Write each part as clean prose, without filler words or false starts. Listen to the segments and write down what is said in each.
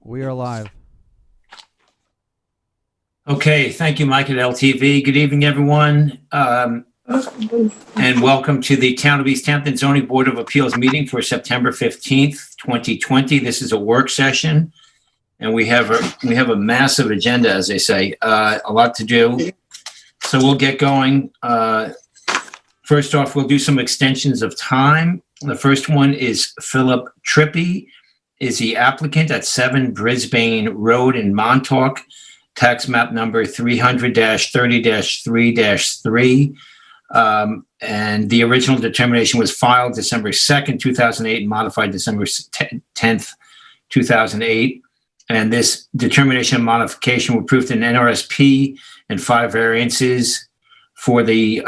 We are live. Okay, thank you, Mike at LTV. Good evening, everyone, and welcome to the Town of East Hampton Zoning Board of Appeals meeting for September 15th, 2020. This is a work session, and we have a massive agenda, as they say, a lot to do. So we'll get going. First off, we'll do some extensions of time. The first one is Philip Trippi, is the applicant at 7 Brisbane Road in Montauk, tax map number 300-30-3-3. And the original determination was filed December 2nd, 2008, and modified December 10th, 2008. And this determination and modification were approved in NRSP and 5 variances for the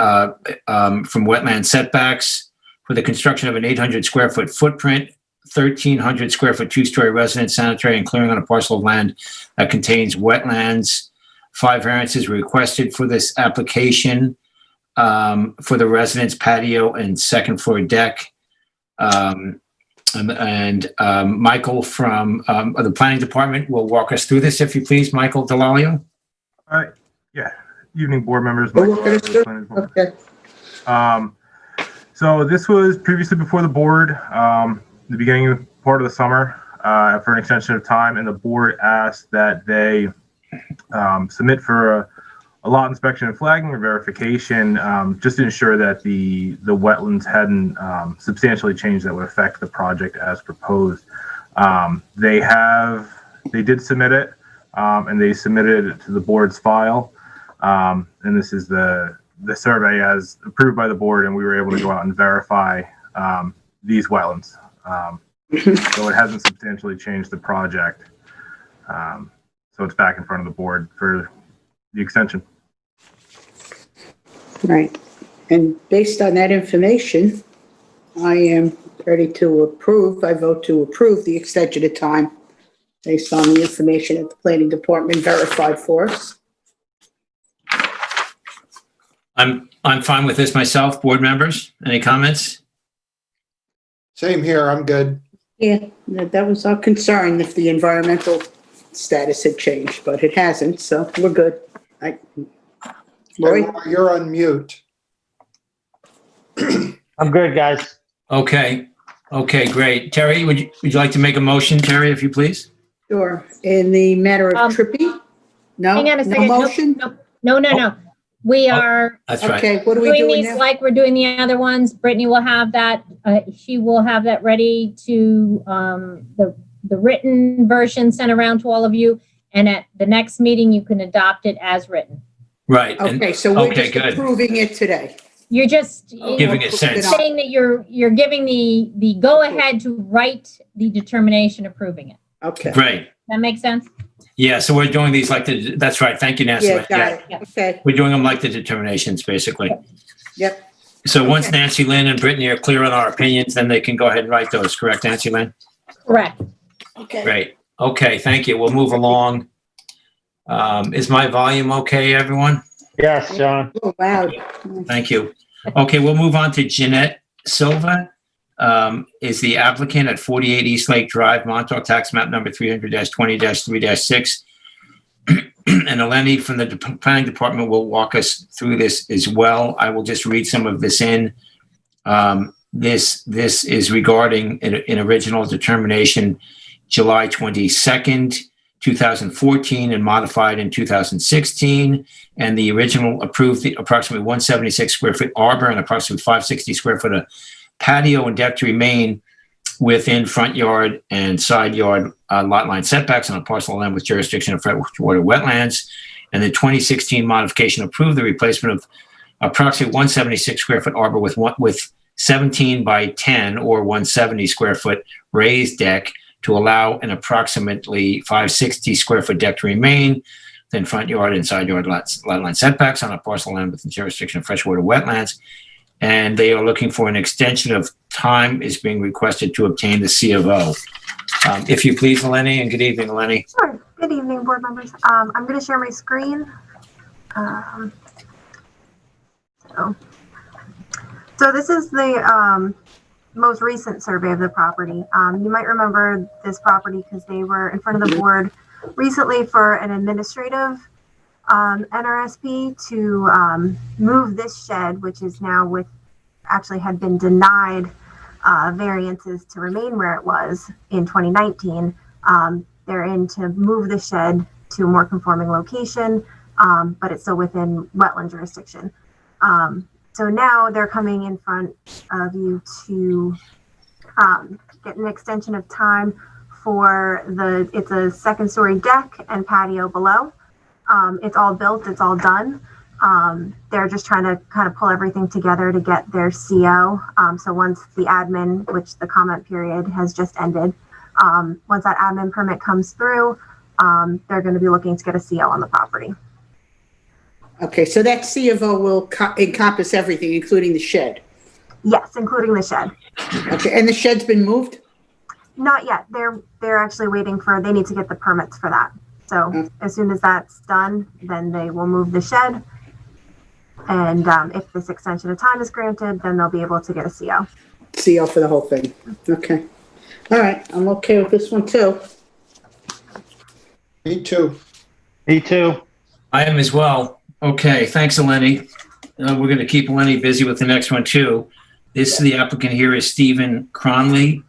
from wetland setbacks for the construction of an 800 square foot footprint, 1,300 square foot 2-story residence, sanitary, and clearing on a parcel of land that contains wetlands. 5 variances were requested for this application for the residence patio and second floor deck. Michael from the planning department will walk us through this, if you please. Michael Delalio. Yeah. Evening, board members. Okay. So this was previously before the board, the beginning of part of the summer, for an extension of time, and the board asked that they submit for a lot inspection and flagging or verification, just to ensure that the wetlands hadn't substantially changed that would affect the project as proposed. They did submit it, and they submitted it to the board's file. And this is the survey as approved by the board, and we were able to go out and verify these wetlands. So it hasn't substantially changed the project. So it's back in front of the board for the extension. Right. And based on that information, I am ready to approve. I vote to approve the extension of time based on the information that the planning department verified for us. I'm fine with this myself. Board members, any comments? Same here, I'm good. Yeah, that was our concern if the environmental status had changed, but it hasn't, so we're good. Roy? You're on mute. I'm good, guys. Okay, great. Terry, would you like to make a motion, Terry, if you please? Sure. In the matter of Trippy? No? Hang on a second. No motion? No. We are That's right. Okay, what are we doing doing these now? like we're doing the other ones. Brittany will have that. She will have that ready to the written version sent around to all of you. And at the next meeting, you can adopt it as written. Right. Okay, so we're just good. approving it today. You're just Giving it sense. saying that you're giving the go ahead to write the determination approving it. Okay. Great. That makes sense? Yeah, so we're doing these like that's right. Thank you, Nancy. Yeah, got it. Okay, We're doing them like the determinations, basically. yep. So once Nancy Lynn and Brittany are clear on our opinions, then they can go ahead and write those, correct, Nancy Lynn? Correct. Okay. Great. Okay, thank you. We'll move along. Is my volume okay, everyone? Yes, John. Oh, wow. Thank you. Okay, we'll move on to Jeanette Silva, is the applicant at 48 East Lake Drive, Montauk, tax map number 300-20-3-6. And Eleni from the planning department will walk us through this as well. I will just read some of this in. This is regarding an original determination July 22nd, 2014, and modified in 2016. And the original approved the approximately 176 square foot arbor and approximately 560 square foot of patio and deck to remain within front yard and side yard lot line setbacks on a parcel of land with jurisdiction of freshwater wetlands. And the 2016 modification approved the replacement of approximately 176 square foot arbor with 17 by 10 or 170 square foot raised deck to allow an approximately 560 square foot deck to remain within front yard and side yard lot line setbacks on a parcel of land within jurisdiction of freshwater wetlands. And they are looking for an extension of time is being requested to obtain the C of O. If you please, Eleni, and good evening, Eleni. Sure. Good evening, board members. I'm going to share my screen. So this is the most recent survey of the property. You might remember this property because they were in front of the board recently for an administrative NRSP to move this shed, which is now actually had been denied variances to remain where it was in 2019. They're in to move the shed to a more conforming location, but it's still within wetland jurisdiction. So now they're coming in front of you to get an extension of time for it's a second story deck and patio below. It's all built, it's all done. They're just trying to kind of pull everything together to get their CO. So once the admin, which the comment period has just ended, once that admin permit comes through, they're going to be looking to get a CO on the property. Okay, so that C of O will encompass everything, including the shed. Yes, including the shed. Okay, and the shed's been moved? Not yet. They're actually waiting they need to get the permits for that. So as soon as that's done, then they will move the shed. And if this extension of time is granted, then they'll be able to get a CO. CO for the whole thing. Okay. All right, I'm okay with this one too. Me too. Me too. I am as well. Okay, thanks, Eleni. We're going to keep Eleni busy with the next one too. The applicant here is Stephen Cronley,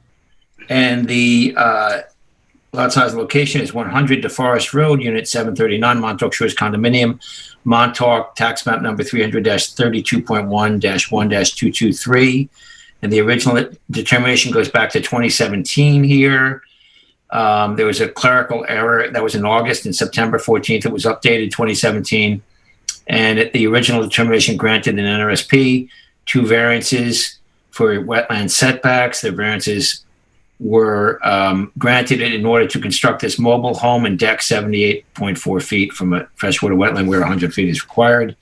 and the lot size location is 100 DeForest Road, Unit 739, Montauk Shores Condominium, Montauk, tax map number 300-32.1-1-223. And the original determination goes back to 2017 here. There was a clerical error that was in August, and September 14th, it was updated 2017. And the original determination granted an NRSP, 2 variances for wetland setbacks. The variances were granted in order to construct this mobile home and deck 78.4 feet from a freshwater wetland where 100 feet is required.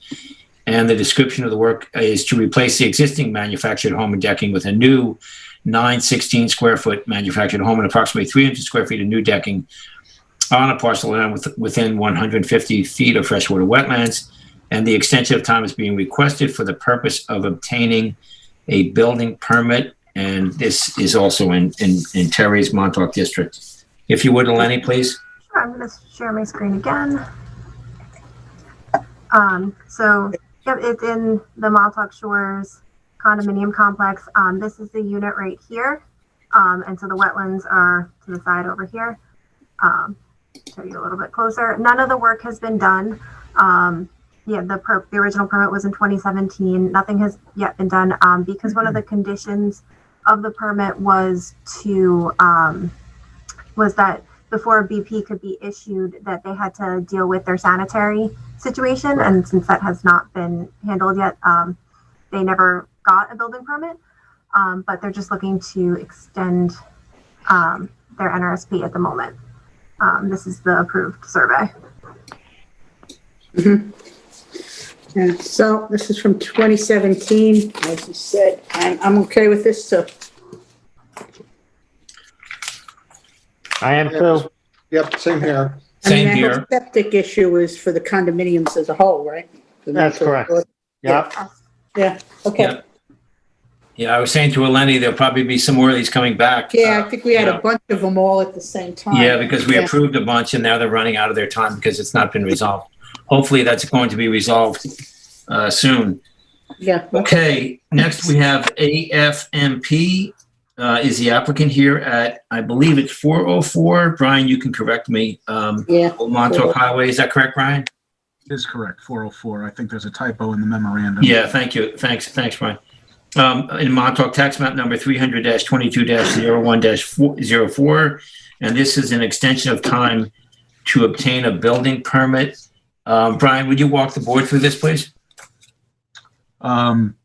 And the description of the work is to replace the existing manufactured home and decking with a new 916 square foot manufactured home and approximately 300 square feet of new decking on a parcel of land within 150 feet of freshwater wetlands. And the extension of time is being requested for the purpose of obtaining a building permit. And this is also in Terry's Montauk district. If you would, Eleni, please. Sure, I'm going to share my screen again. So yep, it's in the Montauk Shores condominium complex. This is the unit right here. And so the wetlands are to the side over here. Show you a little bit closer. None of the work has been done. Yeah, the original permit was in 2017. Nothing has yet been done because one of the conditions of the permit was that before a BP could be issued, that they had to deal with their sanitary situation. Right. And since that has not been handled yet, they never got a building permit. But they're just looking to extend their NRSP at the moment. This is the approved survey. Mm-hmm. Yeah, so this is from 2017, as you said, and I'm okay with this too. I am too. Yep, same here. Same I mean, here. that whole septic issue is for the condominiums as a whole, right? That's correct. Yep. Yeah, okay. Yeah. Yeah, I was saying to Eleni, there'll probably be some more of these coming back. Yeah, I think we had yeah. a bunch of them all at the same time. Yeah, because we Yeah. approved a bunch and now they're running out of their time because it's not been resolved. Hopefully that's going to be resolved soon. Yeah. Okay, next we have AFMP is the applicant here at, I believe it's 404. Brian, you can correct me. Yeah. Montauk Highway, is that correct, Brian? Is correct, 404. I think there's a typo in the memorandum. Yeah, thank you. Thanks, Brian. In Montauk tax map number 300-22-01-04, and this is an extension of time to obtain a building permit. Brian, would you walk the board through this, please?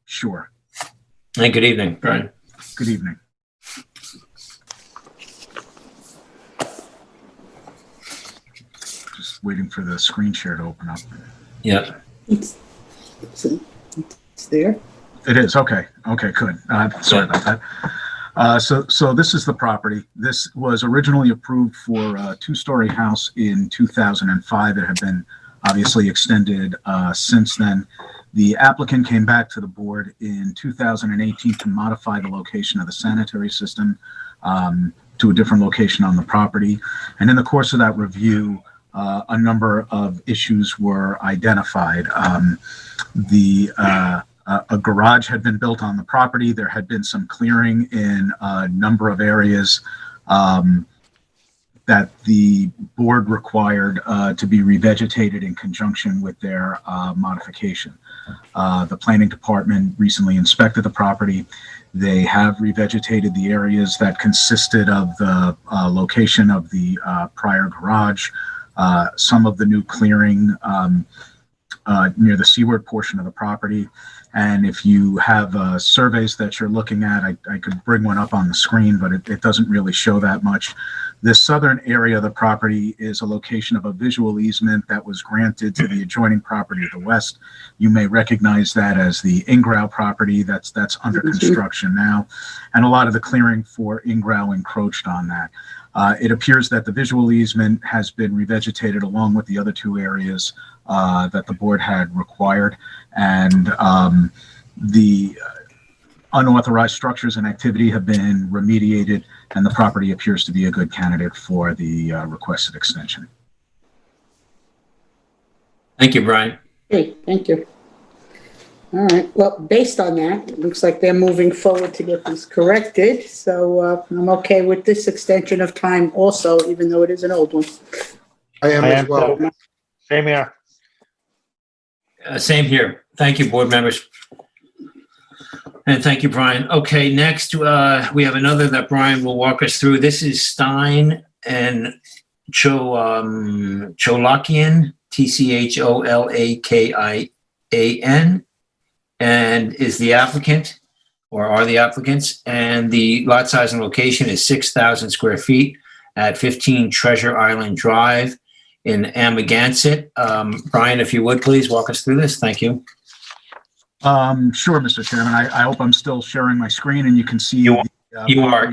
Sure. And good evening, Brian. Good evening. Just waiting for the screen share to open up. Yeah. It's there. It is, okay. Okay, good. Sorry about that. So this is the property. This was originally approved for a 2-story house in 2005. It had been obviously extended since then. The applicant came back to the board in 2018 to modify the location of the sanitary system to a different location on the property. And in the course of that review, a number of issues were identified. A garage had been built on the property. There had been some clearing in a number of areas that the board required to be revegetated in conjunction with their modification. The planning department recently inspected the property. They have revegetated the areas that consisted of the location of the prior garage, some of the new clearing near the seaward portion of the property. And if you have surveys that you're looking at, I could bring one up on the screen, but it doesn't really show that much. This southern area of the property is a location of a visual easement that was granted to the adjoining property to the west. You may recognize that as the Ingrao property that's under construction now. And a lot of the clearing for Ingrao encroached on that. It appears that the visual easement has been revegetated along with the other two areas that the board had required. And the unauthorized structures and activity have been remediated, and the property appears to be a good candidate for the requested extension. Thank you, Brian. Okay, thank you. All right, well, based on that, it looks like they're moving forward to get this corrected. So I'm okay with this extension of time also, even though it is an old one. I am I as am well. too. Same here. Same here. Thank you, board members. And thank you, Brian. Okay, next, we have another that Brian will walk us through. This is Stein and Cholakian, Tcholakian, and is the applicant, or are the applicants. And the lot size and location is 6,000 square feet at 15 Treasure Island Drive in Amagansett. Brian, if you would, please walk us through this. Thank you. Sure, Mr. Chairman. I hope I'm still sharing my screen and you can see. You are.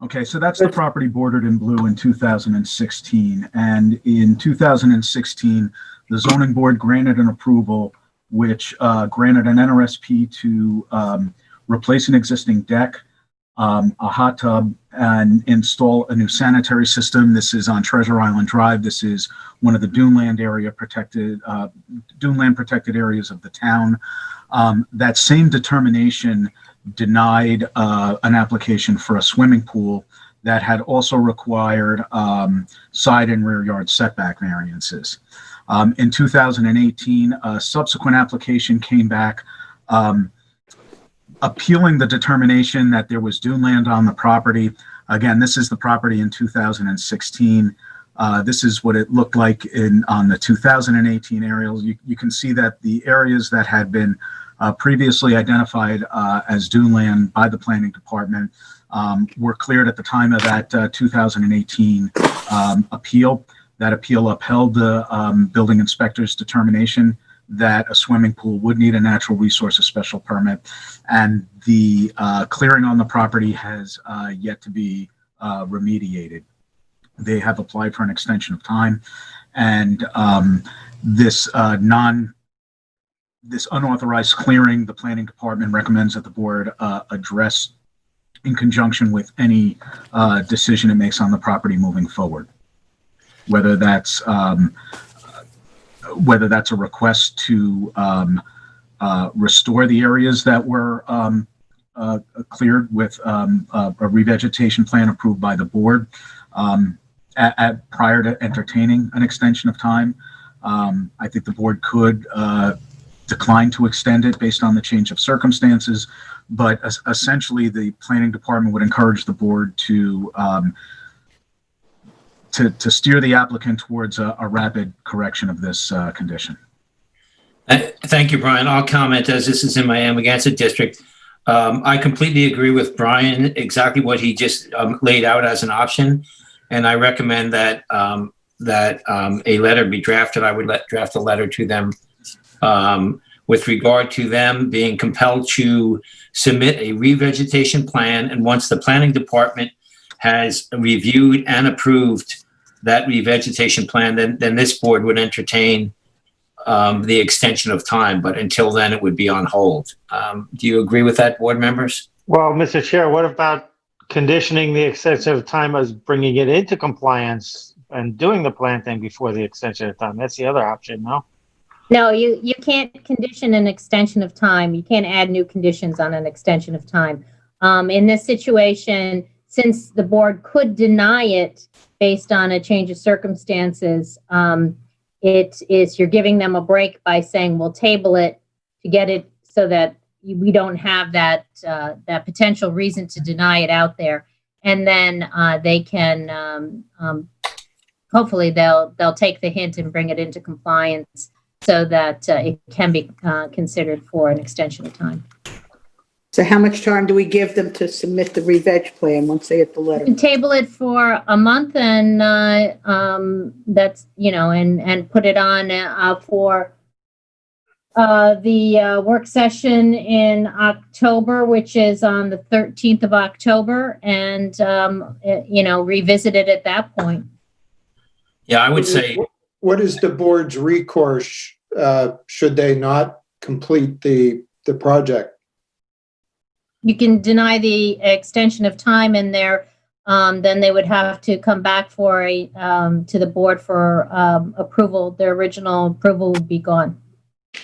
Okay, so that's the property bordered in blue in 2016. And in 2016, the zoning board granted an approval which granted an NRSP to replace an existing deck, a hot tub, and install a new sanitary system. This is on Treasure Island Drive. This is one of the Duneland protected areas of the town. That same determination denied an application for a swimming pool that had also required side and rear yard setback variances. In 2018, a subsequent application came back appealing the determination that there was duneland on the property. Again, this is the property in 2016. This is what it looked like on the 2018 aerials. You can see that the areas that had been previously identified as duneland by the planning department were cleared at the time of that 2018 appeal. That appeal upheld the building inspector's determination that a swimming pool would need a natural resources special permit, and the clearing on the property has yet to be remediated. They have applied for an extension of time, and this unauthorized clearing, the planning department recommends that the board address in conjunction with any decision it makes on the property moving forward. Whether that's a request to restore the areas that were cleared with a revegetation plan approved by the board prior to entertaining an extension of time. I think the board could decline to extend it based on the change of circumstances, but essentially the planning department would encourage the board to steer the applicant towards a rapid correction of this condition. Thank you, Brian. I'll comment as this is in my Amagansett district. I completely agree with Brian, exactly what he just laid out as an option. And I recommend that a letter be drafted. I would draft a letter to them with regard to them being compelled to submit a revegetation plan. And once the planning department has reviewed and approved that revegetation plan, then this board would entertain the extension of time, but until then, it would be on hold. Do you agree with that, board members? Well, Mr. Chair, what about conditioning the extension of time as bringing it into compliance and doing the planting before the extension of time? That's the other option, no? No, you can't condition an extension of time. You can't add new conditions on an extension of time. In this situation, since the board could deny it based on a change of circumstances, you're giving them a break by saying we'll table it to get it so that we don't have that potential reason to deny it out there, and then they can hopefully they'll take the hint and bring it into compliance so that it can be considered for an extension of time. So how much time do we give them to submit the re-veg plan once they get the letter? You can table it for a month, and that's, and put it on for the work session in October, which is on the 13th of October, and revisit it at that point. Yeah, I would say, What is the board's recourse should they not complete the project? You can deny the extension of time, and then they would have to come back for to the board for approval. Their original approval would be gone.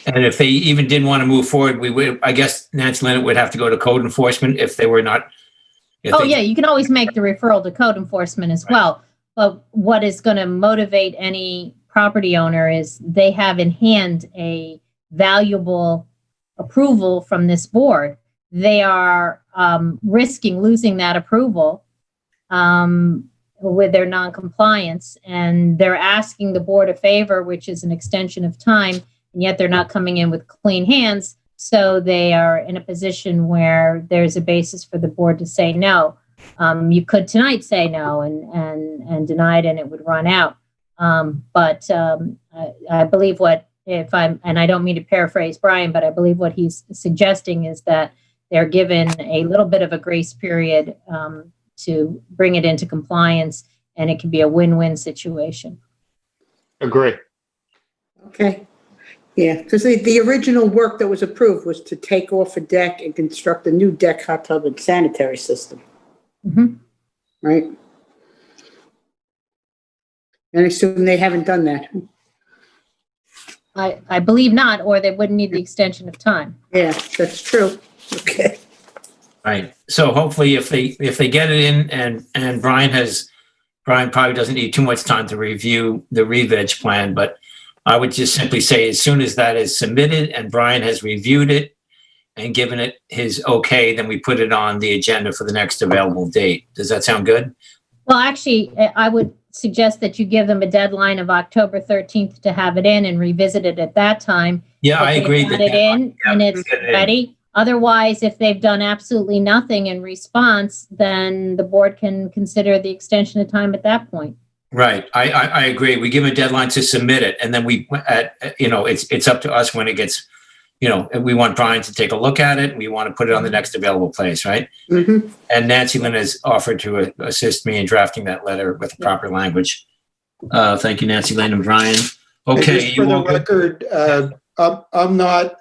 and if they even didn't want to move forward, I guess Nancy Lynn would have to go to code enforcement if they were not. Yeah, you can always make the referral to code enforcement as well. But what is going to motivate any property owner is they have in hand a valuable approval from this board. They are risking losing that approval with their non-compliance, and they're asking the board a favor, which is an extension of time, and yet they're not coming in with clean hands. So they are in a position where there's a basis for the board to say no. You could tonight say no and deny it, and it would run out. But I believe and I don't mean to paraphrase Brian, but I believe what he's suggesting is that they're given a little bit of a grace period to bring it into compliance, and it can be a win-win situation. Agree. Okay. Yeah, because the original work that was approved was to take off a deck and construct a new deck, hot tub, and sanitary system. Mm-hmm. Right? And I assume they haven't done that. I believe not, or they wouldn't need the extension of time. Yeah, that's true. Okay. Right. So hopefully if they get it in and Brian probably doesn't need too much time to review the re-veg plan, but I would just simply say as soon as that is submitted and Brian has reviewed it and given it his okay, then we put it on the agenda for the next available date. Does that sound good? Well, actually, I would suggest that you give them a deadline of October 13th to have it in and revisit it at that time. Yeah, I agree. Get it in and it's ready. Otherwise, if they've done absolutely nothing in response, then the board can consider the extension of time at that point. Right. I agree. We give a deadline to submit it, and then it's up to us when it gets, we want Brian to take a look at it. We want to put it on the next available place, right? Mm-hmm. And Nancy Lynn has offered to assist me in drafting that letter with the proper language. Thank you, Nancy Lynn and Brian. Okay. Just for the record, I'm not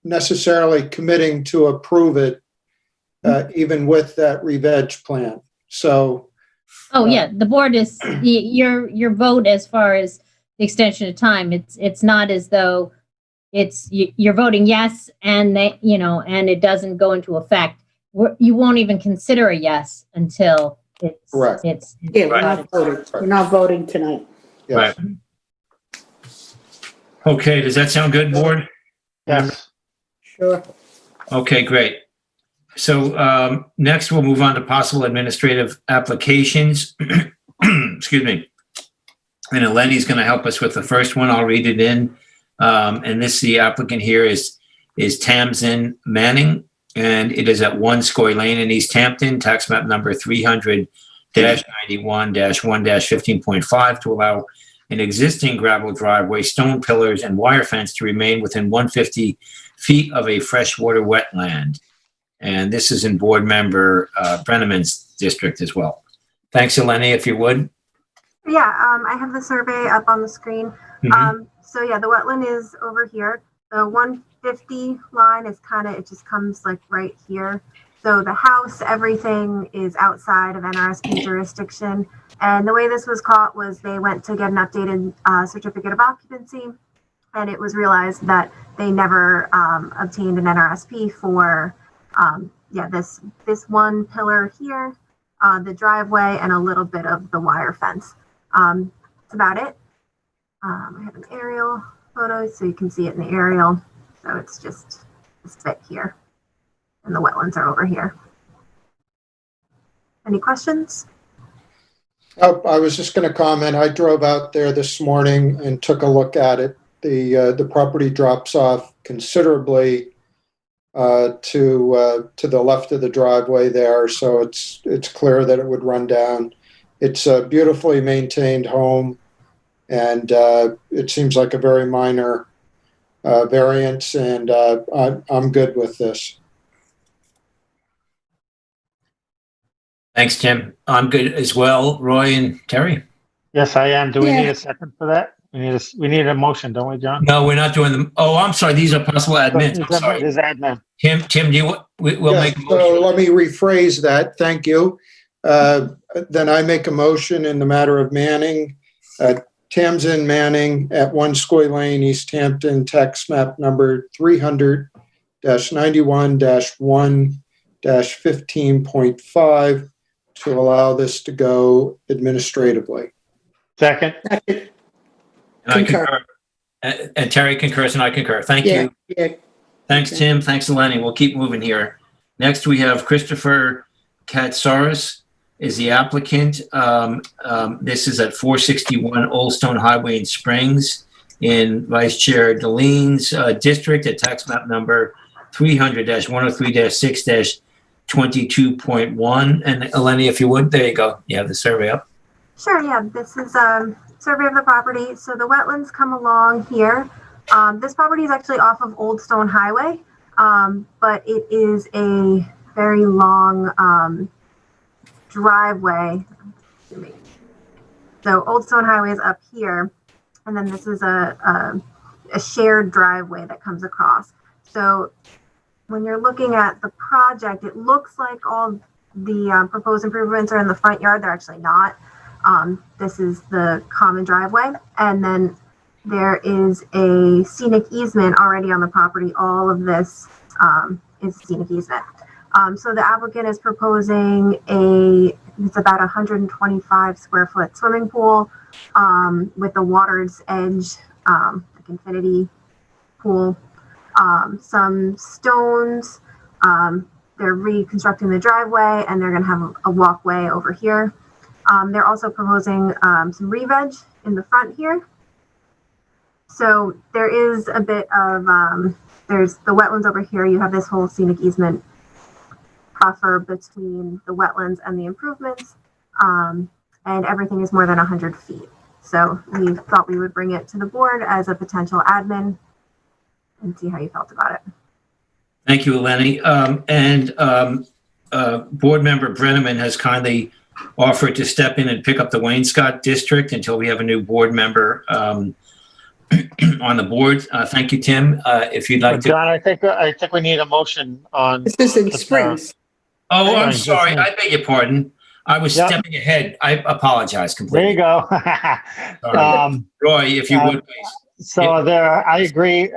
necessarily committing to approve it, even with that re-veg plan. So. Oh yeah, the board is your vote as far as the extension of time. It's not as though you're voting yes and and it doesn't go into effect. You won't even consider a yes until it's correct. We're not voting. We're not voting tonight. Yes. Right. Okay. Does that sound good, board? Yes. Sure. Okay, great. So next we'll move on to possible administrative applications. Excuse me. And Eleni's going to help us with the first one. I'll read it in. And the applicant here is Tamsin Manning, and it is at 1 Scoy Lane in East Hampton, tax map number 300-91-1-15.5 to allow an existing gravel driveway, stone pillars, and wire fence to remain within 150 feet of a freshwater wetland. And this is in board member Brenneman's district as well. Thanks, Eleni, if you would. Yeah, I have the survey up on the screen. Mm-hmm. So yeah, the wetland is over here. The 150 line is kind of, it just comes like right here. So the house, everything is outside of NRSP jurisdiction. And the way this was caught was they went to get an updated certificate of occupancy, and it was realized that they never obtained an NRSP for this one pillar here, the driveway, and a little bit of the wire fence. That's about it. I have an aerial photo so you can see it in the aerial. So it's just this bit here, and the wetlands are over here. Any questions? Oh, I was just going to comment. I drove out there this morning and took a look at it. The property drops off considerably to the left of the driveway there, so it's clear that it would run down. It's a beautifully maintained home, and it seems like a very minor variance, and I'm good with this. Thanks, Tim. I'm good as well. Roy and Terry? Yes, I am. Do we Yeah. need a second for that? We need a motion, don't we, John? No, we're not doing them. Oh, I'm sorry. These are possible admins. I'm sorry. There's admin. Tim, do you, we'll Yes, make a so motion. let me rephrase that. Thank you. Then I make a motion in the matter of Manning, Tamsin Manning at 1 Scoy Lane, East Hampton, tax map number 300-91-1-15.5, to allow this to go administratively. Second. Second. And I Concur. concur. And Terry concurs and I concur. Thank Yeah, you. yeah. Thanks, Okay. Tim. Thanks, Eleni. We'll keep moving here. Next, we have Christopher Katsaris is the applicant. This is at 461 Old Stone Highway in Springs in Vice Chair Delene's district at tax map number 300-103-6-22.1. And Eleni, if you would, there you go. You have the survey up. Sure, yeah, this is a survey of the property. So the wetlands come along here. This property is actually off of Old Stone Highway, but it is a very long driveway. So Old Stone Highway is up here, and then this is a shared driveway that comes across. So when you're looking at the project, it looks like all the proposed improvements are in the front yard. They're actually not. This is the common driveway, and then there is a scenic easement already on the property. All of this is scenic easement. So the applicant is proposing it's about 125 square foot swimming pool with a water's edge, like infinity pool, some stones. They're reconstructing the driveway, and they're going to have a walkway over here. They're also proposing some re-veg in the front here. So there is a bit of, there's the wetlands over here. You have this whole scenic easement buffer between the wetlands and the improvements, and everything is more than 100 feet. So we thought we would bring it to the board as a potential admin and see how you felt about it. Thank you, Eleni. Board member Brenneman has kindly offered to step in and pick up the Wainscott district until we have a new board member on the board. Thank you, Tim. If you'd like to. John, I think we need a motion on. This is in Springs. Oh, I'm Fine, sorry. just- I beg your pardon. I was Yep. stepping ahead. I apologize There completely. you go. Sorry. Roy, if you would, please. So I agree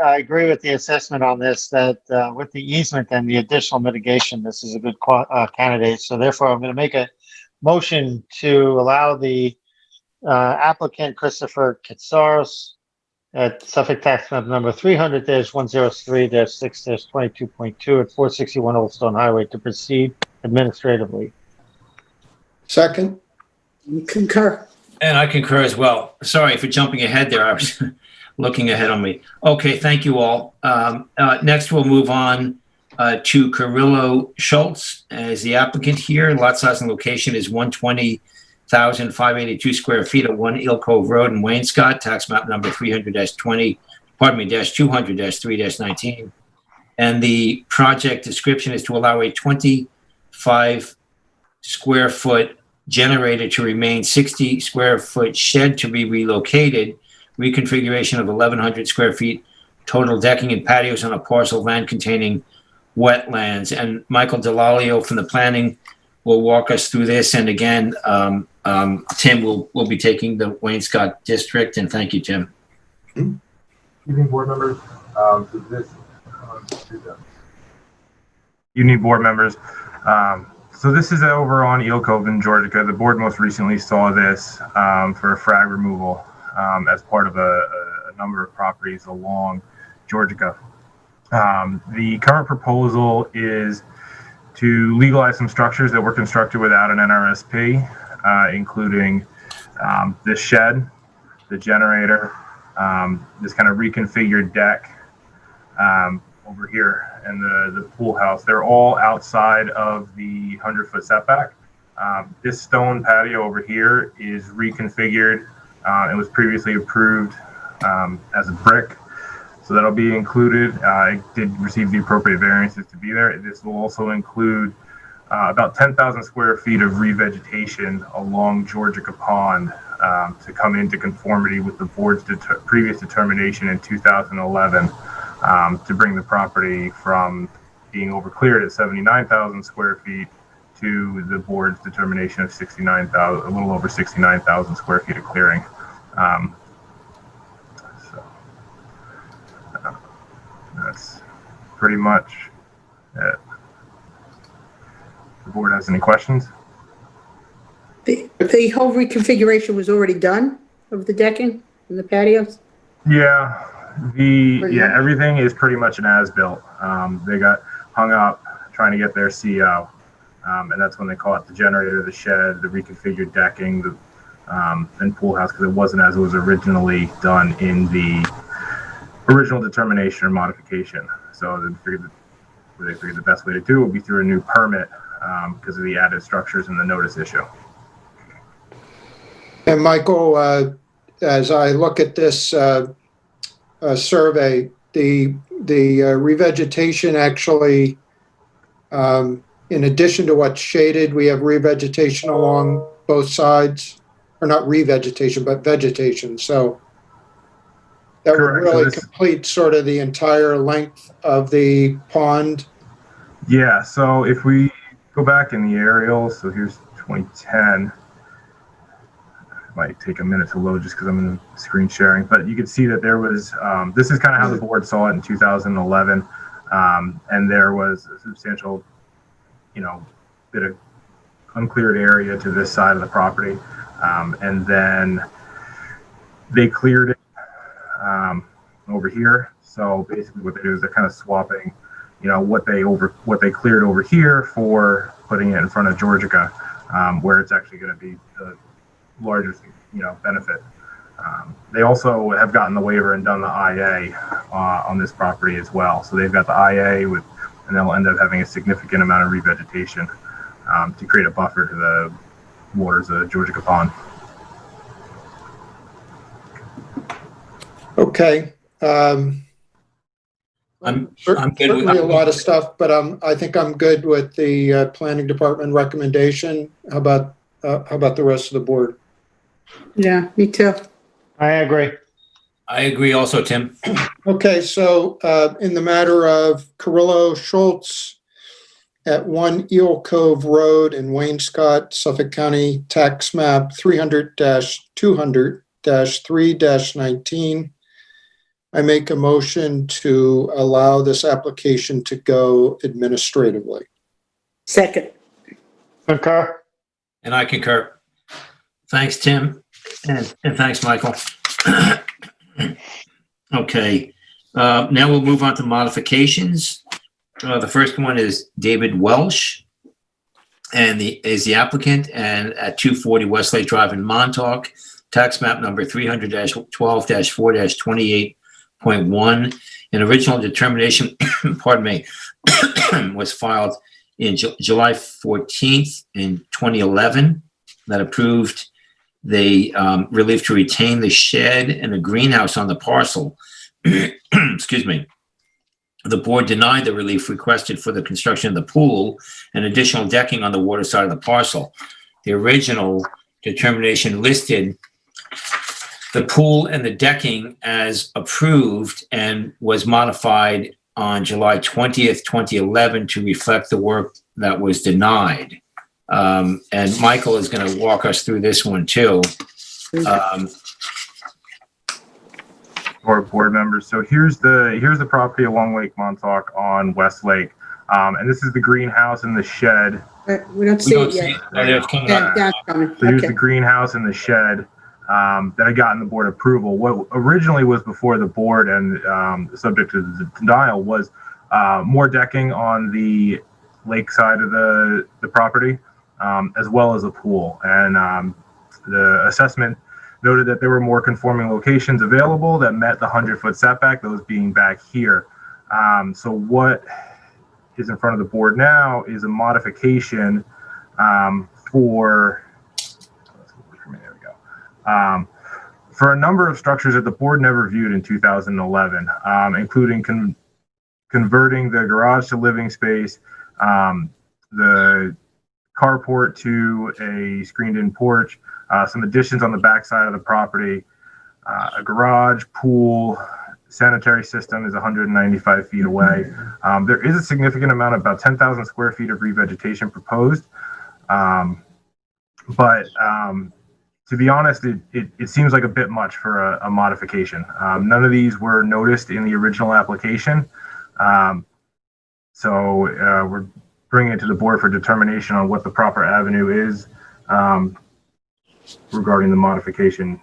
with the assessment on this, that with the easement and the additional mitigation, this is a good candidate. So therefore, I'm going to make a motion to allow the applicant Christopher Katsaris at Suffolk tax map number 300-103-6-22.2 at 461 Old Stone Highway to proceed administratively. Second? Concur. And I concur as well. Sorry for jumping ahead there. I was looking ahead on me. Okay, thank you all. Next, we'll move on to Carrillo Schultz as the applicant here. Lot size and location is 120,582 square feet at 1 Eel Cove Road in Wainscott, tax map number 200-3-19. And the project description is to allow a 25 square foot generator to remain, 60 square foot shed to be relocated reconfiguration of 1,100 square feet, total decking and patios on a parcel of land containing wetlands. And Michael Delalio from the planning will walk us through this. And again, Tim will be taking the Wainscott district. And thank you, Tim. Evening, board members. Evening, board members. So this is over on Eel Cove in Georgia. The board most recently saw this for frag removal as part of a number of properties along Georgia. The current proposal is to legalize some structures that were constructed without an NRSP, including this shed, the generator, this kind of reconfigured deck over here, and the pool house. They're all outside of the 100-foot setback. This stone patio over here is reconfigured. It was previously approved as a brick, so that'll be included. It did receive the appropriate variances to be there. This will also include about 10,000 square feet of revegetation along Georgia Pond to come into conformity with the board's previous determination in 2011 to bring the property from being overcleared at 79,000 square feet to the board's determination of 69,000, a little over 69,000 square feet of clearing. That's pretty much it. The board has any questions? The whole reconfiguration was already done of the decking and the patios? Yeah, everything is pretty much an as-built. They got hung up trying to get their CO, and that's when they call it the generator, the shed, the reconfigured decking, and pool house, because it wasn't as it was originally done in the original determination or modification. So they figured the best way to do it would be through a new permit because of the added structures and the notice issue. And Michael, as I look at this survey, the revegetation actually, in addition to what's shaded, we have revegetation along both sides, or not revegetation, but vegetation. So that Correct. would really complete sort of the entire length of the pond. Yeah, so if we go back in the aerial, so here's 2010. It might take a minute to load just because I'm in screen sharing, but you can see that there was, this is kind of how the board saw it in 2011, and there was a substantial, bit of uncleared area to this side of the property, and then they cleared it over here. So basically what they do is they're kind of swapping, what they cleared over here for putting it in front of Georgia, where it's actually going to be the largest, benefit. They also have gotten the waiver and done the IA on this property as well. So they've got the IA and they'll end up having a significant amount of revegetation to create a buffer to the waters of Georgia Pond. Okay. I'm good certainly with a lot of stuff, but I think I'm good with the planning department recommendation. How about the rest of the board? Yeah, me too. I agree. I agree also, Tim. Okay, so in the matter of Carrillo Schultz at 1 Eel Cove Road in Wainscott, Suffolk County, tax map 300-200-3-19, I make a motion to allow this application to go administratively. Second. Concur. And I concur. Thanks, Tim. And thanks, Michael. Okay. Now we'll move on to modifications. The first one is David Welsh, and is the applicant, and at 240 Westlake Drive in Montauk, tax map number 300-12-4-28.1. An original determination, pardon me, was filed in July 14th in 2011 that approved the relief to retain the shed and a greenhouse on the parcel. Excuse me. The board denied the relief requested for the construction of the pool and additional decking on the water side of the parcel. The original determination listed the pool and the decking as approved and was modified on July 20th, 2011 to reflect the work that was denied. And Michael is going to walk us through this one too. Or board members. So here's the property along Lake Montauk on West Lake. And this is the greenhouse and the shed. We don't see it yet. Oh, there it's coming Yeah, up. that's coming. So here's Okay. the greenhouse and the shed that I got in the board approval. What originally was before the board and subject to the denial was more decking on the lake side of the property, as well as a pool. And the assessment noted that there were more conforming locations available that met the 100-foot setback, those being back here. So what is in front of the board now is a modification for a number of structures that the board never viewed in 2011, including converting the garage to living space, the carport to a screened-in porch, some additions on the back side of the property, a garage, pool, sanitary system is 195 feet away. There is a significant amount, about 10,000 square feet of revegetation proposed. But to be honest, it seems like a bit much for a modification. None of these were noticed in the original application. So we're bringing it to the board for determination on what the proper avenue is regarding the modification.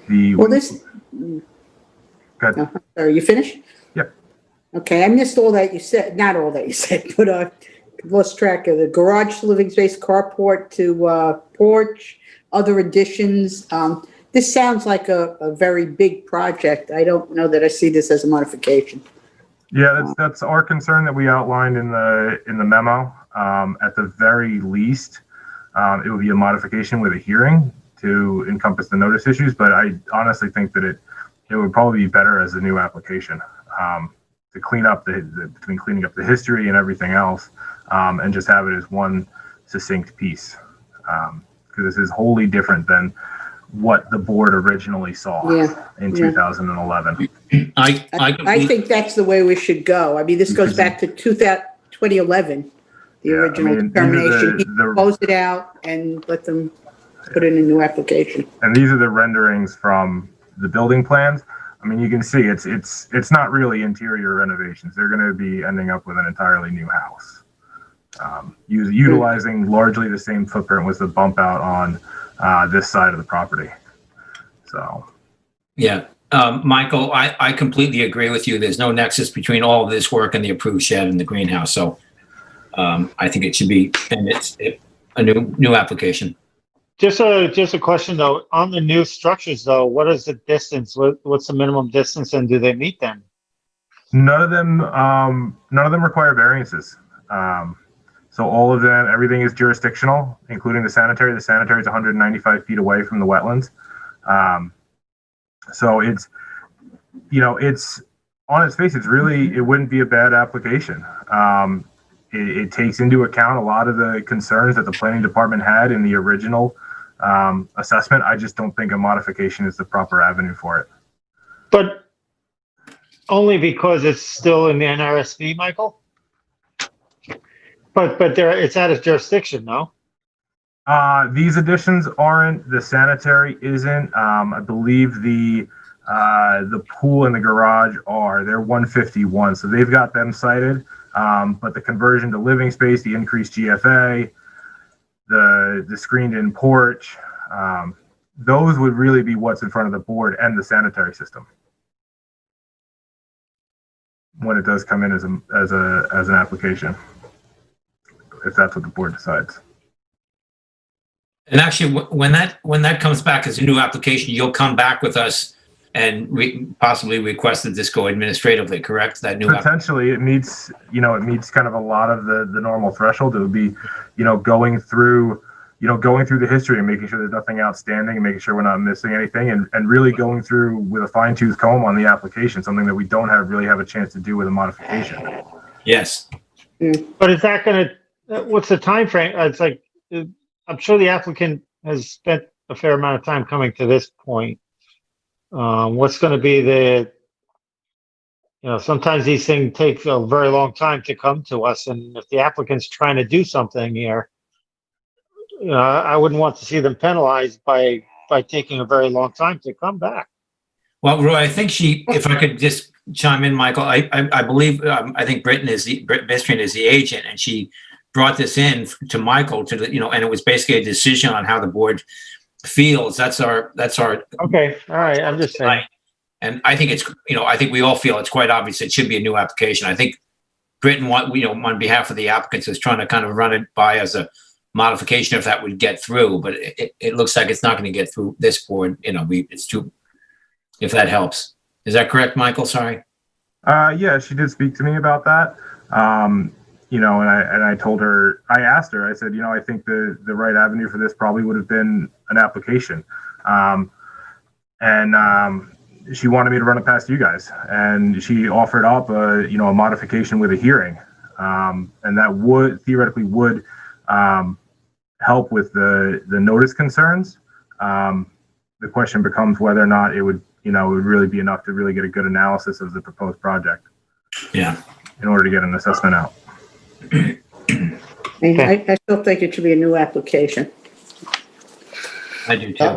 Well, this, Go ahead. are you finished? Yep. Okay, I missed all that you said, not all that you said, but lost track of the garage to living space, carport to porch, other additions. This sounds like a very big project. I don't know that I see this as a modification. Yeah, that's our concern that we outlined in the memo. At the very least, it would be a modification with a hearing to encompass the notice issues, but I honestly think that it would probably be better as a new application to clean up between cleaning up the history and everything else, and just have it as one succinct piece, because this is wholly different than what the board originally saw in 2011. I think that's the way we should go. I mean, this goes back to 2011, the original determination. Close it out and let them put in a new application. And these are the renderings from the building plans. I mean, you can see it's not really interior renovations. They're going to be ending up with an entirely new house, utilizing largely the same footprint with the bump out on this side of the property. So, Yeah. Michael, I completely agree with you. There's no nexus between all of this work and the approved shed and the greenhouse. So I think it should be, and it's a new application. Just a question though, on the new structures though, what is the distance? What's the minimum distance and do they meet them? none of them require variances. So all of them, everything is jurisdictional, including the sanitary. The sanitary is 195 feet away from the wetlands. So it's, it's on its face, it wouldn't be a bad application. It takes into account a lot of the concerns that the planning department had in the original assessment. I just don't think a modification is the proper avenue for it. But only because it's still in the NRSP, Michael? But it's out of jurisdiction, no? These additions aren't, the sanitary isn't. I believe the pool and the garage are. They're 151, so they've got them cited. But the conversion to living space, the increased GFA, the screened-in porch, those would really be what's in front of the board and the sanitary system when it does come in as an application, if that's what the board decides. And actually, when that comes back as a new application, you'll come back with us and possibly request that this go administratively, correct? That new Potentially, it meets kind of a lot of the normal threshold. It would be, going through the history and making sure there's nothing outstanding and making sure we're not missing anything, and really going through with a fine tooth comb on the application, something that we don't really have a chance to do with a modification. Yes. But is that going to, what's the time frame? It's like, I'm sure the applicant has spent a fair amount of time coming to this point. What's going to be sometimes these things take a very long time to come to us. And if the applicant's trying to do something here, I wouldn't want to see them penalized by taking a very long time to come back. Well, Roy, I think if I could just chime in, Michael, I believe, I think Britt Bistrian is the agent, and she brought this in to Michael and it was basically a decision on how the board feels. That's our. Okay. All right. I'm just saying. And I think I think we all feel it's quite obvious it should be a new application. I think Britain, on behalf of the applicants, is trying to kind of run it by as a modification if that would get through, but it looks like it's not going to get through this board. It's too, if that helps. Is that correct, Michael? Sorry. Yeah, she did speak to me about that. And I told her, I asked her, I said, I think the right avenue for this probably would have been an application. She wanted me to run it past you guys, and she offered up a modification with a hearing. And that would theoretically help with the notice concerns. The question becomes whether or not it would really be enough to really get a good analysis of the proposed project. Yeah. In order to get an assessment out. I still think it should be a new application. I do too.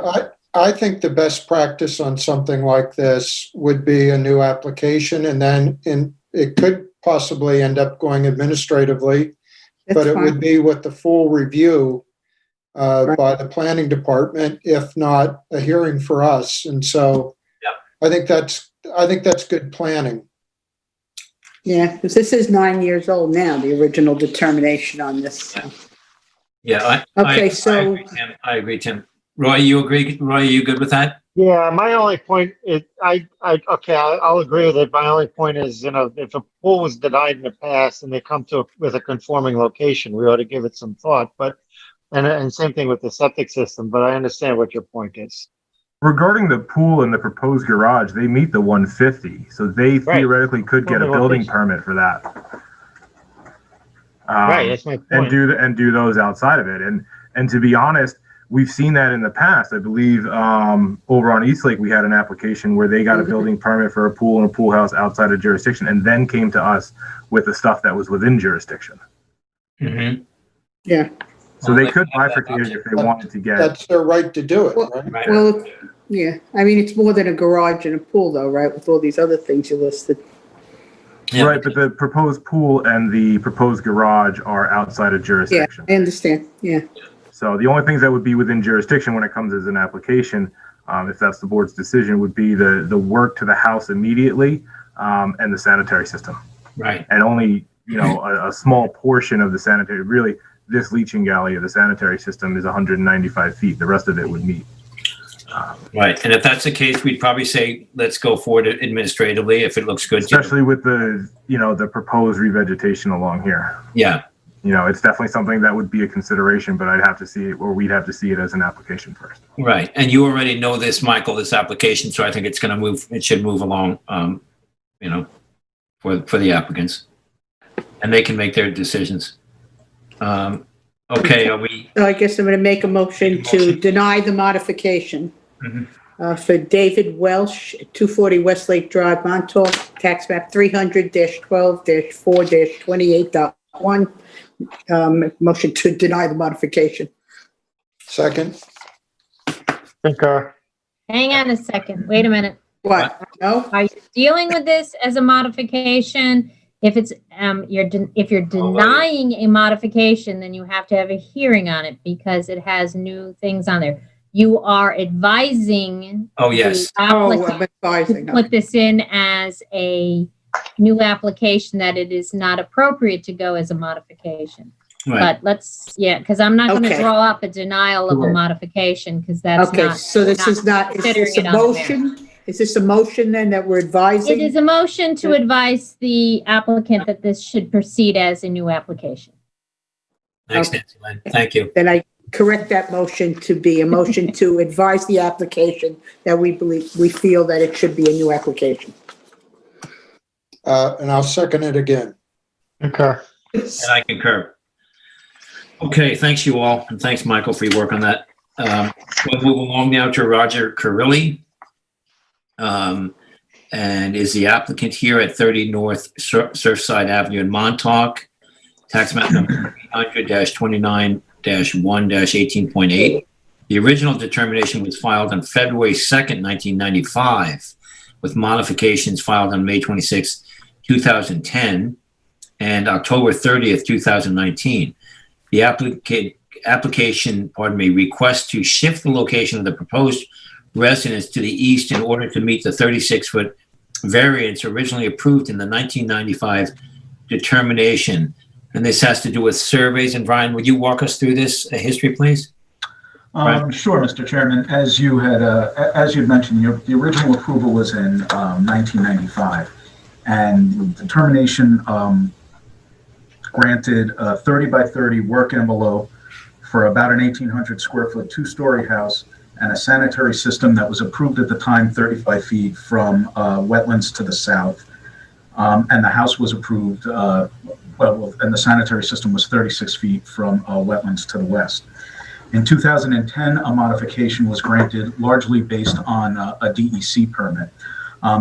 I think the best practice on something like this would be a new application, and then it could possibly end up going administratively, but it would be with the full review by the planning department, if not a hearing for us. And so I think that's good planning. Yeah, because this is 9 years old now, the original determination on this. Yeah. I agree, Tim. Roy, you agree? Roy, are you good with that? Yeah, my only point is, I'll agree with it. My only point is, if a pool was denied in the past and they come with a conforming location, we ought to give it some thought. But and same thing with the septic system. But I understand what your point is. Regarding the pool and the proposed garage, they meet the 150, so they theoretically could get a building permit for that. Right, that's my point. And do those outside of it. And to be honest, we've seen that in the past. I believe over on East Lake, we had an application where they got a building permit for a pool and a pool house outside of jurisdiction, and then came to us with the stuff that was within jurisdiction. Mm-hmm. Yeah. So they could bifurcate it if they wanted to get. That's their right to do it, right? Well, yeah. I mean, it's more than a garage and a pool, though, right? With all these other things you listed. Yeah. Right, but the proposed pool and the proposed garage are outside of Yeah, jurisdiction. I understand. Yeah. So the only things that would be within jurisdiction when it comes as an application, if that's the board's decision, would be the work to the house immediately and the sanitary system. Right. And only, a small portion of the sanitary, really, this leaching galley of the sanitary system is 195 feet. The rest of it would meet. Right. And if that's the case, we'd probably say, let's go forward administratively if it looks good. Especially with the proposed revegetation along here. Yeah. It's definitely something that would be a consideration, but I'd have to see it, or we'd have to see it as an application first. Right. And you already know this, Michael, this application. So I think it should move along, for the applicants, and they can make their decisions. Okay. Are we? So I guess I'm going to make a motion to deny the modification for David Welsh, 240 Westlake Drive, Montauk, tax map 300-12-4-28.1. Motion to deny the modification. Second. Hang on a second. Wait a minute. What? No? Are you dealing with this as a modification? If it's if you're denying a modification, then you have to have a hearing on it because it has new things on there. You are advising. Oh, yes. I'm advising. To put this in as a new application, that it is not appropriate to go as a modification. Right. But because I'm not going to Okay. draw up a denial of a modification because that's Okay, not. so this is not, is this a motion? Is this a motion then that we're advising? It is a motion to advise the applicant that this should proceed as a new application. Thanks, Okay. Nancy Lynn. Thank you. Then I correct that motion to be a motion to advise the application that we feel that it should be a new application. And I'll second it again. Okay. And I concur. Okay. Thanks you all. And thanks, Michael, for your work on that. We'll move along now to Roger Carrilli. And is the applicant here at 30 North Surfside Avenue in Montauk, tax map number 300-29-1-18.8. The original determination was filed on February 2nd, 1995, with modifications filed on May 26, 2010, and October 30th, 2019. The application, requests to shift the location of the proposed residence to the east in order to meet the 36-foot variance originally approved in the 1995 determination. And this has to do with surveys. And Brian, would you walk us through this history, please? Sure, Mr. Chairman. As you had mentioned, the original approval was in 1995, and the determination granted a 30 by 30 work envelope for about an 1,800 square foot two-story house and a sanitary system that was approved at the time 35 feet from wetlands to the south. And the house was approved, and the sanitary system was 36 feet from wetlands to the west. In 2010, a modification was granted largely based on a DEC permit.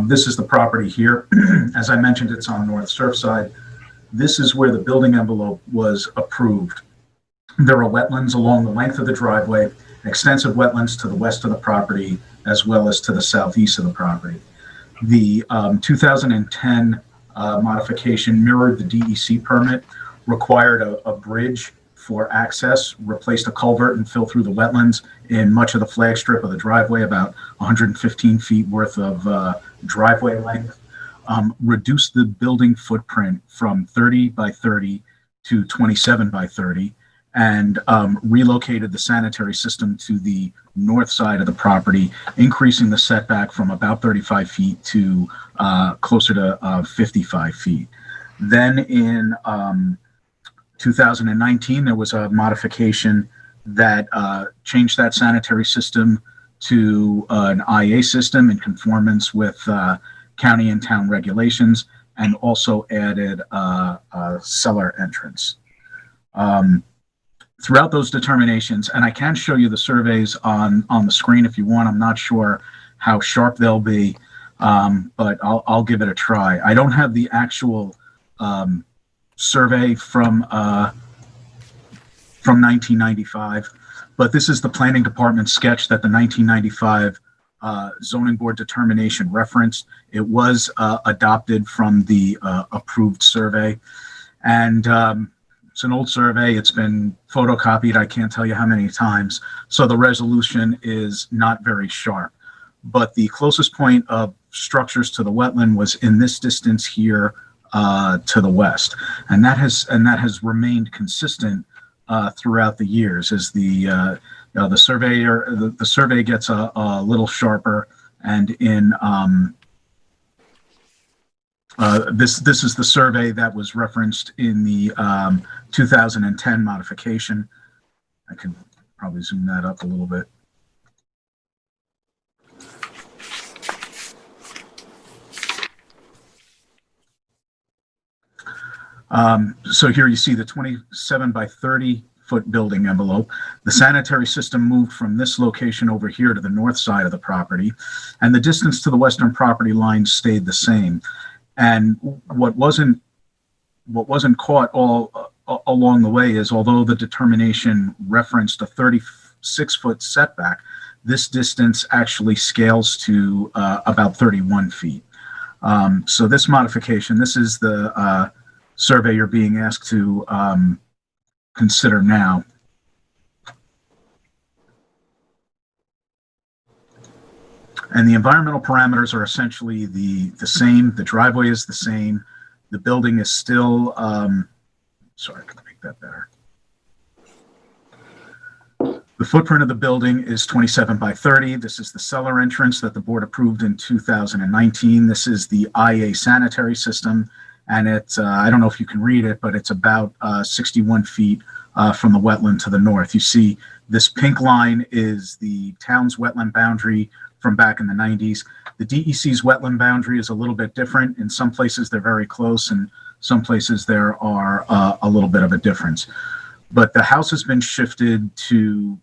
This is the property here. As I mentioned, it's on North Surfside. This is where the building envelope was approved. There are wetlands along the length of the driveway, extensive wetlands to the west of the property, as well as to the southeast of the property. The 2010 modification mirrored the DEC permit, required a bridge for access, replaced a culvert and fill through the wetlands in much of the flag strip of the driveway, about 115 feet worth of driveway length, reduced the building footprint from 30 by 30 to 27 by 30, and relocated the sanitary system to the north side of the property, increasing the setback from about 35 feet to closer to 55 feet. Then in 2019, there was a modification that changed that sanitary system to an IA system in conformance with county and town regulations, and also added a cellar entrance. Throughout those determinations, and I can show you the surveys on the screen if you want. I'm not sure how sharp they'll be, but I'll give it a try. I don't have the actual survey from 1995, but this is the planning department sketch that the 1995 zoning board determination referenced. It was adopted from the approved survey, and it's an old survey. It's been photocopied, I can't tell you how many times, so the resolution is not very sharp. But the closest point of structures to the wetland was in this distance here to the west, and that has remained consistent throughout the years as the survey gets a little sharper, and in this is the survey that was referenced in the 2010 modification. I can probably zoom that up a little bit. So here you see the 27 by 30 foot building envelope. The sanitary system moved from this location over here to the north side of the property, and the distance to the western property line stayed the same. And what wasn't caught all along the way is, although the determination referenced a 36-foot setback, this distance actually scales to about 31 feet. So this modification, this is the survey you're being asked to consider now. And the environmental parameters are essentially the same. The driveway is the same. The building is still, sorry, I can make that better. The footprint of the building is 27 by 30. This is the cellar entrance that the board approved in 2019. This is the IA sanitary system, and it's, I don't know if you can read it, but it's about 61 feet from the wetland to the north. You see this pink line is the town's wetland boundary from back in the 90s. The DEC's wetland boundary is a little bit different. In some places they're very close, and some places there are a little bit of a difference. But the house has been shifted to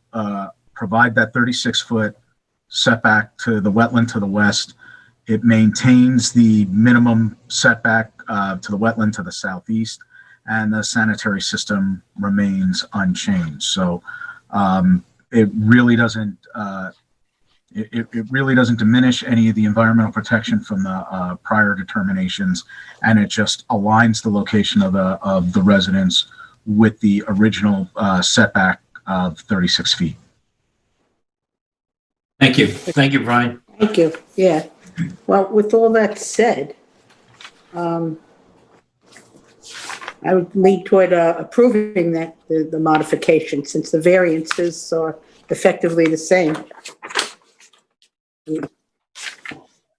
provide that 36-foot setback to the wetland to the west. It maintains the minimum setback to the wetland to the southeast, and the sanitary system remains unchanged. So it really doesn't it really doesn't diminish any of the environmental protection from the prior determinations, and it just aligns the location of the residence with the original setback of 36 feet. Thank you. Thank you, Brian. Thank you. Yeah. Well, with all that said, I would lean toward approving the modification, since the variances are effectively the same.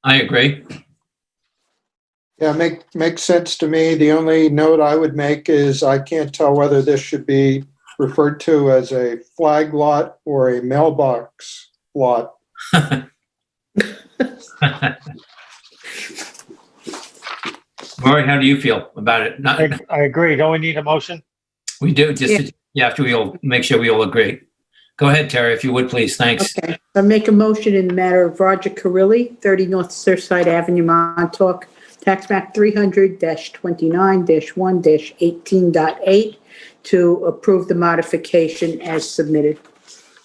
I agree. Yeah, makes sense to me. The only note I would make is I can't tell whether this should be referred to as a flag lot or a mailbox lot. Rory, how do you feel about it? I agree. Don't we need a motion? We do, after we all make sure we all agree. Go ahead, Terry, if you would, please. Thanks. Okay, I make a motion in the matter of Roger Carilli, 30 North Surfside Avenue, Montauk, tax map 300-29-1-18.8, to approve the modification as submitted.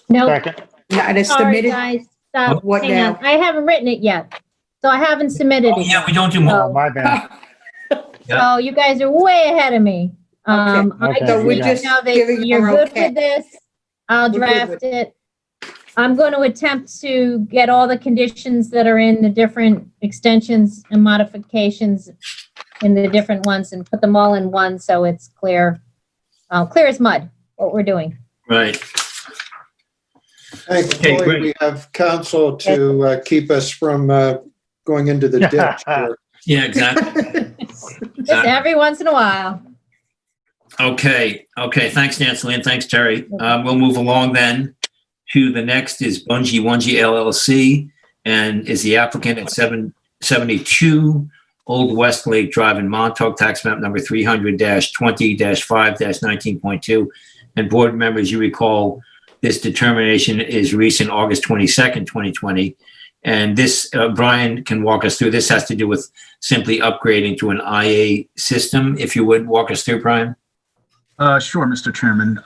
No, Second. Not as sorry, submitted? guys. Stop. What Hang now? on. I haven't written it yet. So I haven't submitted Oh, it. yeah, we don't do Oh, more. my bad. So you guys are way ahead of me. Okay, So we're yeah. just Now that giving you're her good okay. with this, I'll We're good draft with it. I'm going to attempt to get all the conditions that are in the different extensions and modifications in the different ones and put them all in one so it's clear, clear as mud, what we're doing. Right. Thankfully, great. we have counsel to keep us from going into the ditch here. Yeah, exactly. Just every once in a while. Okay. Thanks, Nancy, and thanks, Terry. We'll move along then to the next is Bungie Onegie LLC, and is the applicant at 772 Old Westlake Drive in Montauk, tax map number 300-20-5-19.2. And board members, you recall this determination is recent, August 22nd, 2020. And this, Brian can walk us through. This has to do with simply upgrading to an IA system. If you would walk us through, Brian. Sure, Mr. Chairman.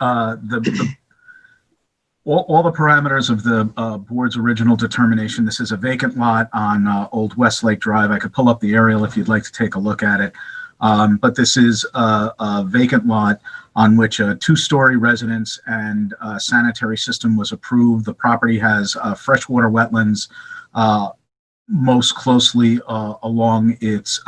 All the parameters of the board's original determination. This is a vacant lot on Old Westlake Drive. I could pull up the aerial if you'd like to take a look at it. But this is a vacant lot on which a two-story residence and sanitary system was approved. The property has freshwater wetlands most closely along its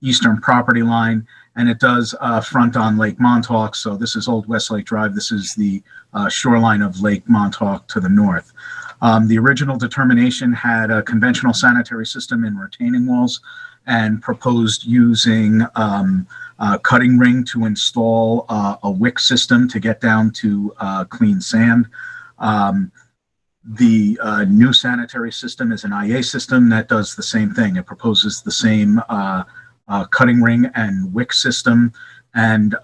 eastern property line, and it does front on Lake Montauk. So this is Old Westlake Drive. This is the shoreline of Lake Montauk to the north. The original determination had a conventional sanitary system in retaining walls and proposed using a cutting ring to install a wick system to get down to clean sand. The new sanitary system is an IA system that does the same thing. It proposes the same cutting ring and wick system, and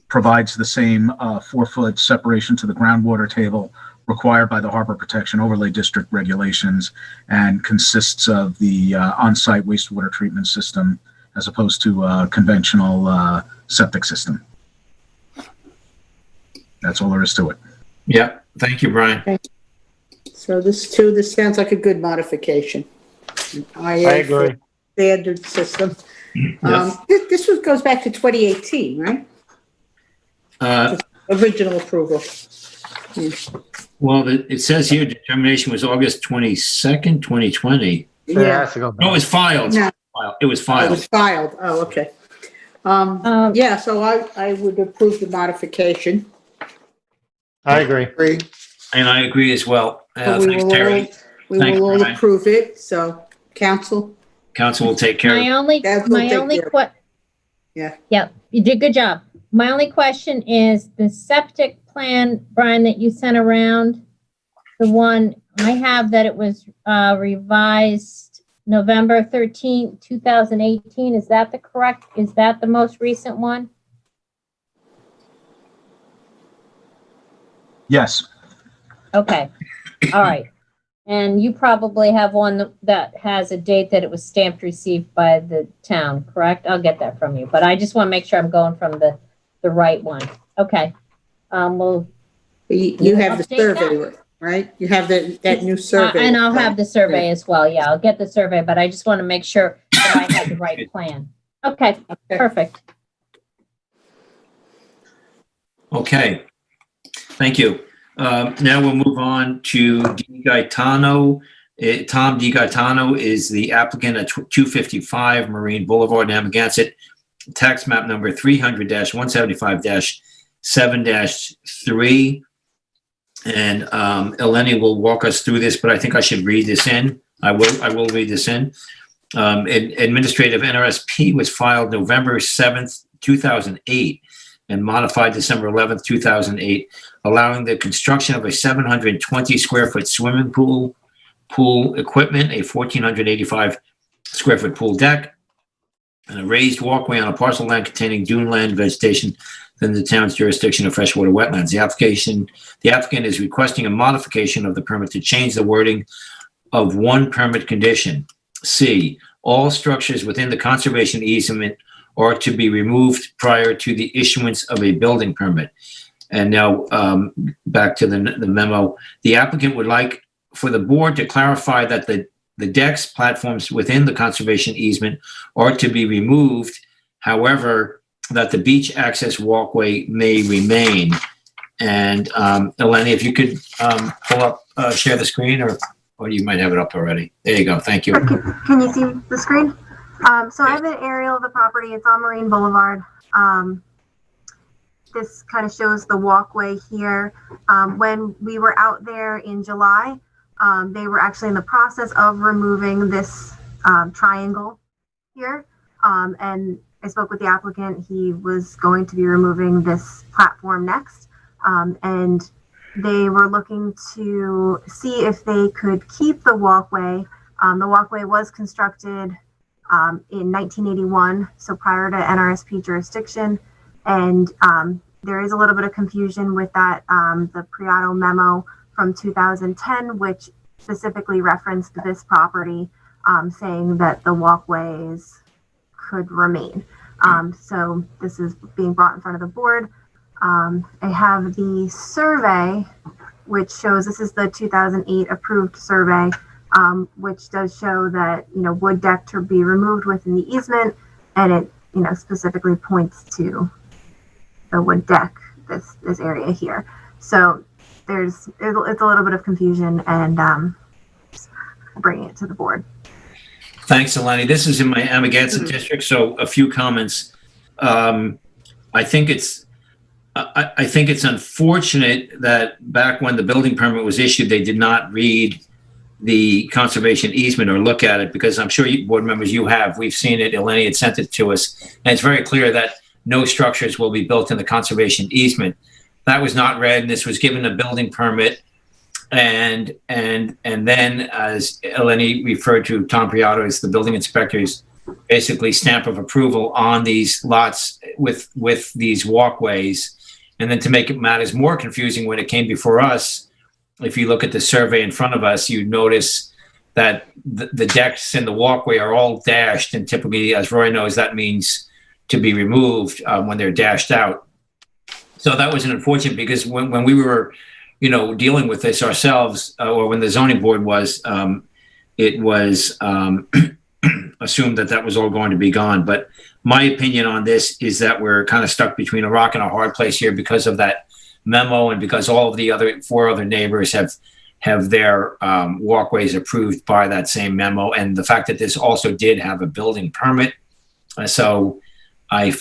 provides the same 4-foot separation to the groundwater table required by the Harbor Protection Overlay District regulations, and consists of the on-site wastewater treatment system as opposed to a conventional septic system. That's all there is to it. Yeah. Thank you, Brian. So this sounds like a good modification. I agree. Standard system. Yes. This goes back to 2018, right? Original approval. Well, it says here determination was August 22nd, 2020. Yeah, it has to go No, back. it was filed. No. It was It filed. was filed. Oh, okay. Yeah, so I would approve the modification. I agree. Agree. And I agree as well. So we Thanks, will Terry. We Thanks, will all Brian. approve it, so council. Council will take care of it. My only That will take care of Yeah. Yep, you did a good job. My only question is the septic plan, Brian, that you sent around, the one I have that it was revised November 13th, 2018. Is that the most recent one? Yes. Okay, all right. And you probably have one that has a date that it was stamped received by the town, correct? I'll get that from you, but I just want to make sure I'm going from the right one. Okay. Well, You have the Update that? survey, right? You have that new survey. and I'll have the survey as well. Yeah, I'll get the survey, but I just want to make sure that I have the right plan. Okay, perfect. Okay, thank you. Now we'll move on to Di Gaetano. Tom Di Gaetano is the applicant at 255 Marine Boulevard, Amagansett, tax map number 300-175-7-3. And Eleni will walk us through this, but I think I should read this in. I will read this in. Administrative NRSP was filed November 7th, 2008, and modified December 11th, 2008, allowing the construction of a 720 square foot swimming pool equipment, a 1,485 square foot pool deck, and a raised walkway on a parcel of land containing dune land vegetation within the town's jurisdiction of freshwater wetlands. The applicant is requesting a modification of the permit to change the wording of one permit condition. C, all structures within the conservation easement are to be removed prior to the issuance of a building permit. And now back to the memo. The applicant would like for the board to clarify that the decks, platforms within the conservation easement are to be removed. However, that the beach access walkway may remain. And Eleni, if you could pull up, share the screen, or you might have it up already. There you go. Thank you. Can you see the screen? So I have an aerial of the property. It's on Marine Boulevard. This kind of shows the walkway here. When we were out there in July, they were actually in the process of removing this triangle here. And I spoke with the applicant. He was going to be removing this platform next. And they were looking to see if they could keep the walkway. The walkway was constructed in 1981, so prior to NRSP jurisdiction. And there is a little bit of confusion with that, the Priato memo from 2010, which specifically referenced this property, saying that the walkways could remain. So this is being brought in front of the board. I have the survey, which shows this is the 2008 approved survey, which does show that, wood deck to be removed within the easement, and it, specifically points to the wood deck, this area here. So it's a little bit of confusion, and bringing it to the board. Thanks, Eleni. This is in my Amagansett district, so a few comments. I think it's unfortunate that back when the building permit was issued, they did not read the conservation easement or look at it, because I'm sure you, board members, we've seen it. Eleni had sent it to us, and it's very clear that no structures will be built in the conservation easement. That was not read, and this was given a building permit. And then, as Eleni referred to, Tom Priato as the building inspector's basically stamp of approval on these lots with these walkways. And then to make matters more confusing, when it came before us, if you look at the survey in front of us, you notice that the decks and the walkway are all dashed. And typically, as Roy knows, that means to be removed when they're dashed out. So that was unfortunate, because when we were dealing with this ourselves, or when the zoning board was, it was assumed that was all going to be gone. But my opinion on this is that we're kind of stuck between a rock and a hard place here because of that memo, and because all of the four other neighbors have their walkways approved by that same memo, and the fact that this also did have a building permit. So I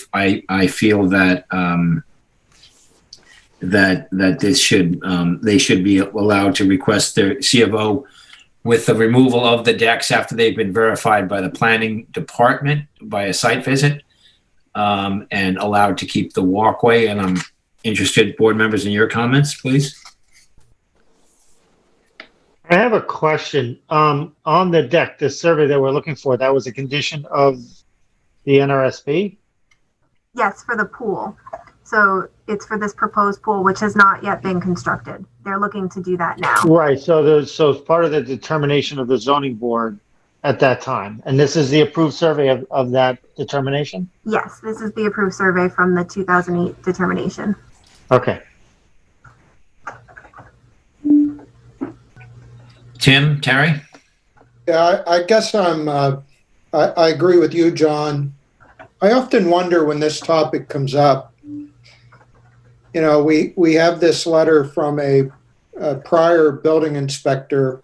feel that that this should they should be allowed to request their CFO with the removal of the decks after they've been verified by the planning department by a site visit, and allowed to keep the walkway. And I'm interested, board members, in your comments, please. I have a question. On the deck, the survey that we're looking for, that was a condition of the NRSP? Yes, for the pool. So it's for this proposed pool, which has not yet been constructed. They're looking to do that now. Right, so it's part of the determination of the zoning board at that time. And this is the approved survey of that determination? Yes, this is the approved survey from the 2008 determination. Okay. Tim, Terry? Yeah, I guess I agree with you, John. I often wonder when this topic comes up, you know, we have this letter from a prior building inspector.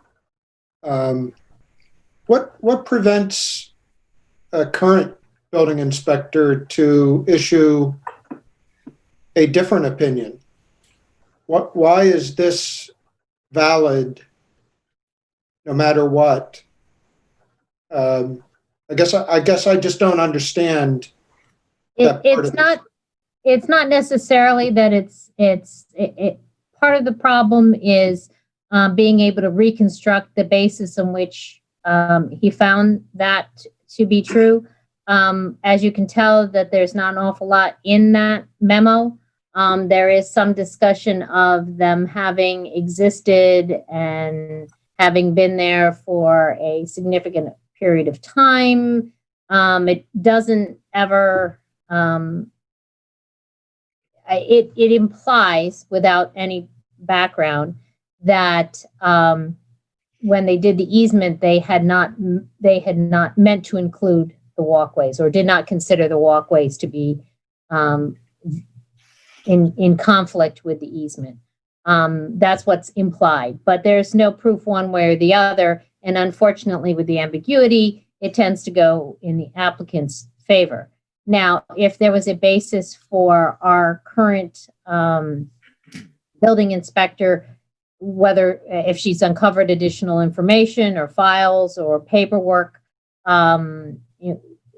What prevents a current building inspector to issue a different opinion? Why is this valid no matter what? I guess I just don't understand. It's not necessarily that it part of the problem is being able to reconstruct the basis on which he found that to be true. As you can tell, that there's not an awful lot in that memo. There is some discussion of them having existed and having been there for a significant period of time. It doesn't ever, it implies without any background that when they did the easement, they had not meant to include the walkways or did not consider the walkways to be in conflict with the easement. That's what's implied, but there's no proof one way or the other. And unfortunately, with the ambiguity, it tends to go in the applicant's favor. Now, if there was a basis for our current building inspector, whether if she's uncovered additional information or files or paperwork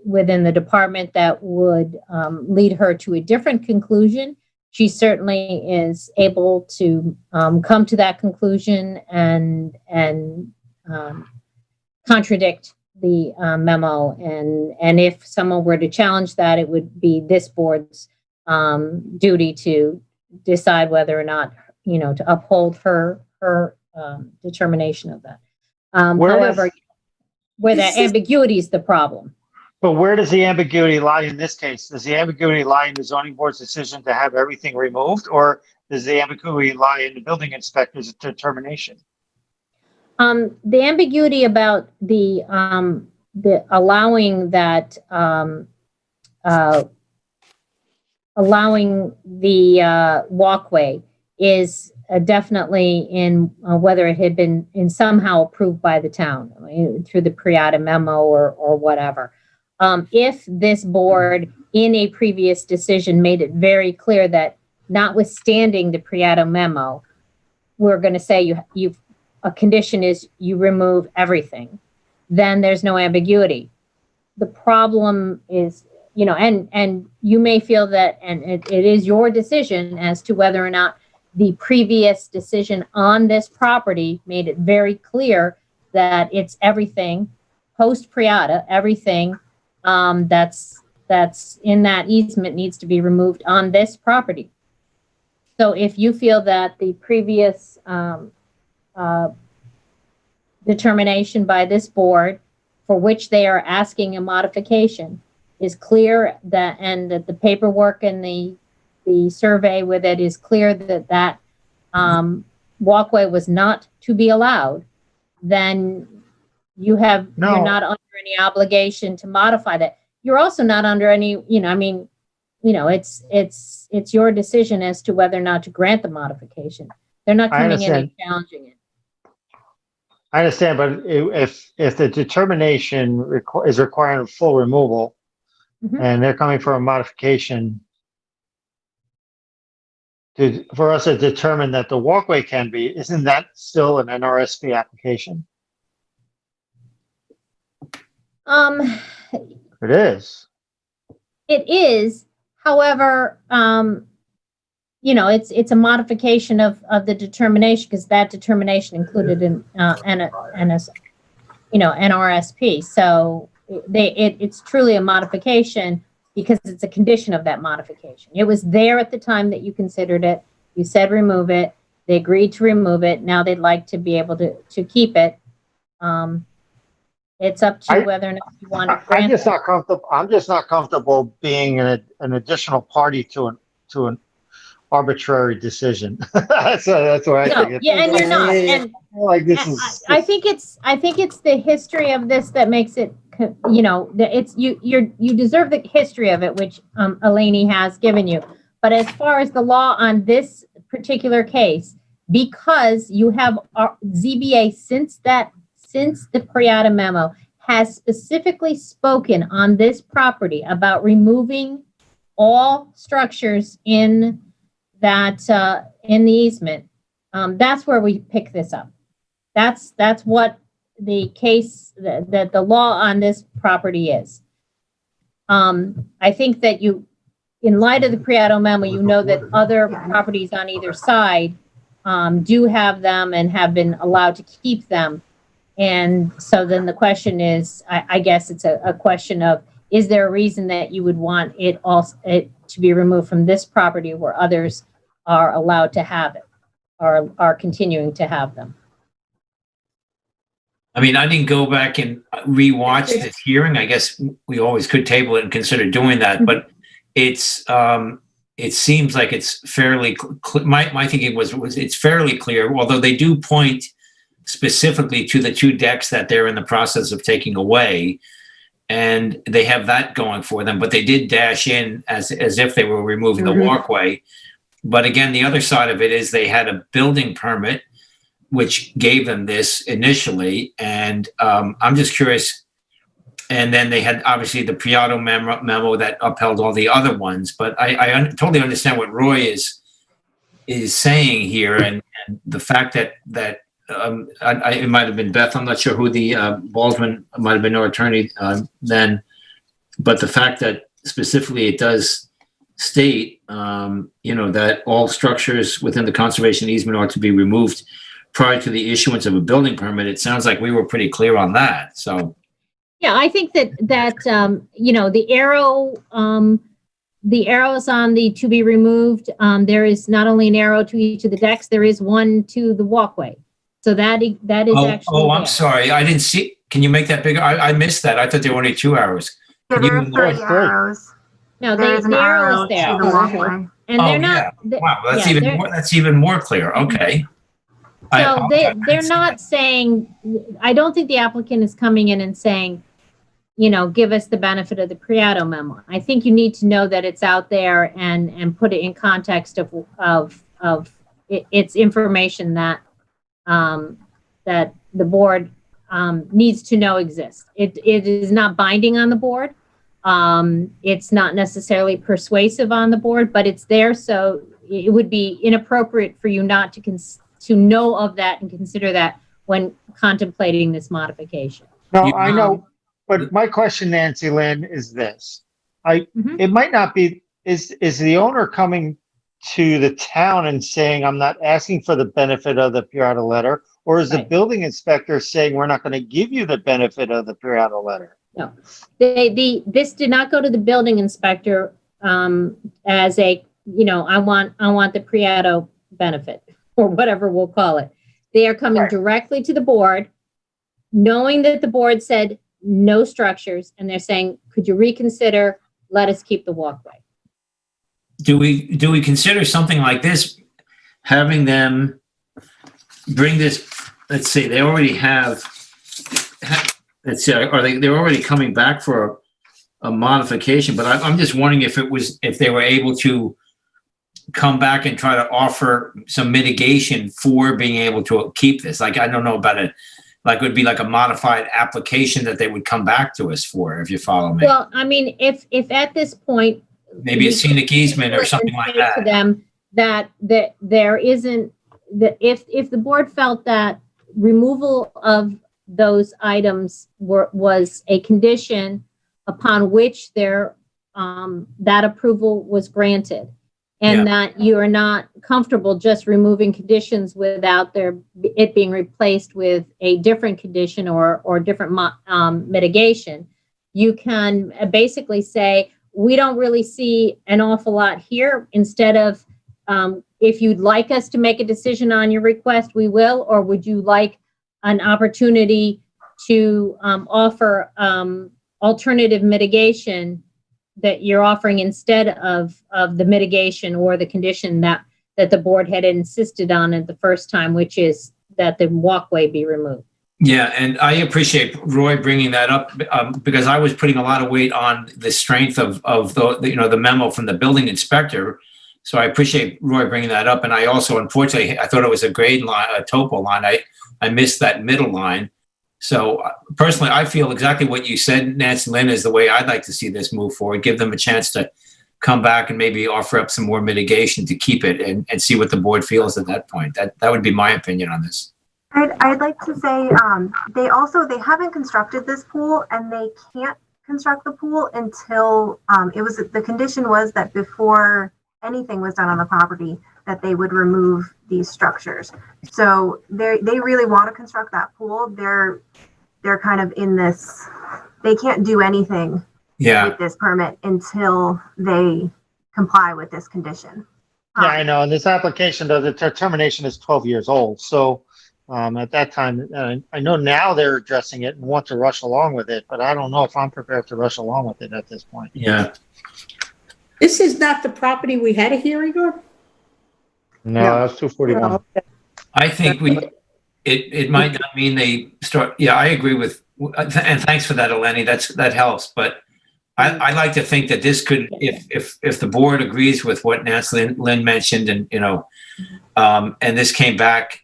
within the department that would lead her to a different conclusion, she certainly is able to come to that conclusion and contradict the memo. And if someone were to challenge that, it would be this board's duty to decide whether or not, to uphold her determination of that. However, where that ambiguity is the problem. But where does the ambiguity lie in this case? Does the ambiguity lie in the zoning board's decision to have everything removed, or does the ambiguity lie in the building inspector's determination? The ambiguity about the allowing that allowing the walkway is definitely in whether it had been somehow approved by the town through the Priata memo or whatever. If this board in a previous decision made it very clear that notwithstanding the Priata memo, we're going to say a condition is you remove everything, then there's no ambiguity. The problem is, and you may feel that, and it is your decision as to whether or not the previous decision on this property made it very clear that it's everything post Priata, everything that's in that easement needs to be removed on this property. So if you feel that the previous determination by this board for which they are asking a modification is clear, and that the paperwork and the survey with it is clear that walkway was not to be allowed, then you're not under any obligation to modify that. You're also not under any, it's your decision as to whether or not to grant the modification. They're not coming in and challenging it. I understand, but if the determination is requiring full removal, and they're coming for a modification for us to determine that the walkway can be, isn't that still an NRSP application? It is. It is. However, it's a modification of the determination, because that determination included in NRSP. So it's truly a modification because it's a condition of that modification. It was there at the time that you considered it. You said remove it. They agreed to remove it. Now they'd like to be able to keep it. It's up to you whether or not you want to I'm grant just it. not comfortable. I'm just not comfortable being an additional party to an arbitrary decision. that's what I No, think. It yeah, and feels you're not. And like this is. I think it's the history of this that makes it, you know, it's you deserve the history of it, which Eleni has given you. But as far as the law on this particular case, because you have ZBA since the Priata memo has specifically spoken on this property about removing all structures in that in the easement, that's where we pick this up. That's what the case that the law on this property is. I think that you, in light of the Priato memo, you know that other properties on either side do have them and have been allowed to keep them. And so then the question is, I guess it's a question of, is there a reason that you would want it to be removed from this property where others are allowed to have it or are continuing to have them? I mean, I didn't go back and rewatch this hearing. I guess we always could table it and consider doing that, but it seems like it's fairly, my thinking was it's fairly clear, although they do point specifically to the two decks that they're in the process of taking away, and they have that going for them, but they did dash in as if they were removing the walkway. But again, the other side of it is they had a building permit, which gave them this initially, and I'm just curious. And then they had obviously the Priato memo that upheld all the other ones, but I totally understand what Roy is saying here, and the fact that it might have been Beth. I'm not sure who the Baldwin might have been our attorney then, but the fact that specifically it does state, that all structures within the conservation easement are to be removed prior to the issuance of a building permit. It sounds like we were pretty clear on that. So, yeah, I think that the arrows on the to be removed. There is not only an arrow to each of the decks, there is one to the walkway. So that is actually. Oh, I'm there. sorry. I didn't see. Can you make that bigger? I missed that. I thought there were only 2 arrows. Yeah, Can you there are enlarge 3 arrows. No, There's an the arrow arrow is there. to the walkway. And they're not. Wow, that's yeah, that's even more clear. Okay. So they're not saying, I don't think the applicant is coming in and saying, give us the benefit of the Priato memo. I think you need to know that it's out there and put it in context of it's information that that the board needs to know exists. It is not binding on the board. It's not necessarily persuasive on the board, but it's there. So it would be inappropriate for you not to know of that and consider that when contemplating this modification. No, I know, but my question, Nancy Lynn, is this. It might not be, is the owner coming to the town and saying, I'm not asking for the benefit of the Priato letter, or is the building inspector saying, we're not going to give you the benefit of the Priato letter? No, this did not go to the building inspector as a, I want the Priato benefit or whatever we'll call it. They are coming directly to the board, knowing that the board said no structures, and they're saying, could you reconsider? Let us keep the walkway. Do we consider something like this, having them bring this? Let's say they already have. Let's say, they're already coming back for a modification, but I'm just wondering if they were able to come back and try to offer some mitigation for being able to keep this. Like, I don't know about it. Like, it would be like a modified application that they would come back to us for, if you follow me. Well, I mean, if at this point, maybe a scenic easement or something like that. To them that there isn't, that if the board felt that removal of those items was a condition upon which that approval was granted, and that you are not comfortable just removing conditions without it being replaced with a different condition or different mitigation, you can basically say, we don't really see an awful lot here. Instead of, if you'd like us to make a decision on your request, we will, or would you like an opportunity to offer alternative mitigation that you're offering instead of the mitigation or the condition that the board had insisted on at the first time, which is that the walkway be removed? Yeah, and I appreciate Roy bringing that up because I was putting a lot of weight on the strength of the memo from the building inspector. So I appreciate Roy bringing that up. And I also, unfortunately, I thought it was a grade line, a topo line. I missed that middle line. So personally, I feel exactly what you said, Nancy Lynn, is the way I'd like to see this move forward. Give them a chance to come back and maybe offer up some more mitigation to keep it and see what the board feels at that point. That would be my opinion on this. I'd like to say, they haven't constructed this pool, and they can't construct the pool until, the condition was that before anything was done on the property, that they would remove these structures. So they really want to construct that pool. They're kind of in this, they can't do anything with this permit until they comply with this condition. Yeah, I know. And this application, though, the determination is 12 years old. So at that time, I know now they're addressing it and want to rush along with it, but I don't know if I'm prepared to rush along with it at this point. Yeah. This is not the property we had a hearing on? No, that's 241. I think it might not mean they start. Yeah, I agree with, and thanks for that, Eleni. That helps. But I like to think that this could, if the board agrees with what Nancy Lynn mentioned, and and this came back,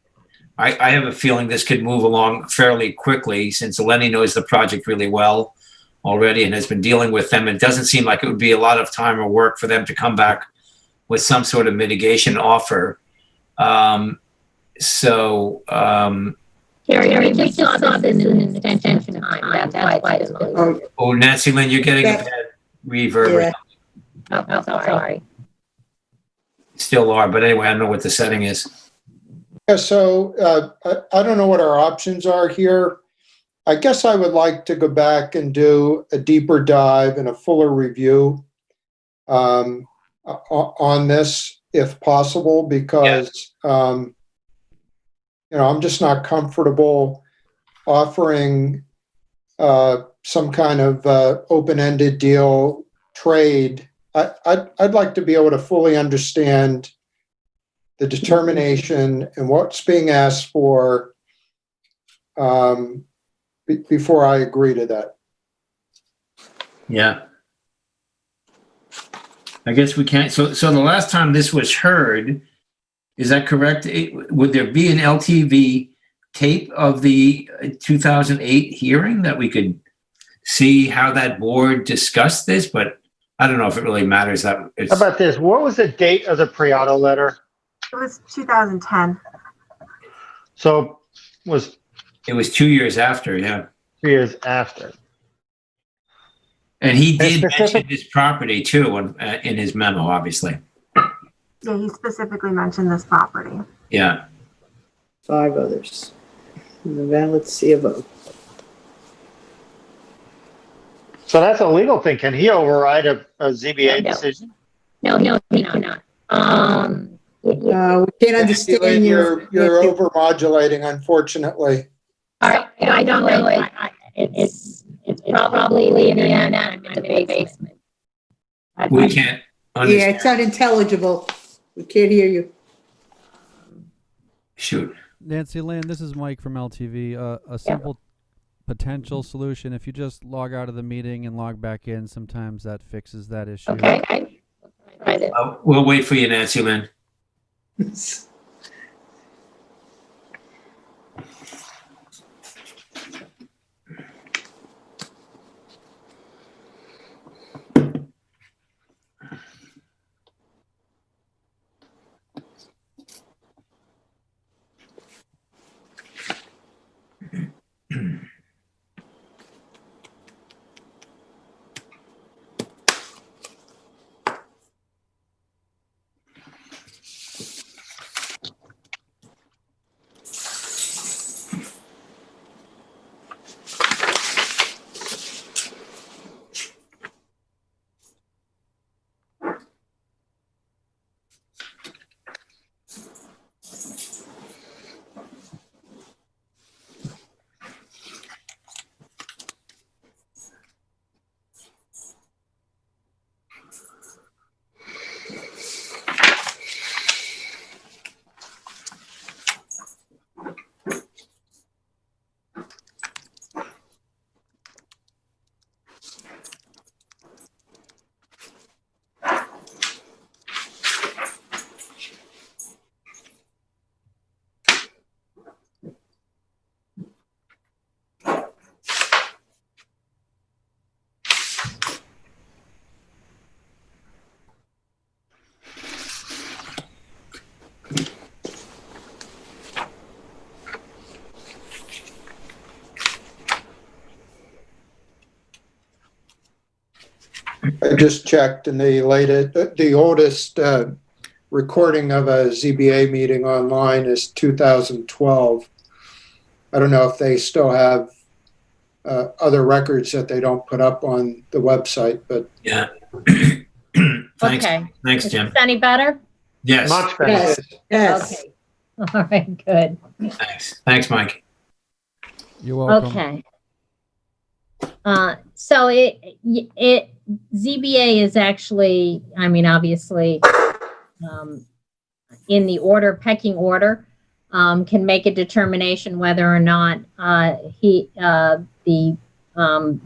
I have a feeling this could move along fairly quickly since Eleni knows the project really well already and has been dealing with them. It doesn't seem like it would be a lot of time or work for them to come back with some sort of mitigation offer. Gary, just saw this as an extension time. That's why it's really. Oh, Nancy Lynn, you're getting a bad reverb. Yeah. Oh, sorry. Still are, but anyway, I don't know what the setting is. Yeah, so I don't know what our options are here. I guess I would like to go back and do a deeper dive and a fuller review on this, if possible, because I'm just not comfortable offering some kind of open-ended deal trade. I'd like to be able to fully understand the determination and what's being asked for before I agree to that. Yeah. I guess we can't. So the last time this was heard, is that correct? Would there be an LTV tape of the 2008 hearing that we could see how that board discussed this? But I don't know if it really matters. How about this? What was the date of the pre-auto letter? It was 2010. So it was 2 years after, yeah. 2 years after. And he did mention this property too in his memo, obviously. Yeah, he specifically mentioned this property. Yeah. 5 others. The valid C of O. So that's a legal thing. Can he override a ZBA decision? No, he cannot. We can't understand You're over-modulating, unfortunately. I don't know. It's probably in the end. I'm in the basement. We can't understand. Yeah, it's unintelligible. We can't hear you. Shoot. Nancy Lynn, this is Mike from LTV. A simple potential solution, if you just log out of the meeting and log back in, sometimes that fixes that issue. Okay. We'll wait for you, Nancy Lynn. I just checked, and the oldest recording of a ZBA meeting online is 2012. I don't know if they still have other records that they don't put up on the website, but Yeah. Thanks. Okay. Thanks, Is Jim. this any better? Yes. Much better. Yes, yes. Okay. All right, good. Thanks. Thanks, Mike. You're welcome. Okay. So ZBA is actually, I mean, obviously, in the order, pecking order, can make a determination whether or not the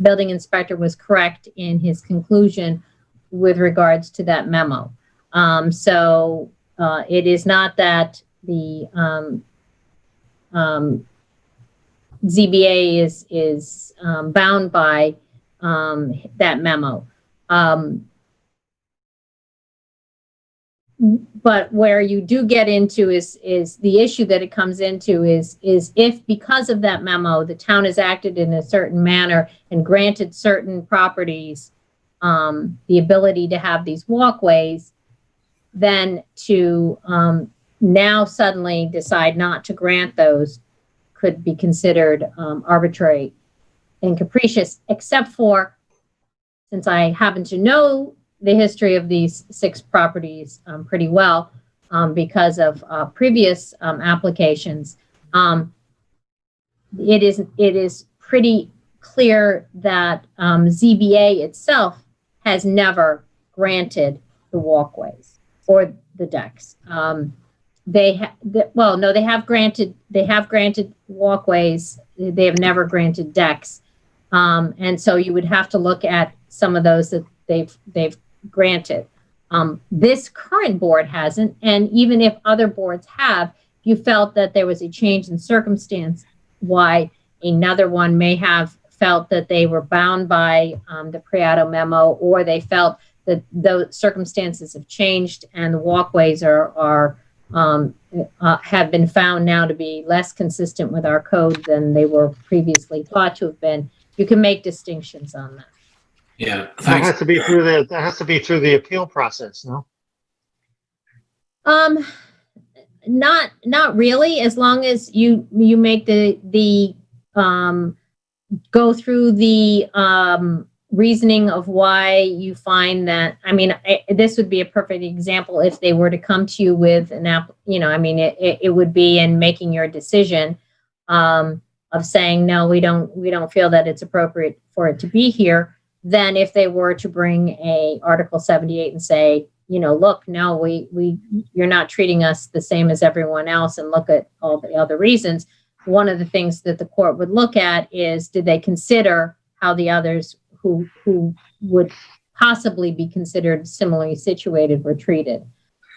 building inspector was correct in his conclusion with regards to that memo. So it is not that the ZBA is bound by that memo. But where you do get into is the issue that it comes into is if because of that memo, the town has acted in a certain manner and granted certain properties the ability to have these walkways, then to now suddenly decide not to grant those could be considered arbitrary and capricious, except for, since I happen to know the history of these 6 properties pretty well because of previous applications, it is pretty clear that ZBA itself has never granted the walkways or the decks. They have granted walkways. They have never granted decks, and so you would have to look at some of those that they've granted. This current board hasn't, and even if other boards have, you felt that there was a change in circumstance, why another one may have felt that they were bound by the Priato memo, or they felt that those circumstances have changed and the walkways have been found now to be less consistent with our code than they were previously thought to have been. You can make distinctions on that. Yeah. That Thanks. has to be through the appeal process, no? Not really, as long as you make the go through the reasoning of why you find that. I mean, this would be a perfect example if they were to come to you with an app, I mean, it would be in making your decision of saying, no, we don't feel that it's appropriate for it to be here. Then if they were to bring a Article 78 and say, look, no, you're not treating us the same as everyone else, and look at all the other reasons. One of the things that the court would look at is, did they consider how the others who would possibly be considered similarly situated were treated?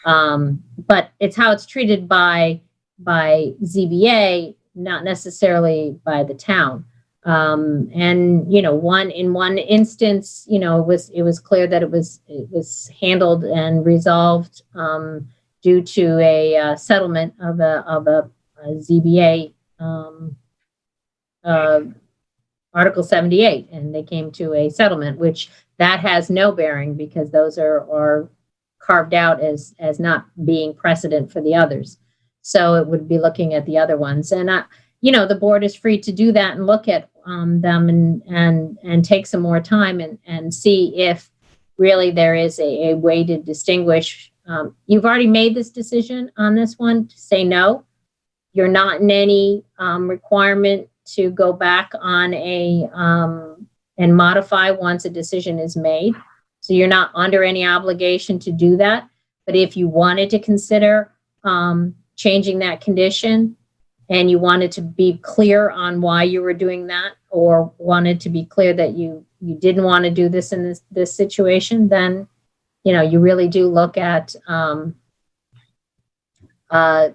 But it's how it's treated by ZBA, not necessarily by the town. And in one instance, it was clear that it was handled and resolved due to a settlement of a ZBA Article 78, and they came to a settlement, which that has no bearing because those are carved out as not being precedent for the others. So it would be looking at the other ones, and the board is free to do that and look at them and take some more time and see if really there is a way to distinguish. You've already made this decision on this one to say no. You're not in any requirement to go back on and modify once a decision is made. So you're not under any obligation to do that. But if you wanted to consider changing that condition, and you wanted to be clear on why you were doing that, or wanted to be clear that you didn't want to do this in this situation, then, you really do look at how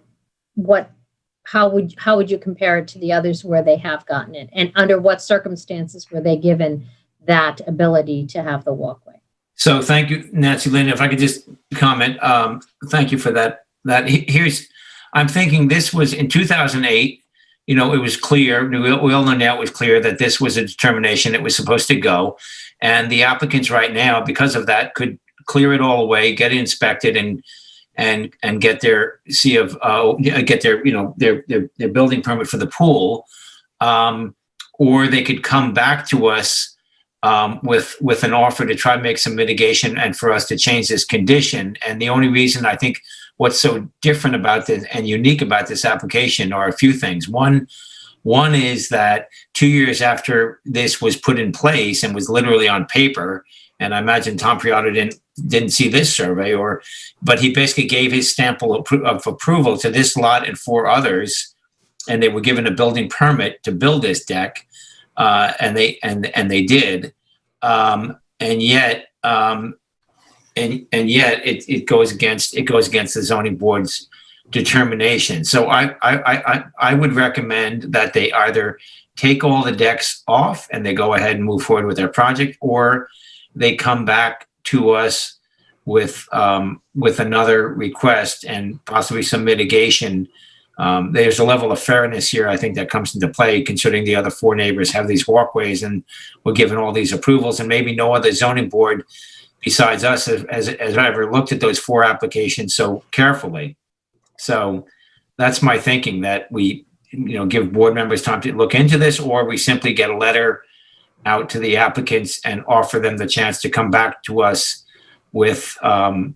would you compare it to the others where they have gotten it, and under what circumstances were they given that ability to have the walkway. So thank you, Nancy Lynn. If I could just comment, thank you for that. I'm thinking this was in 2008. it was clear, we all know now it was clear that this was a determination that was supposed to go. And the applicants right now, because of that, could clear it all away, get it inspected and get their get their, their building permit for the pool. Or they could come back to us with an offer to try and make some mitigation and for us to change this condition. And the only reason I think what's so different about this and unique about this application are a few things. One is that 2 years after this was put in place and was literally on paper, and I imagine Tom Priato didn't see this survey, but he basically gave his stamp of approval to this lot and 4 others, and they were given a building permit to build this deck, and they did, and yet it goes against the zoning board's determination. So I would recommend that they either take all the decks off and they go ahead and move forward with their project, or they come back to us with another request and possibly some mitigation. There's a level of fairness here, I think, that comes into play, considering the other 4 neighbors have these walkways and were given all these approvals, and maybe no other zoning board besides us has ever looked at those 4 applications so carefully. So that's my thinking, that we, give board members time to look into this, or we simply get a letter out to the applicants and offer them the chance to come back to us with an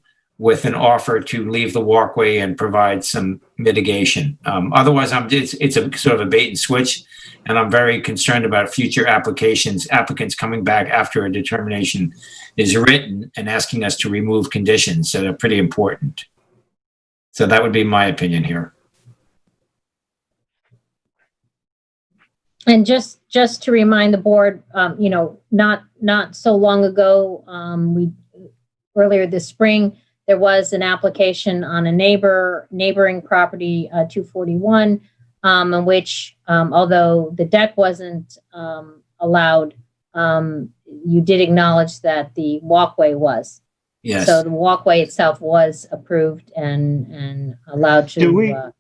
offer to leave the walkway and provide some mitigation. Otherwise, it's a sort of a bait and switch, and I'm very concerned about future applicants coming back after a determination is written and asking us to remove conditions that are pretty important. So that would be my opinion here. And just to remind the board, not so long ago, earlier this spring, there was an application on a neighboring property, 241, in which, although the deck wasn't allowed, you did acknowledge that the walkway was. Yes. So the walkway itself was approved and allowed to.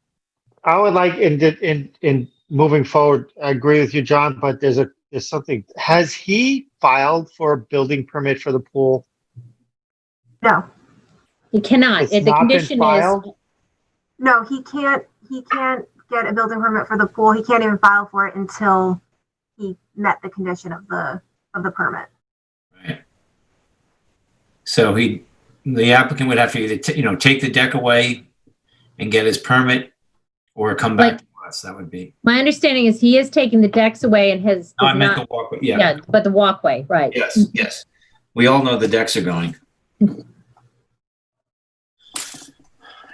I would like in moving forward, I agree with you, John, but there's something. Has he filed for a building permit for the pool? No, You cannot. It's The not been condition is, filed? no, he can't get a building permit for the pool. He can't even file for it until he met the condition of the permit. Right. So the applicant would have to either take the deck away and get his permit, or come back to us. That would be. my understanding is he is taking the decks away and has. No, I is meant not- the walkway. Yeah, but the walkway, right. Yes. We all know the decks are going.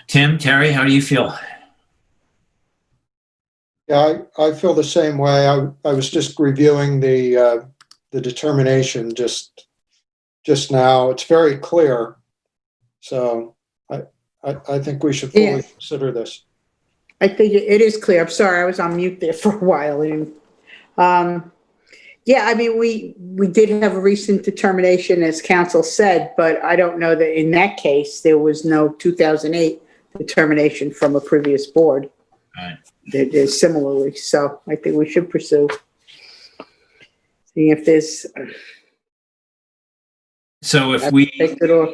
Tim, Terry, how do you feel? Yeah, I feel the same way. I was just reviewing the determination just now. It's very clear. So I think we should fully Yeah. consider this. I think it is clear. I'm sorry, I was on mute there for a while. And, yeah, I mean, we did have a recent determination, as council said, but I don't know that in that case, there was no 2008 determination from a previous board. Right. There's similarly, so I think we should pursue. See if there's. So if Take it off.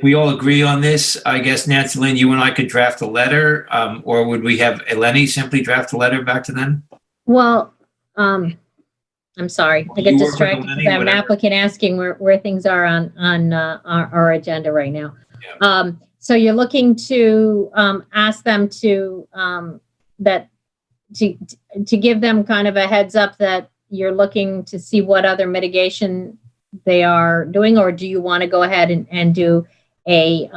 we all agree on this, I guess, Nancy Lynn, you and I could draft a letter, or would we have Eleni simply draft a letter back to them? Well, I'm sorry, I You get work with distracted Eleni, because I have an whatever. applicant asking where things are on our agenda right now. Yeah. So you're looking to ask them to to give them kind of a heads up that you're looking to see what other mitigation they are doing, or do you want to go ahead and do a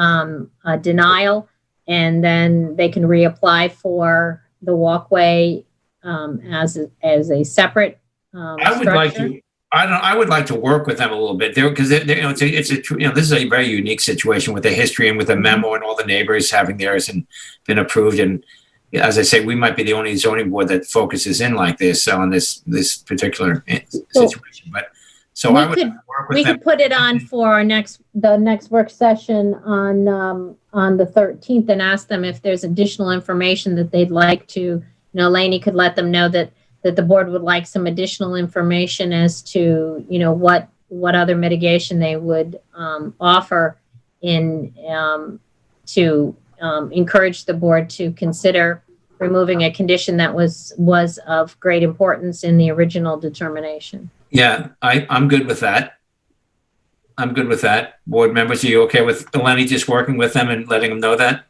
denial, and then they can reapply for the walkway as a separate I would like structure? to. I would like to work with them a little bit there, because this is a very unique situation with the history and with the memo and all the neighbors having theirs and been approved. And as I say, we might be the only zoning board that focuses in like this on this particular situation. But so I would work with We them. could put it on for the next work session on the 13th and ask them if there's additional information that they'd like to Lainey could let them know that the board would like some additional information as to, what other mitigation they would offer to encourage the board to consider removing a condition that was of great importance in the original determination. Yeah, I'm good with that. I'm good with that. Board members, are you okay with Eleni just working with them and letting them know that?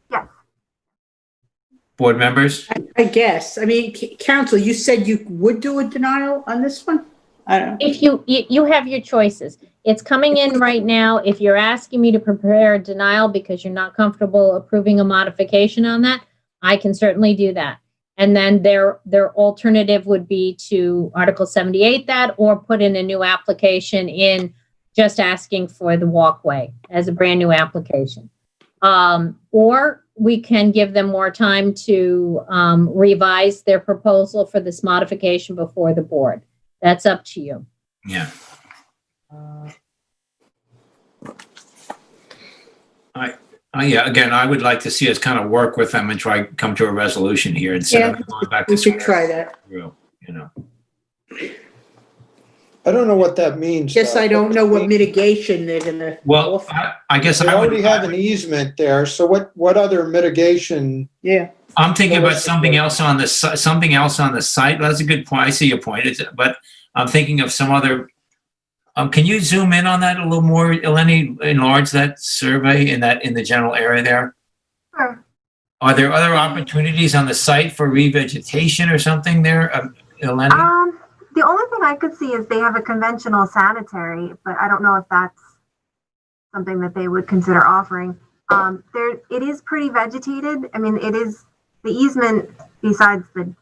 Yes. Board members? I guess. I mean, counsel, you said you would do a denial on this one? I don't know. If you have your choices. It's coming in right now. If you're asking me to prepare a denial because you're not comfortable approving a modification on that, I can certainly do that. And then their alternative would be to Article 78 that, or put in a new application in just asking for the walkway as a brand new application. Or we can give them more time to revise their proposal for this modification before the board. That's up to you. Yeah. Again, I would like to see us kind of work with them and try to come to a resolution here instead of going back to We should square try that. zero, I don't know what that means. Guess I don't know what mitigation they're gonna. Well, offer. I guess They I would. already have an easement there, so what other mitigation? Yeah. I'm thinking about something else on the site. That's a good point. I see your point. But I'm thinking of some other. Can you zoom in on that a little more, Eleni? Enlarge that survey in the general area there. Sure. Are there other opportunities on the site for revegetation or something there, Eleni? The only thing I could see is they have a conventional sanitary, but I don't know if that's something that they would consider offering. It is pretty vegetated. I mean, it is the easement besides the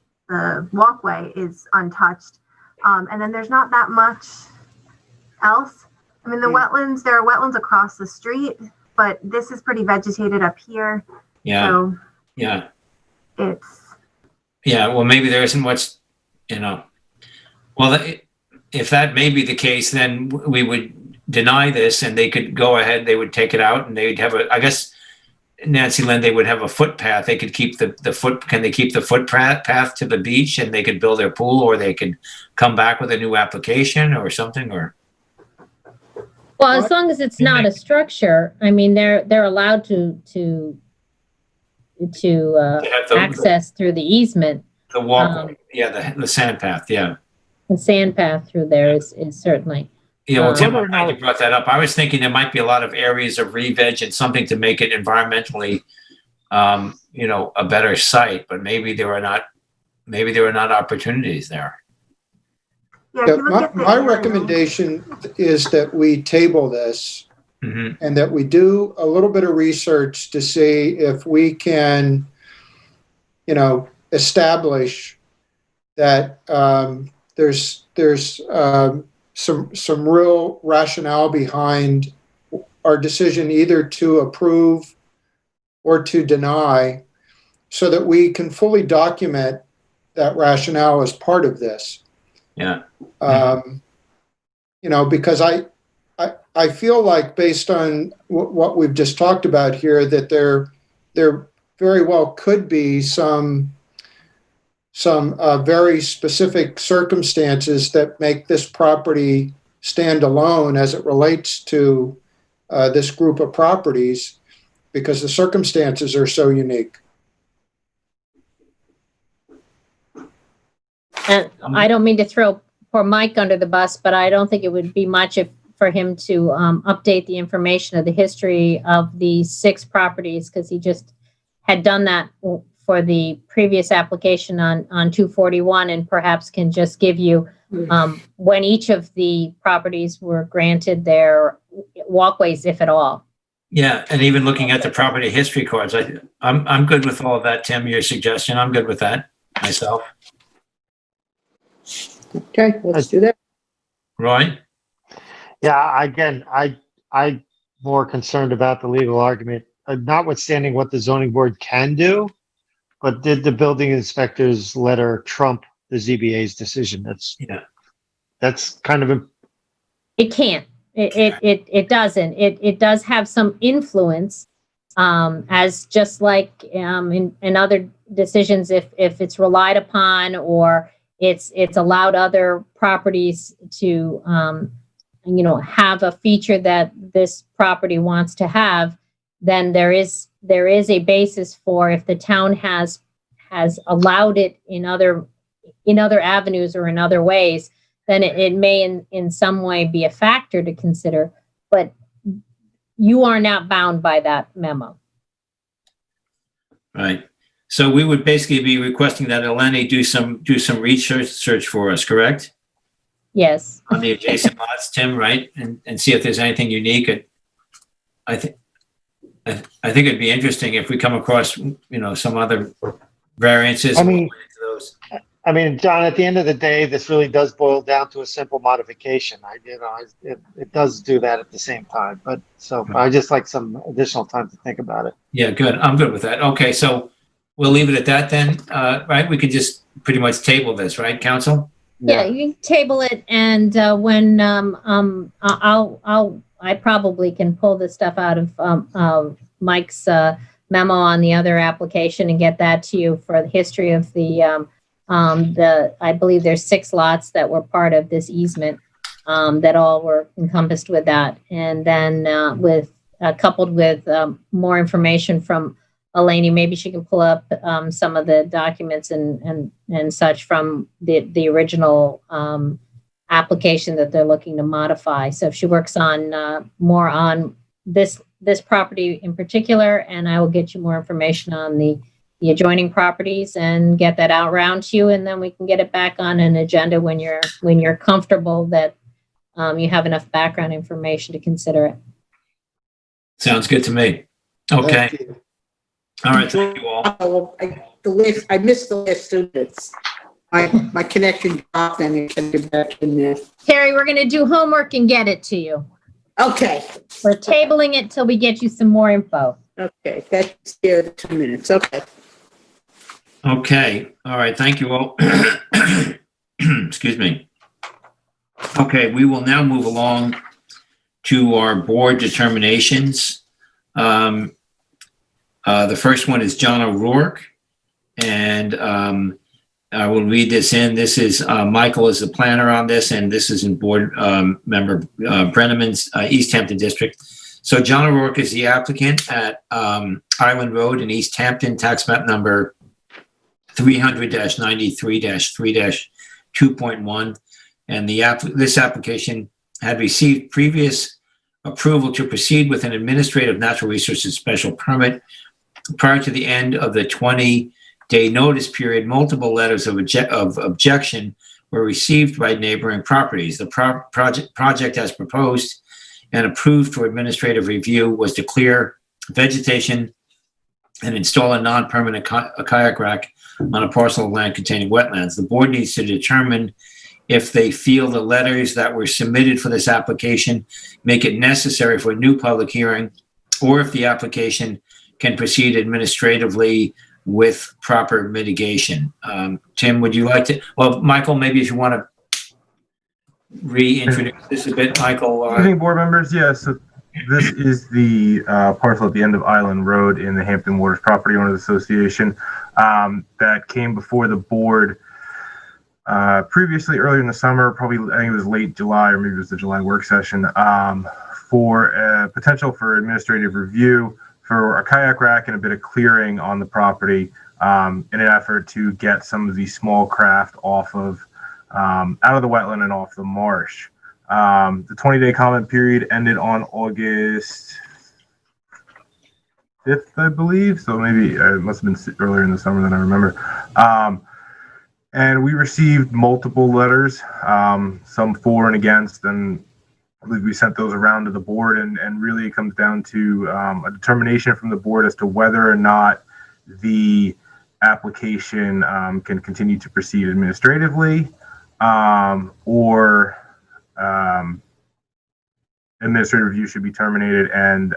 walkway is untouched. And then there's not that much else. I mean, there are wetlands across the street, but this is pretty vegetated up here. Yeah. So Yeah. Well, Maybe there isn't much, Well, if that may be the case, then we would deny this and they could go ahead, they would take it out and they'd have I guess, Nancy Lynn, they would have a footpath. They could keep can they keep the footpath to the beach and they could build their pool, or they could come back with a new application or something, or? Well, as long as it's not a structure, I mean, they're allowed to access through the easement. The walkway, the sand path, yeah. The sand path through there is certainly. Yeah, well, Tim, Whether or I'm glad not- you brought that up. I was thinking there might be a lot of areas of re-veg and something to make it environmentally, a better site, but maybe there are not opportunities there. yeah, if you look at the My area- recommendation is that we table this Mhm. and that we do a little bit of research to see if we can, establish that there's some real rationale behind our decision either to approve or to deny, so that we can fully document that rationale as part of this. Yeah. Because I feel like, based on what we've just talked about here, that there very well could be some very specific circumstances that make this property stand alone as it relates to this group of properties, because the circumstances are so unique. And I don't mean to throw poor Mike under the bus, but I don't think it would be much for him to update the information of the history of the 6 properties, because he just had done that for the previous application on 241, and perhaps can just give you when each of the properties were granted their walkways, if at all. Yeah, and even looking at the property history cards, I'm good with all of that, Tim, your suggestion. I'm good with that myself. Okay, let's do that. Roy? Yeah, again, I'm more concerned about the legal argument, notwithstanding what the zoning board can do, but did the building inspector's letter trump the ZBA's decision? That's kind of It can't. It doesn't. It does have some influence as just like in other decisions, if it's relied upon or it's allowed other properties to have a feature that this property wants to have, then there is a basis for, if the town has allowed it in other avenues or in other ways, then it may in some way be a factor to consider, but you are not bound by that memo. Right. So we would basically be requesting that Eleni do some research for us, correct? Yes. On the adjacent lots, Tim, right? And see if there's anything unique. I think it'd be interesting if we come across, some other variances. I mean, We'll look into those. I mean, John, at the end of the day, this really does boil down to a simple modification. It does do that at the same time, but so I just like some additional time to think about it. Yeah, good. I'm good with that. Okay, so we'll leave it at that then, right? We could just pretty much table this, right, council? Yeah, you can table it, and when I probably can pull this stuff out of Mike's memo on the other application and get that to you for the history of I believe there's 6 lots that were part of this easement that all were encompassed with that, and then coupled with more information from Eleni, maybe she can pull up some of the documents and such from the original application that they're looking to modify. So if she works on more on this property in particular, and I will get you more information on the adjoining properties and get that out around to you, and then we can get it back on an agenda when you're comfortable that you have enough background information to consider it. Sounds good to me. Okay. Thank you. All right. Thank you all. I missed the last 2 minutes. My connection dropped and I can't get back in there. Terry, we're going to do homework and get it to you. Okay. We're tabling it till we get you some more info. Okay, that's the 2 minutes. Okay. Okay. All right. Thank you all. Excuse me. Okay. We will now move along to our board determinations. The first one is John O'Rourke, and I will read this in. This is Michael is the planner on this, and this is in board member Brenneman's East Hampton District. So John O'Rourke is the applicant at Island Road in East Hampton, tax map number 300-93-3-2.1. And this application had received previous approval to proceed with an administrative natural resources special permit. Prior to the end of the 20-day notice period, multiple letters of objection were received by neighboring properties. The project as proposed and approved for administrative review was to clear vegetation and install a non-permanent kayak rack on a parcel of land containing wetlands. The board needs to determine if they feel the letters that were submitted for this application make it necessary for a new public hearing, or if the application can proceed administratively with proper mitigation. Tim, would you like to? Well, Michael, maybe if you want to reintroduce this a bit, Michael. Good evening, board members. Yes, so this is the parcel at the end of Island Road in the Hampton Waters Property Owners Association that came before the board previously earlier in the summer, probably I think it was late July or maybe it was the July work session, for potential for administrative review for a kayak rack and a bit of clearing on the property in an effort to get some of the small craft off of out of the wetland and off the marsh. The 20-day comment period ended on August 5th, I believe. So maybe it must have been earlier in the summer than I remember. And we received multiple letters, some for and against, and I believe we sent those around to the board, and really it comes down to a determination from the board as to whether or not the application can continue to proceed administratively, or administrative review should be terminated and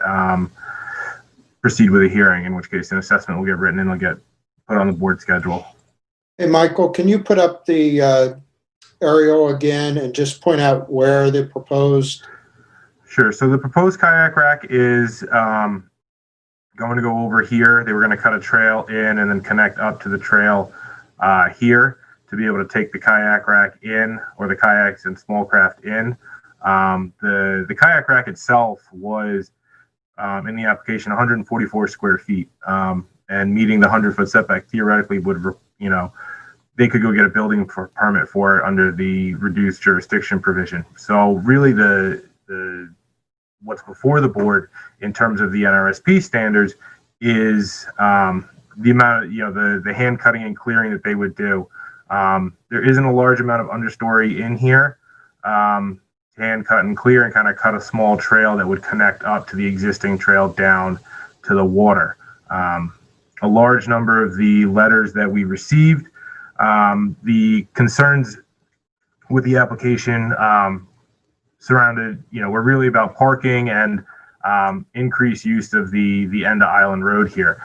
proceed with a hearing, in which case an assessment will get written and will get put on the board schedule. Hey, Michael, can you put up the aerial again and just point out where the proposed? Sure. So the proposed kayak rack is going to go over here. They were going to cut a trail in and then connect up to the trail here to be able to take the kayak rack in, or the kayaks and small craft in. The kayak rack itself was in the application 144 square feet, and meeting the 100-foot setback theoretically would, they could go get a building permit for it under the reduced jurisdiction provision. So really the what's before the board in terms of the NRSP standards is the amount of, the hand cutting and clearing that they would do. There isn't a large amount of understory in here. Hand cut and clear and kind of cut a small trail that would connect up to the existing trail down to the water. A large number of the letters that we received, the concerns with the application surrounded, were really about parking and increased use of the end of Island Road here.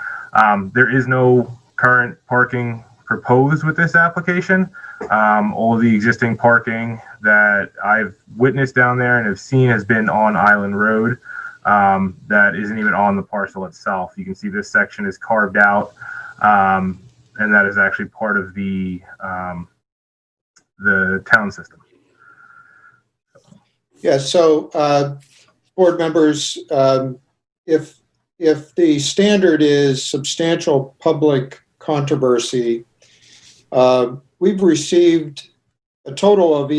There is no current parking proposed with this application. All of the existing parking that I've witnessed down there and have seen has been on Island Road. That isn't even on the parcel itself. You can see this section is carved out, and that is actually part of the town system. Yeah, so board members, if the standard is substantial public controversy, we've received a total of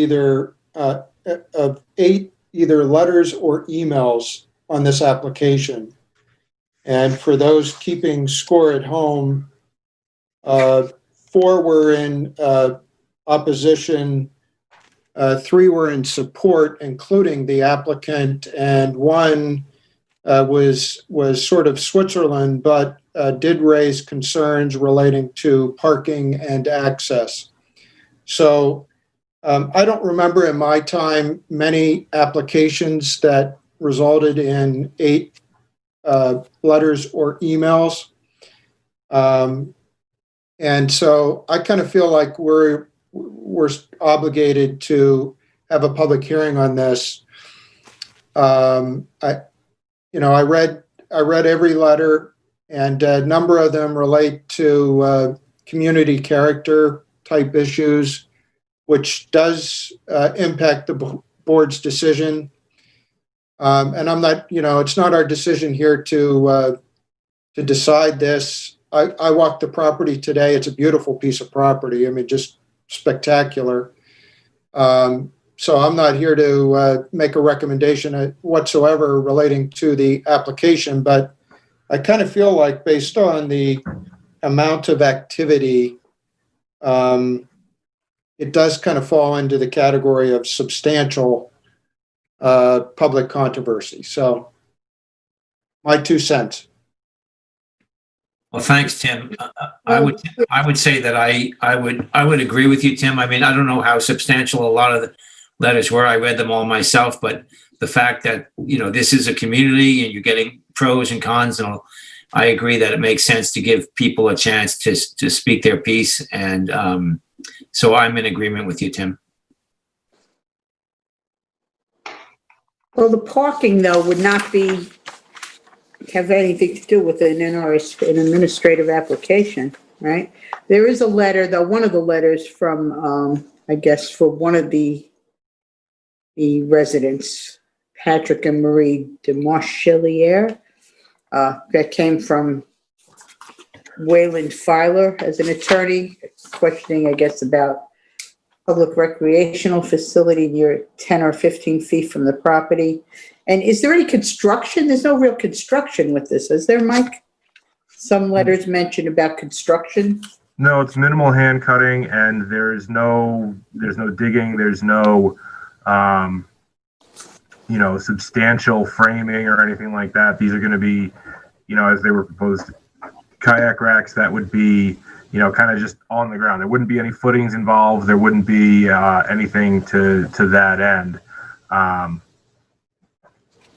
of 8 either letters or emails on this application. And for those keeping score at home, 4 were in opposition, 3 were in support, including the applicant, and 1 was sort of Switzerland, but did raise concerns relating to parking and access. So I don't remember in my time many applications that resulted in 8 letters or emails. And so I kind of feel like we're obligated to have a public hearing on this. I read every letter, and a number of them relate to community character type issues, which does impact the board's decision. And I'm not, it's not our decision here to decide this. I walked the property today. It's a beautiful piece of property. I mean, just spectacular. So I'm not here to make a recommendation whatsoever relating to the application, but I kind of feel like based on the amount of activity, it does kind of fall into the category of substantial public controversy. So my 2 cents. Well, thanks, Tim. I would say that I would agree with you, Tim. I mean, I don't know how substantial a lot of the letters were. I read them all myself, but the fact that, this is a community and you're getting pros and cons, and I agree that it makes sense to give people a chance to speak their piece. And so I'm in agreement with you, Tim. Well, the parking, though, would not have anything to do with an administrative application, right? There is a letter, though, one of the letters from, I guess, for one of the residents, Patrick and Marie de Marchelier, that came from Wayland Filer as an attorney, questioning, I guess, about public recreational facility near 10 or 15 feet from the property. And is there any construction? There's no real construction with this, is there, Mike? Some letters mention about construction. No, it's minimal hand cutting, and there's no digging. There's no, substantial framing or anything like that. These are going to be, as they were proposed, kayak racks that would be, kind of just on the ground. There wouldn't be any footings involved. There wouldn't be anything to that end.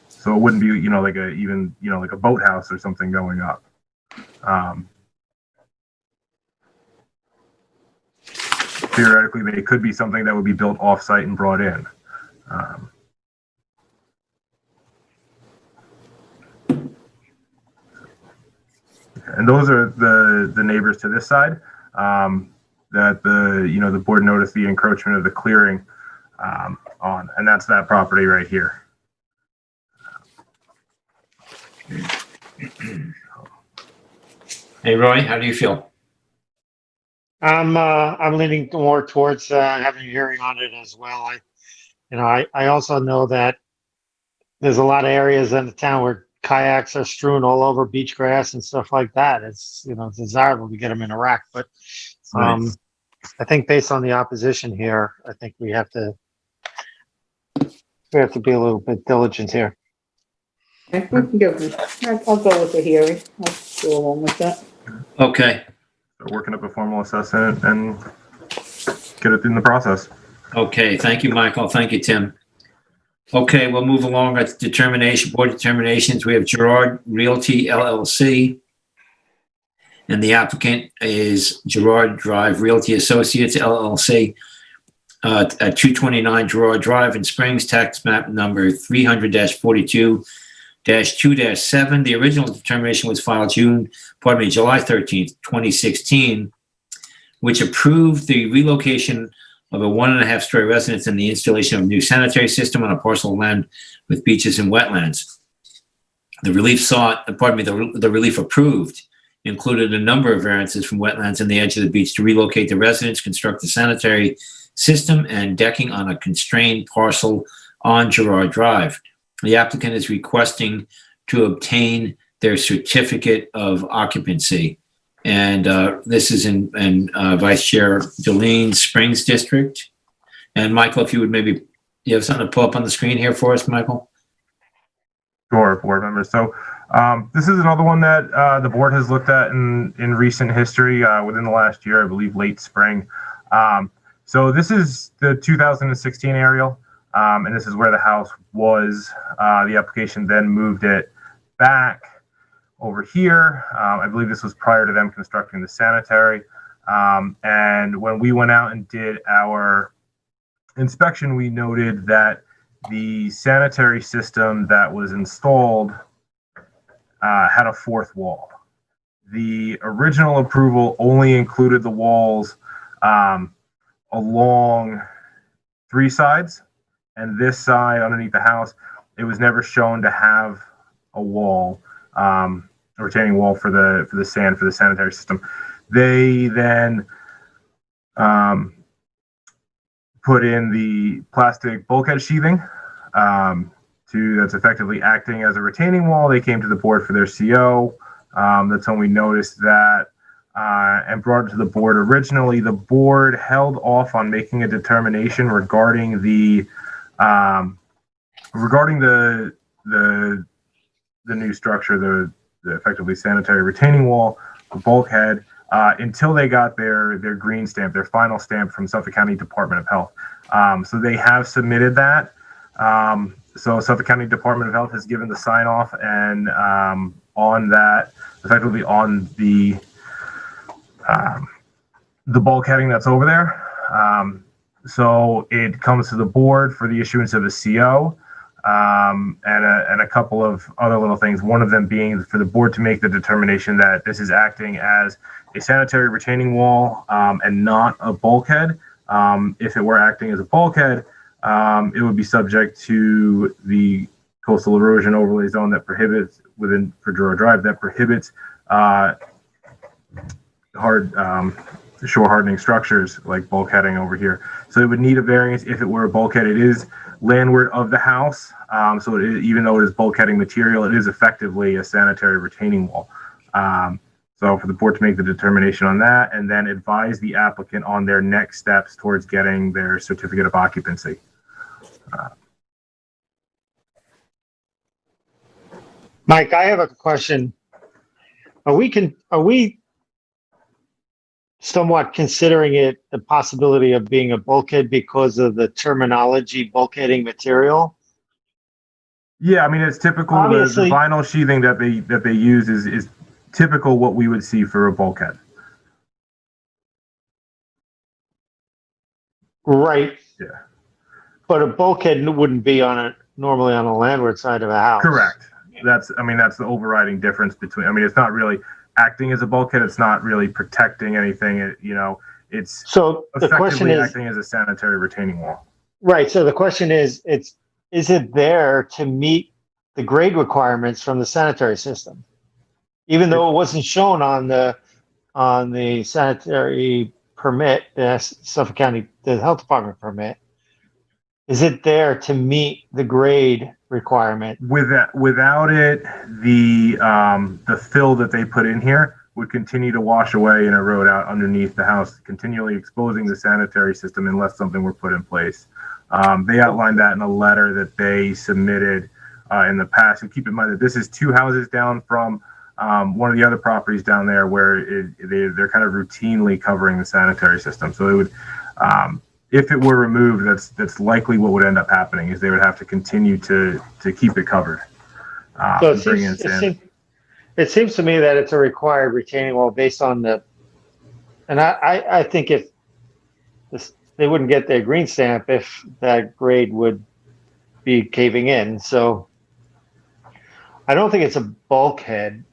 So it wouldn't be, like a boathouse or something going up. Theoretically, they could be something that would be built off-site and brought in. And those are the neighbors to this side, that the board noticed the encroachment of the clearing, on, and that's that property right here. Hey, Roy, how do you feel? I'm leaning more towards having a hearing on it as well. I also know that there's a lot of areas in the town where kayaks are strewn all over beach grass and stuff like that. It's desirable to get them in a rack, but Right. I think based on the opposition here, I think we have to be a little bit diligent here. Okay, we can give them, I'll go with the hearing. I'll go along with that. Okay, So working up a formal assessment and get it in the process. okay, thank you, Michael, thank you, Tim. Okay, we'll move along at board determinations. We have Gerard Realty LLC. And the applicant is Gerard Drive Realty Associates LLC at 229 Gerard Drive in Springs, tax map number 300-42-2-7. The original determination was filed July 13th, 2016, which approved the relocation of a 1.5-story residence and the installation of a new sanitary system on a parcel of land with beaches and wetlands. The relief the relief approved included a number of variances from wetlands and the edge of the beach to relocate the residence, construct a sanitary system and decking on a constrained parcel on Gerard Drive. The applicant is requesting to obtain their certificate of occupancy. And this is in Vice Chair Jolene's Springs District. And Michael, if you would you have something to pull up on the screen here for us, Michael? Sure, board members. So this is another one that the board has looked at in recent history, within the last year, I believe late spring. So this is the 2016 aerial, and this is where the house was. The application then moved it back over here. I believe this was prior to them constructing the sanitary. And when we went out and did our inspection, we noted that the sanitary system that was installed had a fourth wall. The original approval only included the walls along 3 sides, and this side underneath the house, it was never shown to have a wall, a retaining wall for the sanitary system. They then put in the plastic bulkhead sheathing that's effectively acting as a retaining wall. They came to the board for their CO. That's when we noticed that and brought it to the board. Originally, the board held off on making a determination regarding the new structure, the effectively sanitary retaining wall, the bulkhead, until they got their green stamp, their final stamp from Suffolk County Department of Health. So they have submitted that. So Suffolk County Department of Health has given the sign off, and on that, effectively on the bulkheading that's over there. So it comes to the board for the issuance of a CO, and a couple of other little things. One of them being for the board to make the determination that this is acting as a sanitary retaining wall and not a bulkhead. If it were acting as a bulkhead, it would be subject to the coastal erosion overlay zone that prohibits for Gerard Drive, that prohibits shore hardening structures like bulkheading over here. So it would need a variance if it were a bulkhead. It is landward of the house, so even though it is bulkheading material, it is effectively a sanitary retaining wall. So for the board to make the determination on that and then advise the applicant on their next steps towards getting their certificate of occupancy. Mike, I have a question. Are we somewhat considering it the possibility of being a bulkhead because of the terminology bulkheading material? Yeah, I mean, it's typical. The vinyl sheathing that they use is typical what we would see for a bulkhead. Right. Yeah. But a bulkhead wouldn't be normally on a landward side of a house. Correct. That's the overriding difference between, it's not really, acting as a bulkhead. It's not really protecting anything. It's So the question effectively is, acting as a sanitary retaining wall. right, so the question is it there to meet the grade requirements from the sanitary system? Even though it wasn't shown on the sanitary permit, the Suffolk County, the health department permit, is it there to meet the grade requirement? Without it, the fill that they put in here would continue to wash away and erode out underneath the house, continually exposing the sanitary system unless something were put in place. They outlined that in a letter that they submitted in the past. And keep in mind that this is 2 houses down from one of the other properties down there where they're kind of routinely covering the sanitary system. So it would, if it were removed, that's likely what would end up happening is they would have to continue to keep it covered. So it seems to me that it's a required retaining wall based on and I think if they wouldn't get their green stamp if that grade would be caving in. So I don't think it's a bulkhead.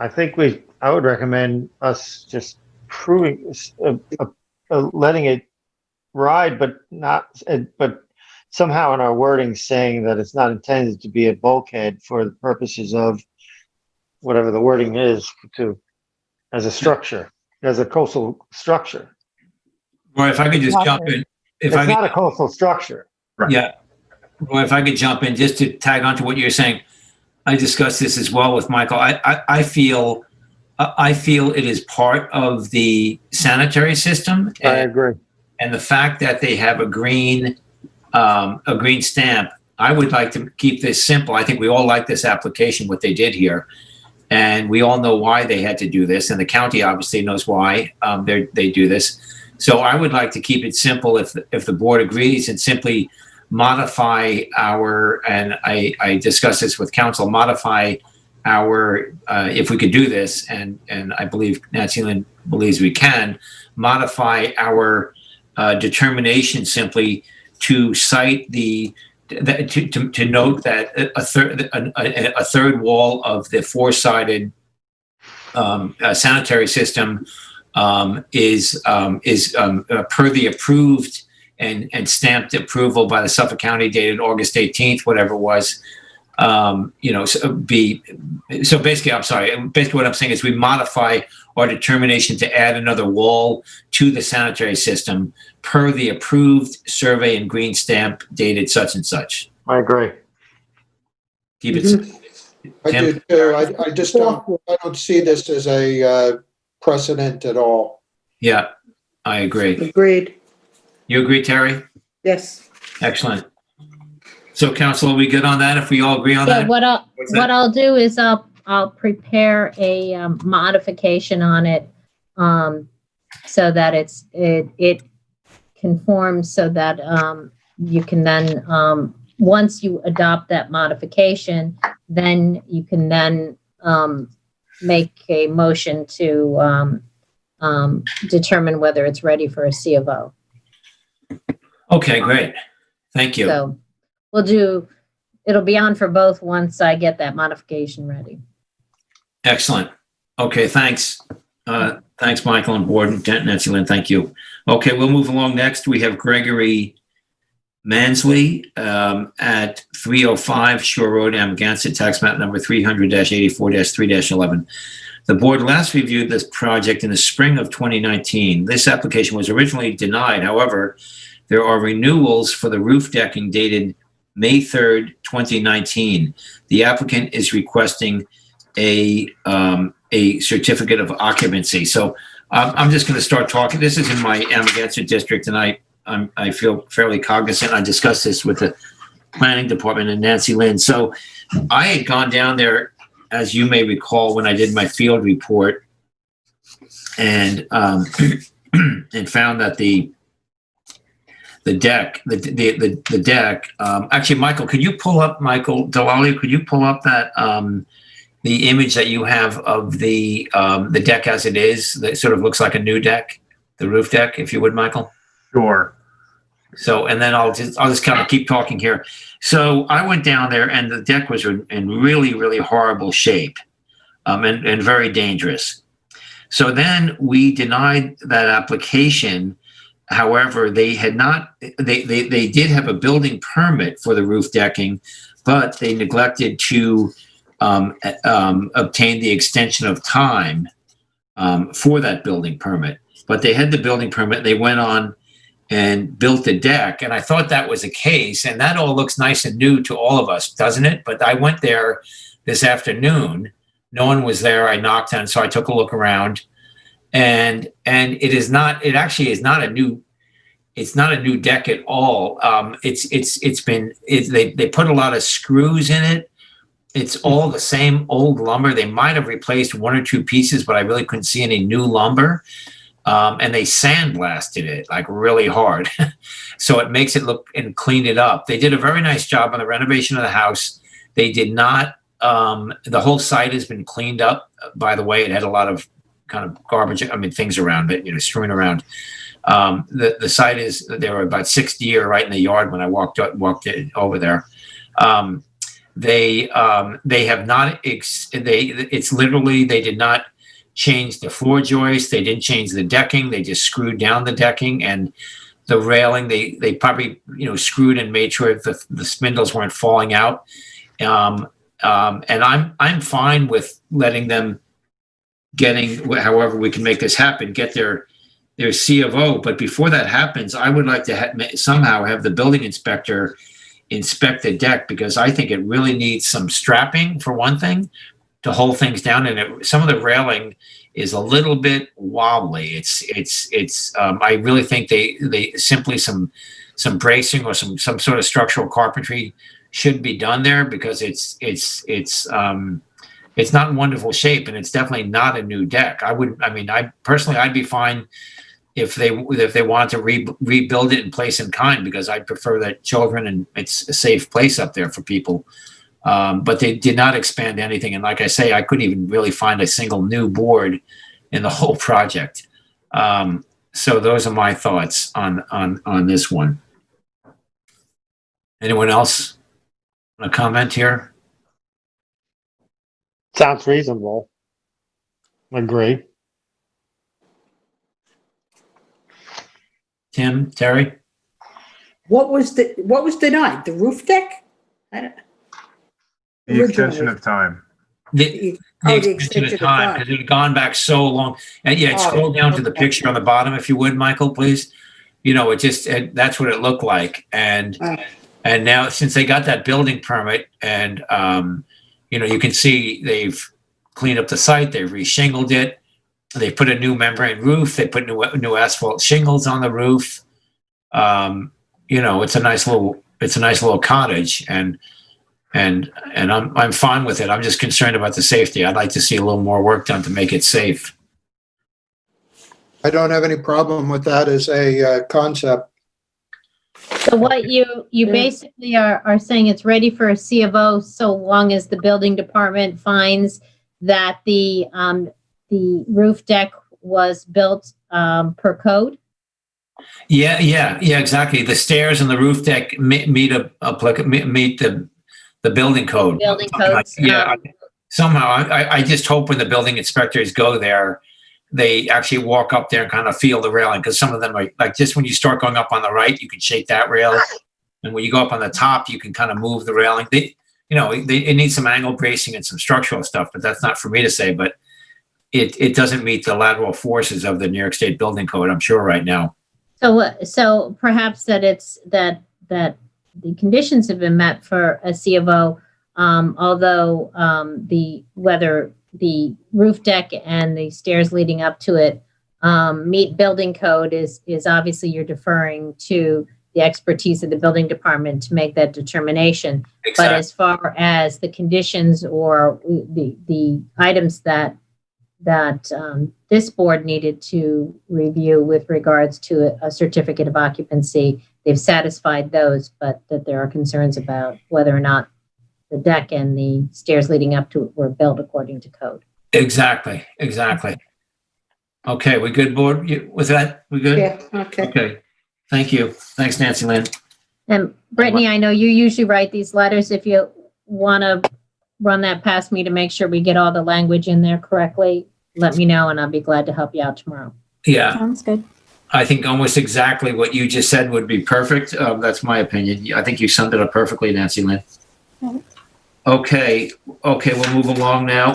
I would recommend us just letting it ride, but somehow in our wording saying that it's not intended to be a bulkhead for the purposes of whatever the wording is as a structure, as a coastal structure. Well, if I could just jump in. It's not a coastal structure. Right. Yeah. Well, if I could jump in just to tag on to what you're saying, I discussed this as well with Michael. I feel it is part of the sanitary system. I agree. And the fact that they have a green stamp, I would like to keep this simple. I think we all like this application, what they did here. And we all know why they had to do this. And the county obviously knows why they do this. So I would like to keep it simple if the board agrees and simply modify and I discussed this with council, modify if we could do this, and I believe Nancy Lynn believes we can, modify our determination simply to cite to note that a third wall of the 4-sided sanitary system is per the approved and stamped approval by the Suffolk County dated August 18th, whatever it was. So basically, I'm sorry. Basically, what I'm saying is we modify our determination to add another wall to the sanitary system per the approved survey and green stamp dated such and such. I agree. Keep it. I do too. I just don't see this as a precedent at all. Yeah, I agree. Agreed. You agree, Terry? Yes. Excellent. So, council, are we good on that? If we all agree on Yeah, that? what I'll do is I'll prepare a modification on it so that it conforms so that you can then once you adopt that modification, then you can then make a motion to determine whether it's ready for a C of O. Okay, great. Thank you. So it'll be on for both once I get that modification ready. Excellent. Okay, thanks. Thanks, Michael and board. Nancy Lynn, thank you. Okay, we'll move along next. We have Gregory Mansley at 305 Shore Road, Amagansett, tax map number 300-84-3-11. The board last reviewed this project in the spring of 2019. This application was originally denied. However, there are renewals for the roof decking dated May 3rd, 2019. The applicant is requesting a certificate of occupancy. So I'm just going to start talking. This is in my Amagansett district, and I feel fairly cognizant. I discussed this with the planning department and Nancy Lynn. So I had gone down there, as you may recall, when I did my field report, and and found that the deck, actually, Michael, could you pull up, Michael Delali, could you pull up that, the image that you have of the deck as it is, that sort of looks like a new deck, the roof deck, if you would, Michael? Sure. So, and then I'll just kind of keep talking here. So I went down there and the deck was in really, really horrible shape. and very dangerous. So then we denied that application. However, they had not, they did have a building permit for the roof decking, but they neglected to obtain the extension of time for that building permit. But they had the building permit, they went on and built the deck. And I thought that was the case. And that all looks nice and new to all of us, doesn't it? But I went there this afternoon. No one was there. I knocked on, so I took a look around. And it actually is not a new, it's not a new deck at all. They put a lot of screws in it. It's all the same old lumber. They might have replaced one or two pieces, but I really couldn't see any new lumber. And they sandblasted it like really hard. So it makes it look and clean it up. They did a very nice job on the renovation of the house. They did not, the whole site has been cleaned up. By the way, it had a lot of kind of garbage, things around it, strewn around. The site is, there were about 6 deer right in the yard when I walked over there. They have not, it's literally, they did not change the floor joist. They didn't change the decking. They just screwed down the decking and the railing. They probably, screwed and made sure that the spindles weren't falling out. And I'm fine with letting them however we can make this happen, get their C of O. But before that happens, I would like to somehow have the building inspector inspect the deck, because I think it really needs some strapping for one thing to hold things down. And some of the railing is a little bit wobbly. I really think they simply some bracing or some sort of structural carpentry should be done there, because it's not in wonderful shape, and it's definitely not a new deck. I personally, I'd be fine if they wanted to rebuild it in place in kind, because I prefer that children, and it's a safe place up there for people. But they did not expand anything. And like I say, I couldn't even really find a single new board in the whole project. So those are my thoughts on this one. Anyone else want to comment here? Sounds reasonable. Agree. Tim, Terry? What was denied? The roof deck? The extension of time. The extension of time, because it had gone back so long. And yeah, scroll down to the picture on the bottom, if you would, Michael, please. That's what it looked like. And now, since they got that building permit, and you can see they've cleaned up the site, they've reshingled it, they put a new membrane roof, they put new asphalt shingles on the roof. It's a nice little cottage, and I'm fine with it. I'm just concerned about the safety. I'd like to see a little more work done to make it safe. I don't have any problem with that as a concept. So what you basically are saying, it's ready for a C of O so long as the building department finds that the roof deck was built per code? Yeah, exactly. The stairs and the roof deck meet the building code. Building codes. Somehow, I just hope when the building inspectors go there, they actually walk up there and kind of feel the railing, because some of them are like, just when you start going up on the right, you can shake that rail, and when you go up on the top, you can kind of move the railing. It needs some angle bracing and some structural stuff, but that's not for me to say. But it doesn't meet the lateral forces of the New York State Building Code, I'm sure, right now. So perhaps that the conditions have been met for a C of O, although whether the roof deck and the stairs leading up to it meet building code is obviously you're deferring to the expertise of the building department to make that determination. Exactly. But as far as the conditions or the items that this board needed to review with regards to a certificate of occupancy, they've satisfied those, but that there are concerns about whether or not the deck and the stairs leading up to it were built according to code. Exactly. Okay, we good, board? With that, we good? Yeah, okay. Okay, thank you. Thanks, Nancy Lynn. And Brittany, I know you usually write these letters. If you want to run that past me to make sure we get all the language in there correctly, let me know and I'll be glad to help you out tomorrow. Yeah, Sounds good. I think almost exactly what you just said would be perfect. That's my opinion. I think you summed it up perfectly, Nancy Lynn. Mhm. Okay, we'll move along now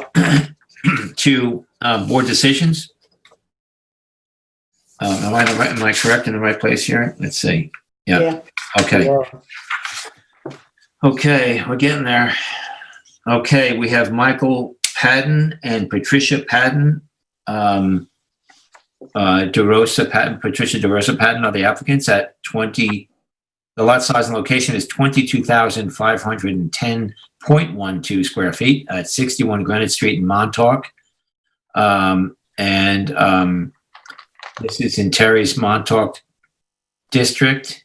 to board decisions. Am I correct in the right place here? Let's see. Yeah. Okay. Okay, we're getting there. Okay, we have Michael Padden and Patricia Padden. Patricia DeRosa Padden are the applicants at 20. The lot size and location is 22,510.12 square feet at 61 Greenwich Street in Montauk. This is in Terry's Montauk district.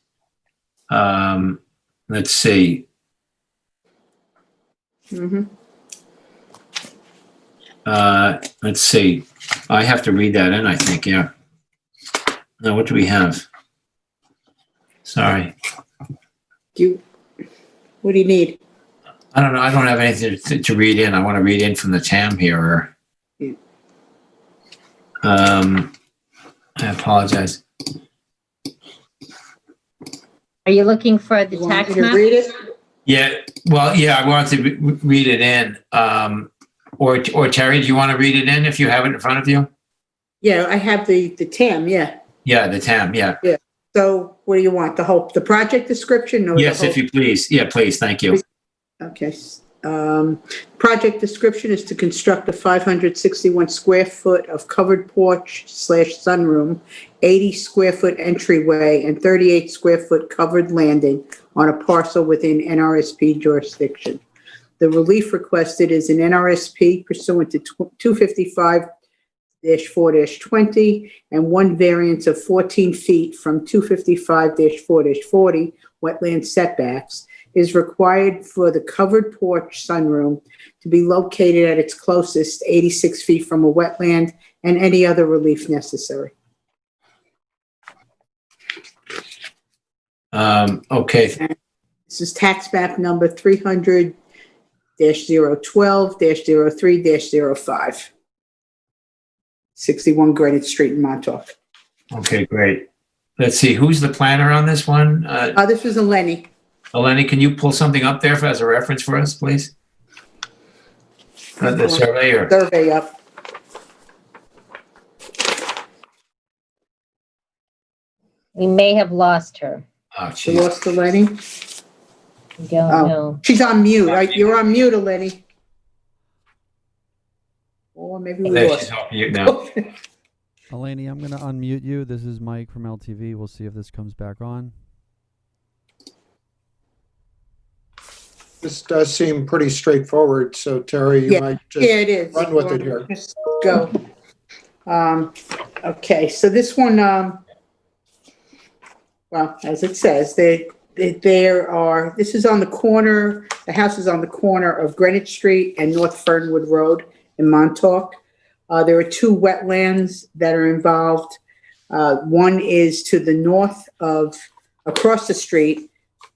Let's see. Let's see. I have to read that in, I think, yeah. Now, what do we have? Sorry. What do you need? I don't know. I don't have anything to read in. I want to read in from the TAM here. I apologize. Are you looking for the You want tax me to map? read it? Yeah, well, yeah, I wanted to read it in. Or Terry, do you want to read it in if you have it in front of you? Yeah, I have the TAM, yeah. Yeah, the TAM, yeah. So what do you want? The project description? Or Yes, if you please. Yeah, please, thank you. Okay. Project description is to construct a 561 square foot of covered porch / sunroom, 80 square foot entryway, and 38 square foot covered landing on a parcel within NRSP jurisdiction. The relief requested is an NRSP pursuant to 255-4-20 and one variance of 14 feet from 255-4-40 wetland setbacks is required for the covered porch sunroom to be located at its closest 86 feet from a wetland and any other relief necessary. Okay, This is tax map number 300-012-03-05. 61 Greenwich Street in Montauk. okay, great. Let's see, who's the planner on this one? This was a Lenny. Eleni, can you pull something up there as a reference for us, please? The surveyor. Survey up. We may have lost her. Oh, You geez. lost the Lenny? We don't Oh. know. She's on mute. You're on mute, Lenny. Or maybe we There, lost. she's off mute now. Eleni, I'm going to unmute you. This is Mike from LTV. We'll see if this comes back on. This does seem pretty straightforward, so Terry, you Yeah. might Yeah, just it is. run with it here. Just go. Okay, so this one, well, as it says, this is on the corner, the house is on the corner of Greenwich Street and North Fernwood Road in Montauk. There are two wetlands that are involved. One is to the north of, across the street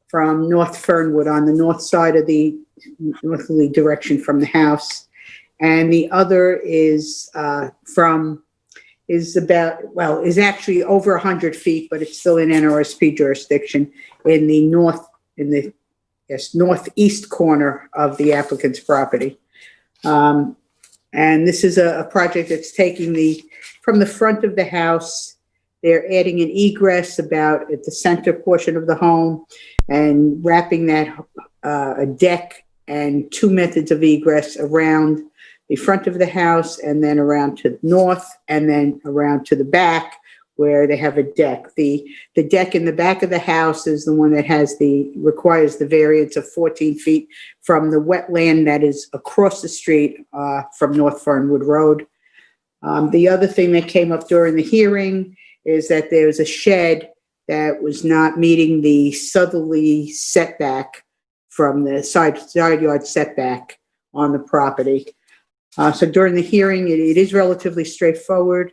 from North Fernwood on the north side of the northerly direction from the house. And the other is is actually over 100 feet, but it's still in NRSP jurisdiction in the northeast corner of the applicant's property. And this is a project that's taking from the front of the house, they're adding an egress about at the center portion of the home and wrapping that a deck and two methods of egress around the front of the house and then around to the north and then around to the back where they have a deck. The deck in the back of the house is the one that requires the variance of 14 feet from the wetland that is across the street from North Fernwood Road. The other thing that came up during the hearing is that there's a shed that was not meeting the southerly setback from the side yard setback on the property. So during the hearing, it is relatively straightforward.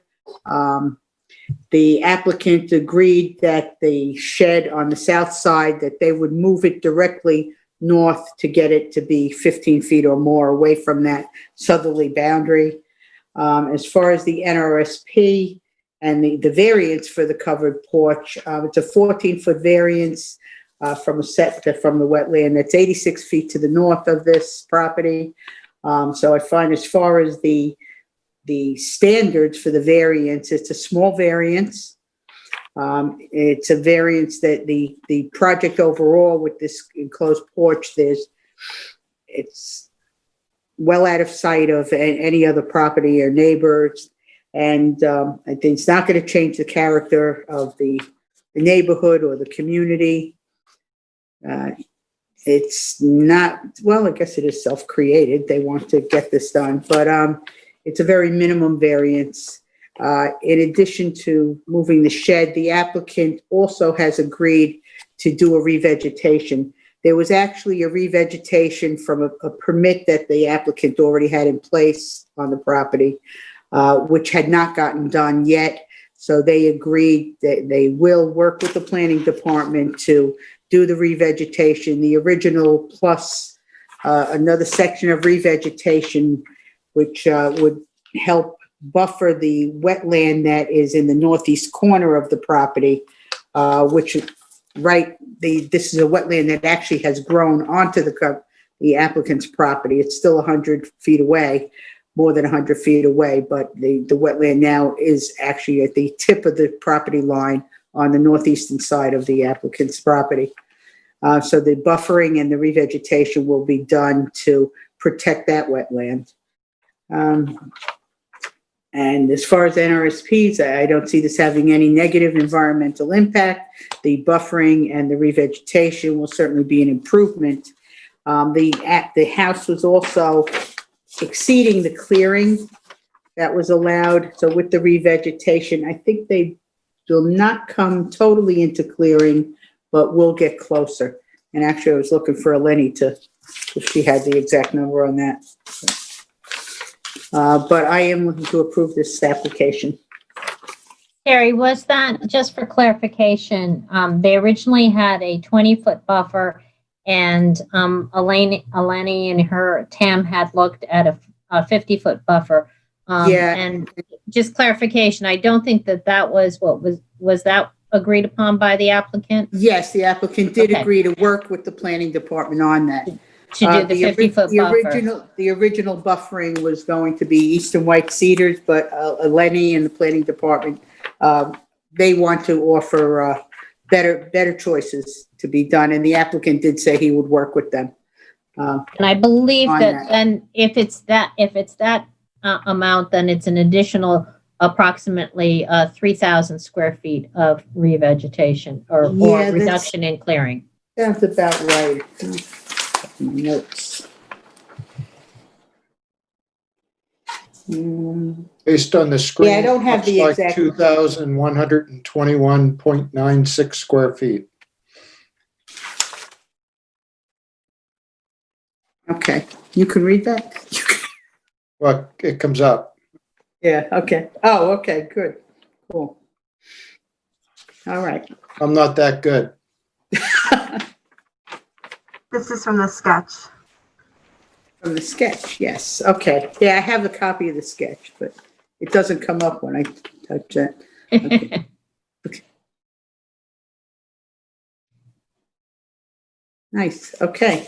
The applicant agreed that the shed on the south side, that they would move it directly north to get it to be 15 feet or more away from that southerly boundary. As far as the NRSP and the variance for the covered porch, it's a 14-foot variance from the wetland. That's 86 feet to the north of this property. So I find as far as the standards for the variance, it's a small variance. It's a variance that the project overall with this enclosed porch, it's well out of sight of any other property or neighbors. And I think it's not going to change the character of the neighborhood or the community. It's not, well, I guess it is self-created. They want to get this done, but it's a very minimum variance. In addition to moving the shed, the applicant also has agreed to do a revegetation. There was actually a revegetation from a permit that the applicant already had in place on the property, which had not gotten done yet. So they agreed that they will work with the planning department to do the revegetation, the original plus another section of revegetation, which would help buffer the wetland that is in the northeast corner of the property, which this is a wetland that actually has grown onto the applicant's property. It's still 100 feet away, more than 100 feet away, but the wetland now is actually at the tip of the property line on the northeastern side of the applicant's property. So the buffering and the revegetation will be done to protect that wetland. And as far as NRSPs, I don't see this having any negative environmental impact. The buffering and the revegetation will certainly be an improvement. The house was also exceeding the clearing that was allowed. So with the revegetation, I think they will not come totally into clearing, but we'll get closer. And actually, I was looking for Eleni if she had the exact number on that. But I am looking to approve this application. Terry, was that, just for clarification, they originally had a 20-foot buffer, and Eleni and her Tam had looked at a 50-foot buffer. Yeah. And just clarification, I don't think that was that agreed upon by the applicant? Yes, the applicant did Okay. agree to work with the planning department on that. To do the 50-foot buffer? The original buffering was going to be eastern white cedars, but Eleni and the planning department, they want to offer better choices to be done, and the applicant did say he would work with them. And I believe on that that. then if it's that amount, then it's an additional approximately 3,000 square feet of revegetation or Yeah, reduction in clearing. Sounds about right. Notes. Based on the screen. Yeah, I don't have the looks like exact- 2,121.96 square feet. Okay, you can read that? Well, it comes up. Yeah, okay. Oh, okay, good. Cool. All right. I'm not that good. This is from the sketch. From the sketch, yes. Okay. Yeah, I have a copy of the sketch, but it doesn't come up when I touch that. Okay. Nice. Okay.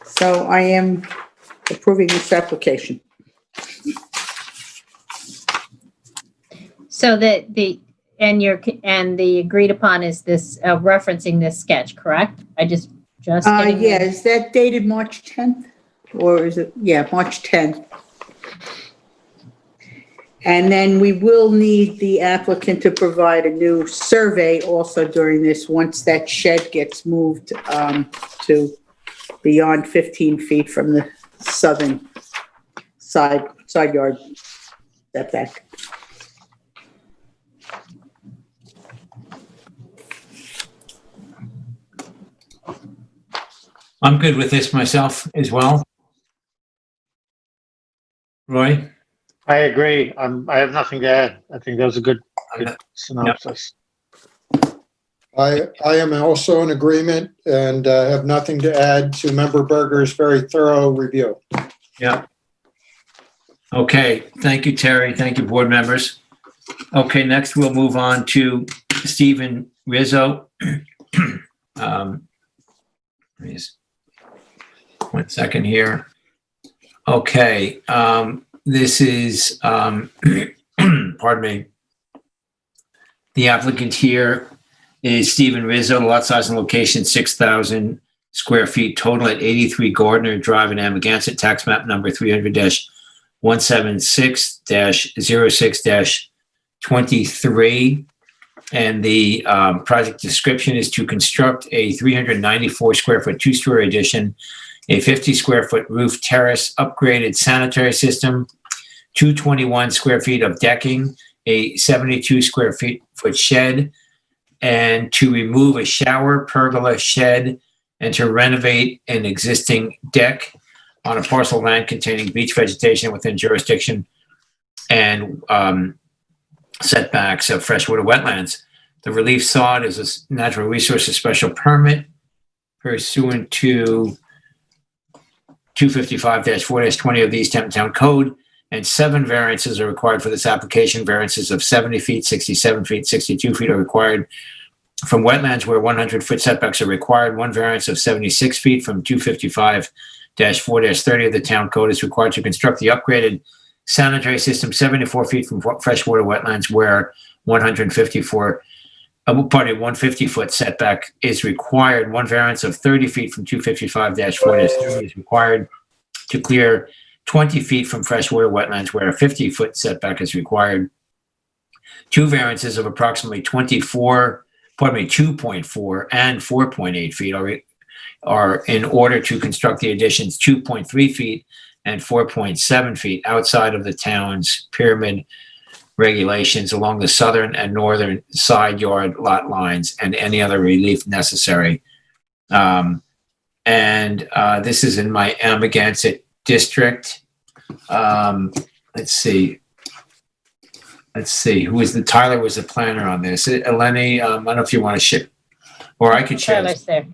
So I am approving this application. So that the agreed upon is this referencing this sketch, correct? Getting Yeah, is that dated March 10th? Or is it, yeah, March 10th. And then we will need the applicant to provide a new survey also during this, once that shed gets moved to beyond 15 feet from the southern side yard setback. I'm good with this myself as well. Roy? I agree. I have nothing to add. I think that was a good synopsis. I am also in agreement and have nothing to add to Member Berger's very thorough review. Yeah. Okay, thank you, Terry. Thank you, board members. Okay, next we'll move on to Stephen Rizzo. Please, 1 second here. Okay, this is, pardon me. The applicant here is Stephen Rizzo, lot size and location 6,000 square feet total at 83 Gardner Drive in Amagansett, tax map number 300-176-06-23. And the project description is to construct a 394 square foot two-story addition, a 50 square foot roof terrace, upgraded sanitary system, 221 square feet of decking, a 72 square foot shed, and to remove a shower, pergola, shed, and to renovate an existing deck on a parcel of land containing beach vegetation within jurisdiction and setbacks of freshwater wetlands. The relief sought is a natural resources special permit pursuant to 255-4-20 of the East Hampton Town Code, and 7 variances are required for this application. Variances of 70 feet, 67 feet, 62 feet are required from wetlands where 100-foot setbacks are required. 1 variance of 76 feet from 255-4-30 of the Town Code is required to construct the upgraded sanitary system 74 feet from freshwater wetlands where 150-foot setback is required. 1 variance of 30 feet from 255-4-30 is required to clear 20 feet from freshwater wetlands where a 50-foot setback is required. 2 variances of approximately 2.4 and 4.8 feet are in order to construct the additions 2.3 feet and 4.7 feet outside of the town's pyramid regulations along the southern and northern side yard lot lines and any other relief necessary. This is in my Amagansett district. Let's see. Tyler was the planner on this. Eleni, I don't know if you want to ship, or I could share. Tyler's there.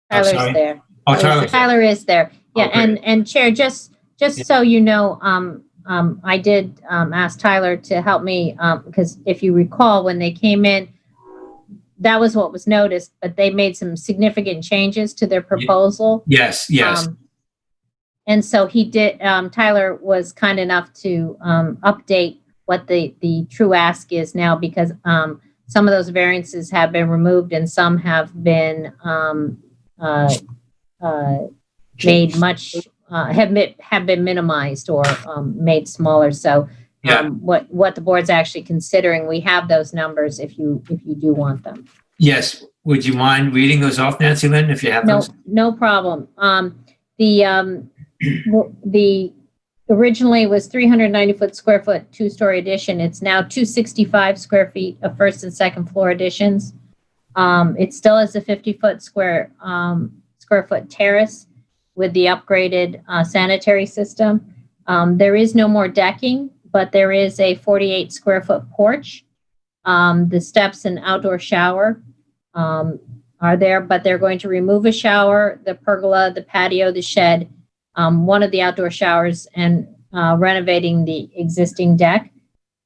I'm Tyler's sorry? there. Oh, Tyler's there. Tyler is there. Yeah, Okay. and Chair, just so you know, I did ask Tyler to help me because if you recall, when they came in, that was what was noticed, but they made some significant changes to their proposal. Yes. And so he did, Tyler was kind enough to update what the true ask is now because some of those variances have been removed and some have been made much, have been minimized or made smaller. So what the board's actually considering, we have those numbers if you do want them. Yes. Would you mind reading those off, Nancy Lynn, if you have those? No problem. The originally was 390 square foot two-story addition. It's now 265 square feet of first and second floor additions. It still is a 50-foot square foot terrace with the upgraded sanitary system. There is no more decking, but there is a 48 square foot porch. The steps and outdoor shower are there, but they're going to remove a shower, the pergola, the patio, the shed, one of the outdoor showers, and renovating the existing deck.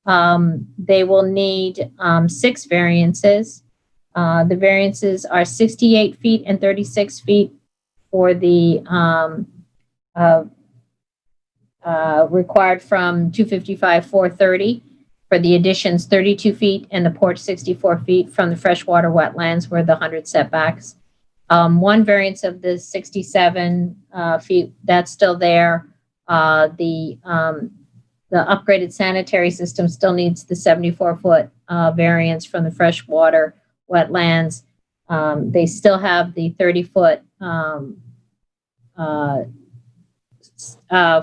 They will need 6 variances. The variances are 68 feet and 36 feet for the required from 255-430 for the additions 32 feet and the porch 64 feet from the freshwater wetlands where the 100 setbacks. 1 variance of the 67 feet, that's still there. The upgraded sanitary system still needs the 74-foot variance from the freshwater wetlands. They still have the 30-foot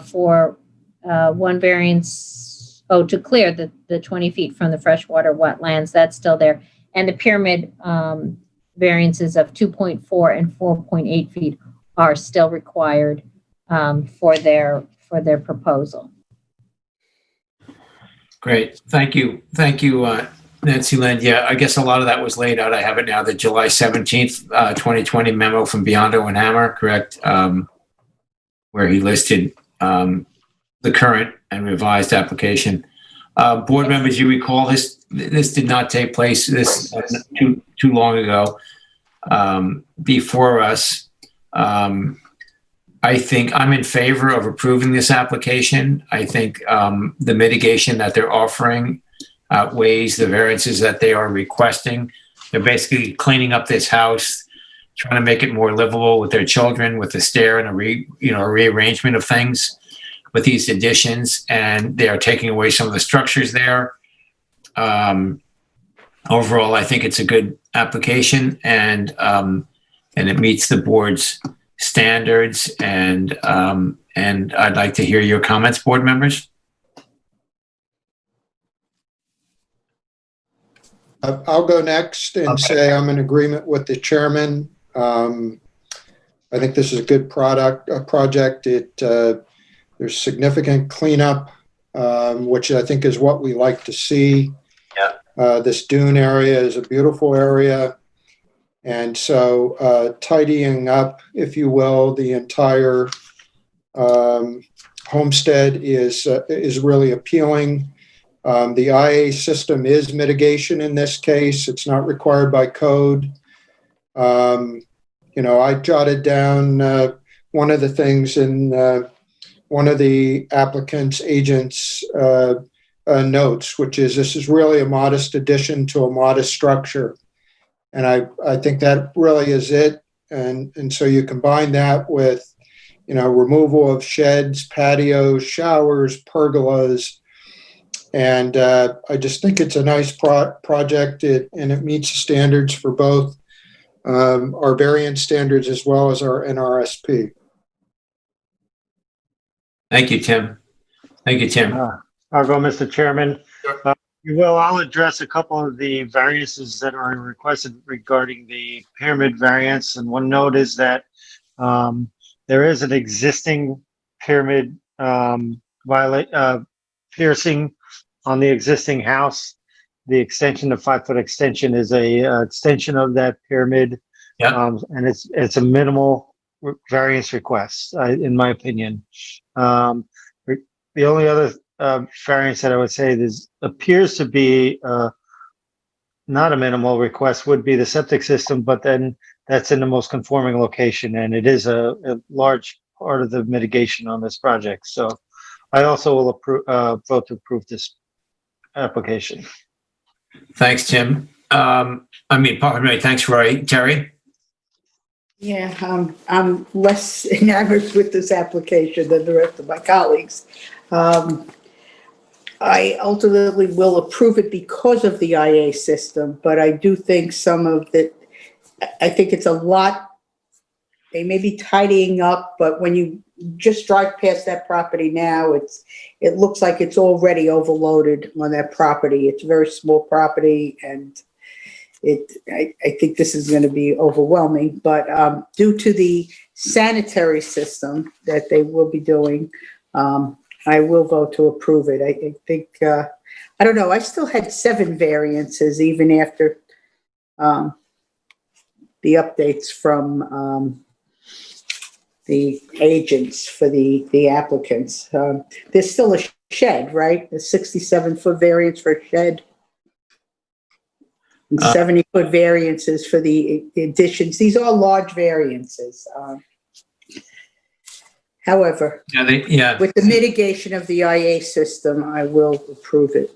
for 1 variance, to clear the 20 feet from the freshwater wetlands. That's still there. And the pyramid variances of 2.4 and 4.8 feet are still required for their proposal. Great. Thank you, Nancy Lynn, yeah, I guess a lot of that was laid out. I have it now, the July 17th, 2020 memo from Biondo and Hammer, correct? Where he listed the current and revised application. Board members, you recall this did not take place too long ago before us. I think I'm in favor of approving this application. I think the mitigation that they're offering outweighs the variances that they are requesting. They're basically cleaning up this house, trying to make it more livable with their children, with the stair and a rearrangement of things with these additions, and they are taking away some of the structures there. Overall, I think it's a good application, and it meets the board's standards. And I'd like to hear your comments, board members. I'll go next and say I'm in agreement with the chairman. I think this is a good project. There's significant cleanup, which I think is what we like to see. Yeah. This dune area is a beautiful area. And so tidying up, if you will, the entire homestead is really appealing. The IA system is mitigation in this case. It's not required by code. I jotted down one of the things in one of the applicant's agent's notes, which is this is really a modest addition to a modest structure. And I think that really is it. And so you combine that with, removal of sheds, patios, showers, pergolas. And I just think it's a nice project, and it meets the standards for both our variance standards as well as our NRSP. Thank you, Tim. Thank you, Tim. I'll go, Mr. Chairman. I'll address a couple of the variances that are requested regarding the pyramid variance. And one note is that there is an existing pyramid piercing on the existing house. The extension, the 5-foot extension, is a extension of that pyramid. Yeah. And it's a minimal variance request, in my opinion. The only other variance that I would say appears to be not a minimal request would be the septic system, but then that's in the most conforming location, and it is a large part of the mitigation on this project. So I also will vote to approve this application. Thanks, Tim. Pardon me. Thanks, Roy. Terry? Yeah, I'm less enamored with this application than the rest of my colleagues. I ultimately will approve it because of the IA system, but I do think I think it's a lot. They may be tidying up, but when you just drive past that property now, it looks like it's already overloaded on that property. It's a very small property, and I think this is going to be overwhelming. But due to the sanitary system that they will be doing, I will vote to approve it. I think, I don't know, I still had 7 variances even after the updates from the agents for the applicants. There's still a shed, right? A 67-foot variance for a shed. And 70-foot variances for the additions. These are large variances. However, with the mitigation of the IA system, I will approve it.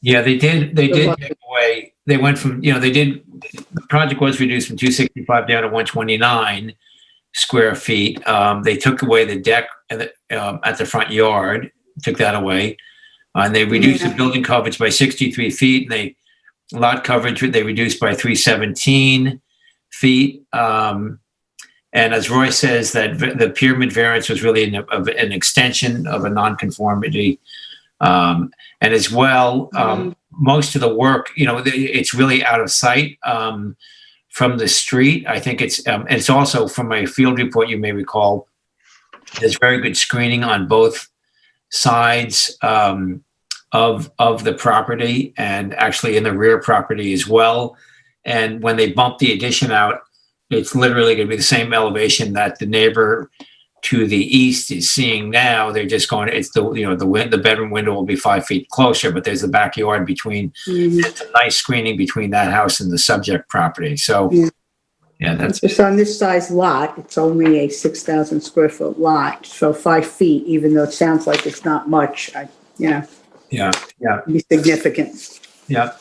Yeah, they did take away. They went from, the project was reduced from 265 down to 129 square feet. They took away the deck at the front yard, took that away. And they reduced the building coverage by 63 feet. And lot coverage, they reduced by 317 feet. And as Roy says, that the pyramid variance was really an extension of a nonconformity. And as well, most of the work, it's really out of sight from the street. I think it's also from a field report, you may recall, there's very good screening on both sides of the property and actually in the rear property as well. And when they bump the addition out, it's literally going to be the same elevation that the neighbor to the east is seeing now. They're just going, it's the bedroom window will be 5 feet closer, but there's a backyard between, it's a nice screening between that house and the subject property. So, yeah, that's Just on this size lot, it's only a 6,000 square foot lot, so 5 feet, even though it sounds like it's not much, yeah. be significant. Yeah.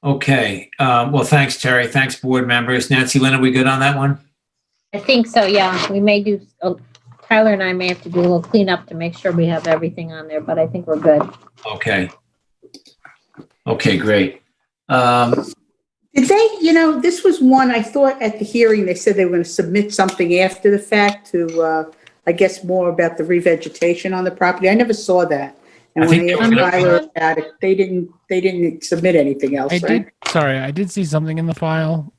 Okay. Well, thanks, Terry. Thanks, board members. Nancy, Lynn, are we good on that one? I think so, yeah. We may do, Tyler and I may have to do a little cleanup to make sure we have everything on there, but I think we're good. Okay. Okay, great. Did they, this was one, I thought at the hearing, they said they were going to submit something after the fact to, I guess, more about the revegetation on the property. I never saw that. And I when think they they asked were gonna- Tyler about it, they didn't submit anything else, right? I did see something in the file.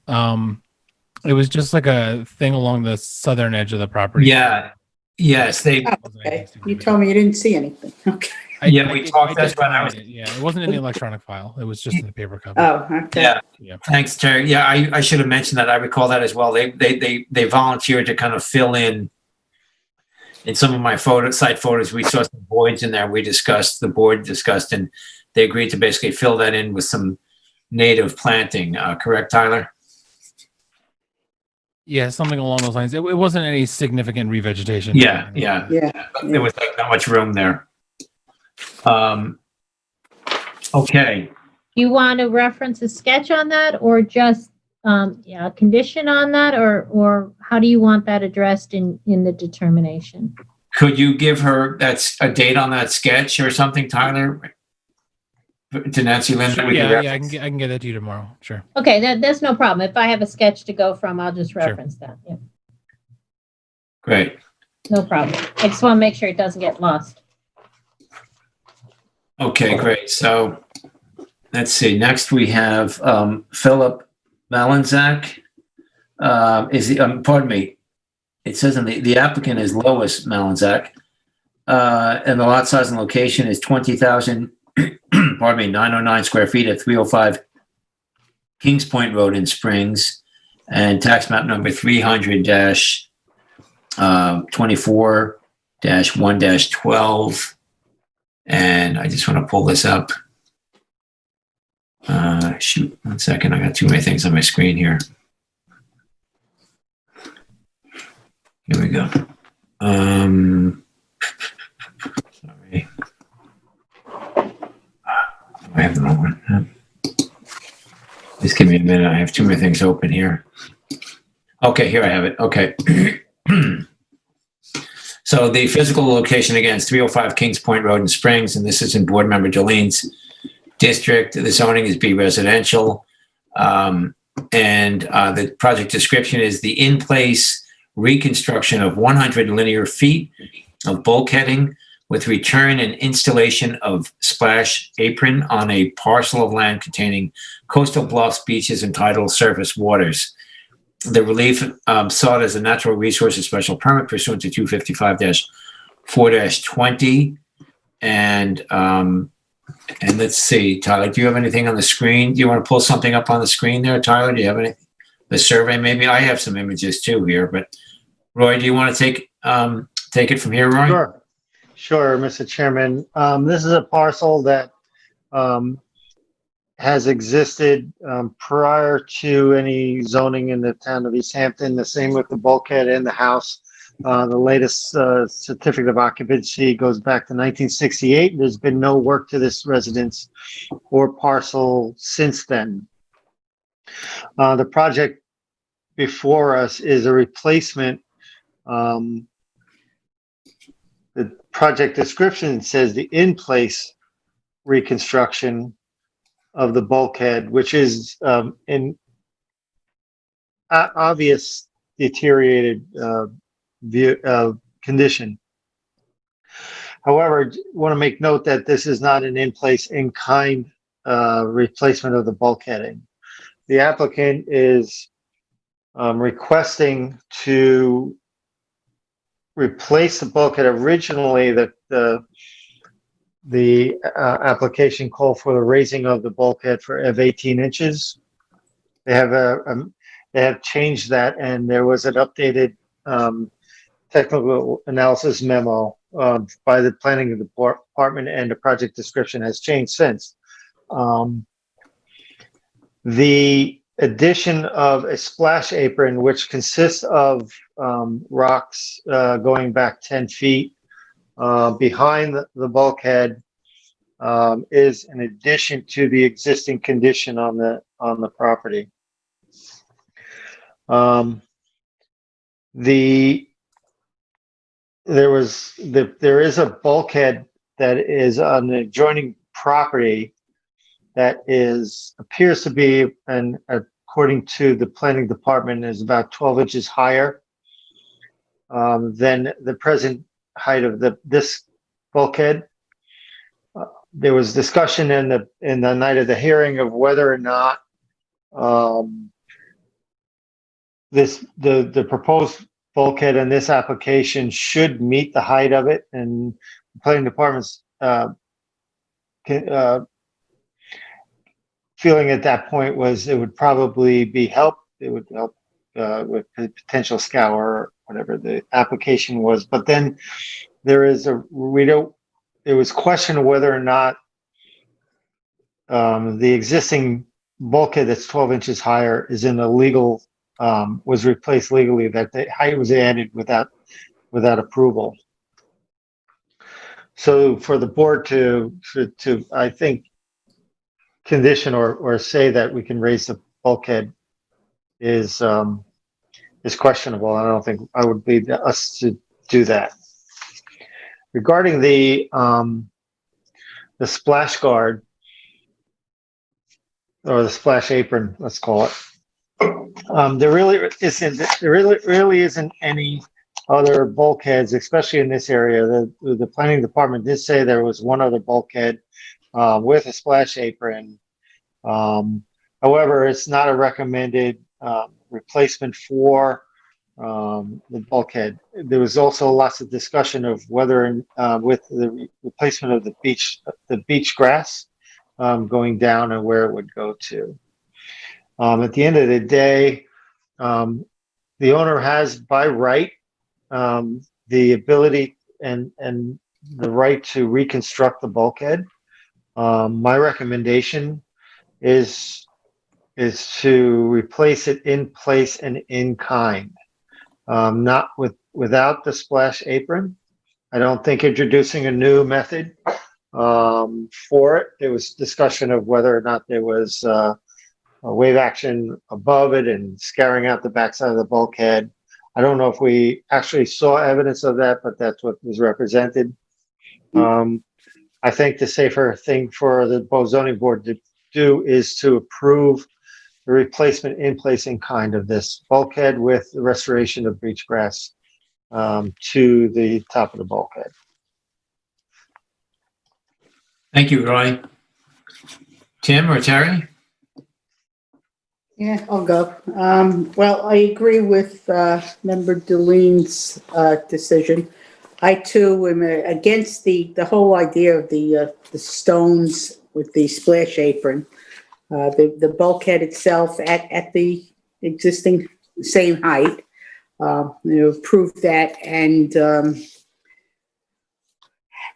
It was just like a thing along the southern edge of the property. Yeah. Yes, they, Oh, okay. You told me you didn't see anything. Okay. Yeah, we talked, that's when I was- Yeah, it wasn't in the electronic file. It was just in the paper copy. Oh, okay. yeah. Thanks, Terry. Yeah, I should have mentioned that. I recall that as well. They volunteered to kind of fill in some of my site photos. We saw some voids in there. The board discussed, and they agreed to basically fill that in with some native planting. Correct, Tyler? Yeah, something along those lines. It wasn't any significant revegetation. Yeah. Yeah. There was like not much room there. Okay. Do you want to reference a sketch on that or just, a condition on that or how do you want that addressed in the determination? Could you give her a date on that sketch or something, Tyler? To Nancy Lynn? Sure, I can get that to you tomorrow. Sure. Okay, that's no problem. If I have a sketch to go from, I'll just reference that. Yeah, Great. no problem. I just want to make sure it doesn't get lost. Okay, great. So let's see. Next we have Philip Malinzak. Pardon me. It says the applicant is Lois Malinzak. And the lot size and location is 20,000, 909 square feet at 305 Kings Point Road in Springs. And tax map number 300-24-1-12. And I just want to pull this up. Shoot, 1 second. I got too many things on my screen here. Here we go. Sorry. I have the wrong one. Just give me a minute. I have too many things open here. Okay, here I have it. Okay. So the physical location, again, is 305 Kings Point Road in Springs, and this is in Board Member Jolene's district. The zoning is B residential. And the project description is the in-place reconstruction of 100 linear feet of bulkheading with return and installation of splash apron on a parcel of land containing coastal bluffs, beaches, and tidal surface waters. The relief sought as a natural resources special permit pursuant to 255-4-20. And let's see, Tyler, do you have anything on the screen? Do you want to pull something up on the screen there, Tyler? Do you have any? The survey, maybe? I have some images too here, but Roy, do you want to take it from here, Roy? Sure, Mr. Chairman. This is a parcel that has existed prior to any zoning in the town of East Hampton. The same with the bulkhead and the house. The latest certificate of occupancy goes back to 1968. There's been no work to this residence or parcel since then. The project before us is a replacement. The project description says the in-place reconstruction of the bulkhead, which is in obvious deteriorated condition. However, I want to make note that this is not an in-place, in-kind replacement of the bulkheading. The applicant is requesting to replace the bulkhead. Originally, the the application called for the raising of the bulkhead of 18 inches. They have changed that, and there was an updated technical analysis memo by the planning department, and the project description has changed since. The addition of a splash apron, which consists of rocks going back 10 feet behind the bulkhead, is an addition to the existing condition on the property. There is a bulkhead that is on the adjoining property that appears to be, and according to the planning department, is about 12 inches higher than the present height of this bulkhead. There was discussion in the night of the hearing of whether or not the proposed bulkhead in this application should meet the height of it, and the planning department's feeling at that point was it would probably it would help with the potential scour or whatever the application was. But then there was question whether or not the existing bulkhead that's 12 inches higher is in a legal, was replaced legally, that the height was added without approval. So for the board to I think, condition or say that we can raise the bulkhead is questionable. I don't think I would lead us to do that. Regarding the splash guard, or the splash apron, let's call it, there really isn't any other bulkheads, especially in this area. The planning department did say there was one other bulkhead with a splash apron. However, it's not a recommended replacement for the bulkhead. There was also lots of discussion of whether, with the replacement of the beach grass going down, and where it would go to. At the end of the day, the owner has by right the ability and the right to reconstruct the bulkhead. My recommendation is to replace it in place and in kind, not without the splash apron. I don't think introducing a new method for it. There was discussion of whether or not there was a wave action above it and scouring out the backside of the bulkhead. I don't know if we actually saw evidence of that, but that's what was represented. I think the safer thing for the zoning board to do is to approve the replacement in place in kind of this bulkhead with the restoration of beach grass to the top of the bulkhead. Thank you, Roy. Tim or Terry? Yeah, I'll go. Well, I agree with Member Delene's decision. I too am against the whole idea of the stones with the splash apron. The bulkhead itself at the existing same height. Prove that, and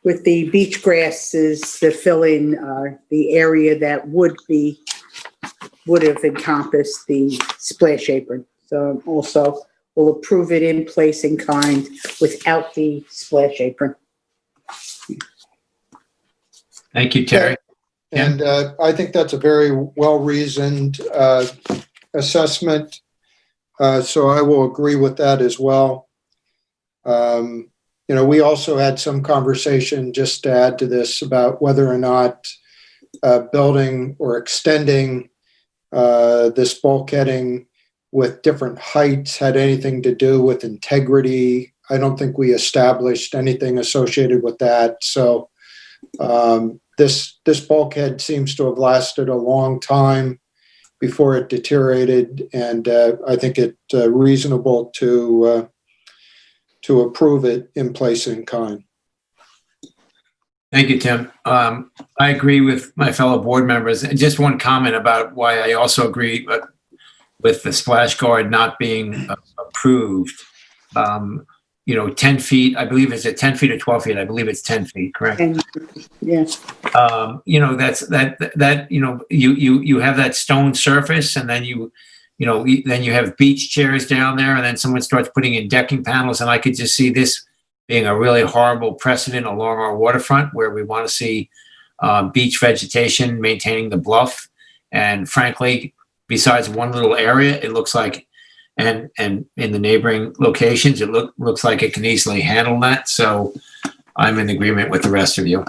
with the beach grasses to fill in the area that would have encompassed the splash apron. So also we'll approve it in place in kind without the splash apron. Thank you, Terry. And I think that's a very well-reasoned assessment. So I will agree with that as well. We also had some conversation, just to add to this, about whether or not building or extending this bulkheading with different heights had anything to do with integrity. I don't think we established anything associated with that. So this bulkhead seems to have lasted a long time before it deteriorated, and I think it's reasonable to approve it in place in kind. Thank you, Tim. I agree with my fellow board members. And just one comment about why I also agree with the splash guard not being approved. 10 feet, I believe, is it 10 feet or 12 feet? I believe it's 10 feet, correct? And, yes, That's you have that stone surface, and then then you have beach chairs down there, and then someone starts putting in decking panels, and I could just see this being a really horrible precedent along our waterfront where we want to see beach vegetation maintaining the bluff. And frankly, besides one little area, it looks like, and in the neighboring locations, it looks like it can easily handle that. So I'm in agreement with the rest of you.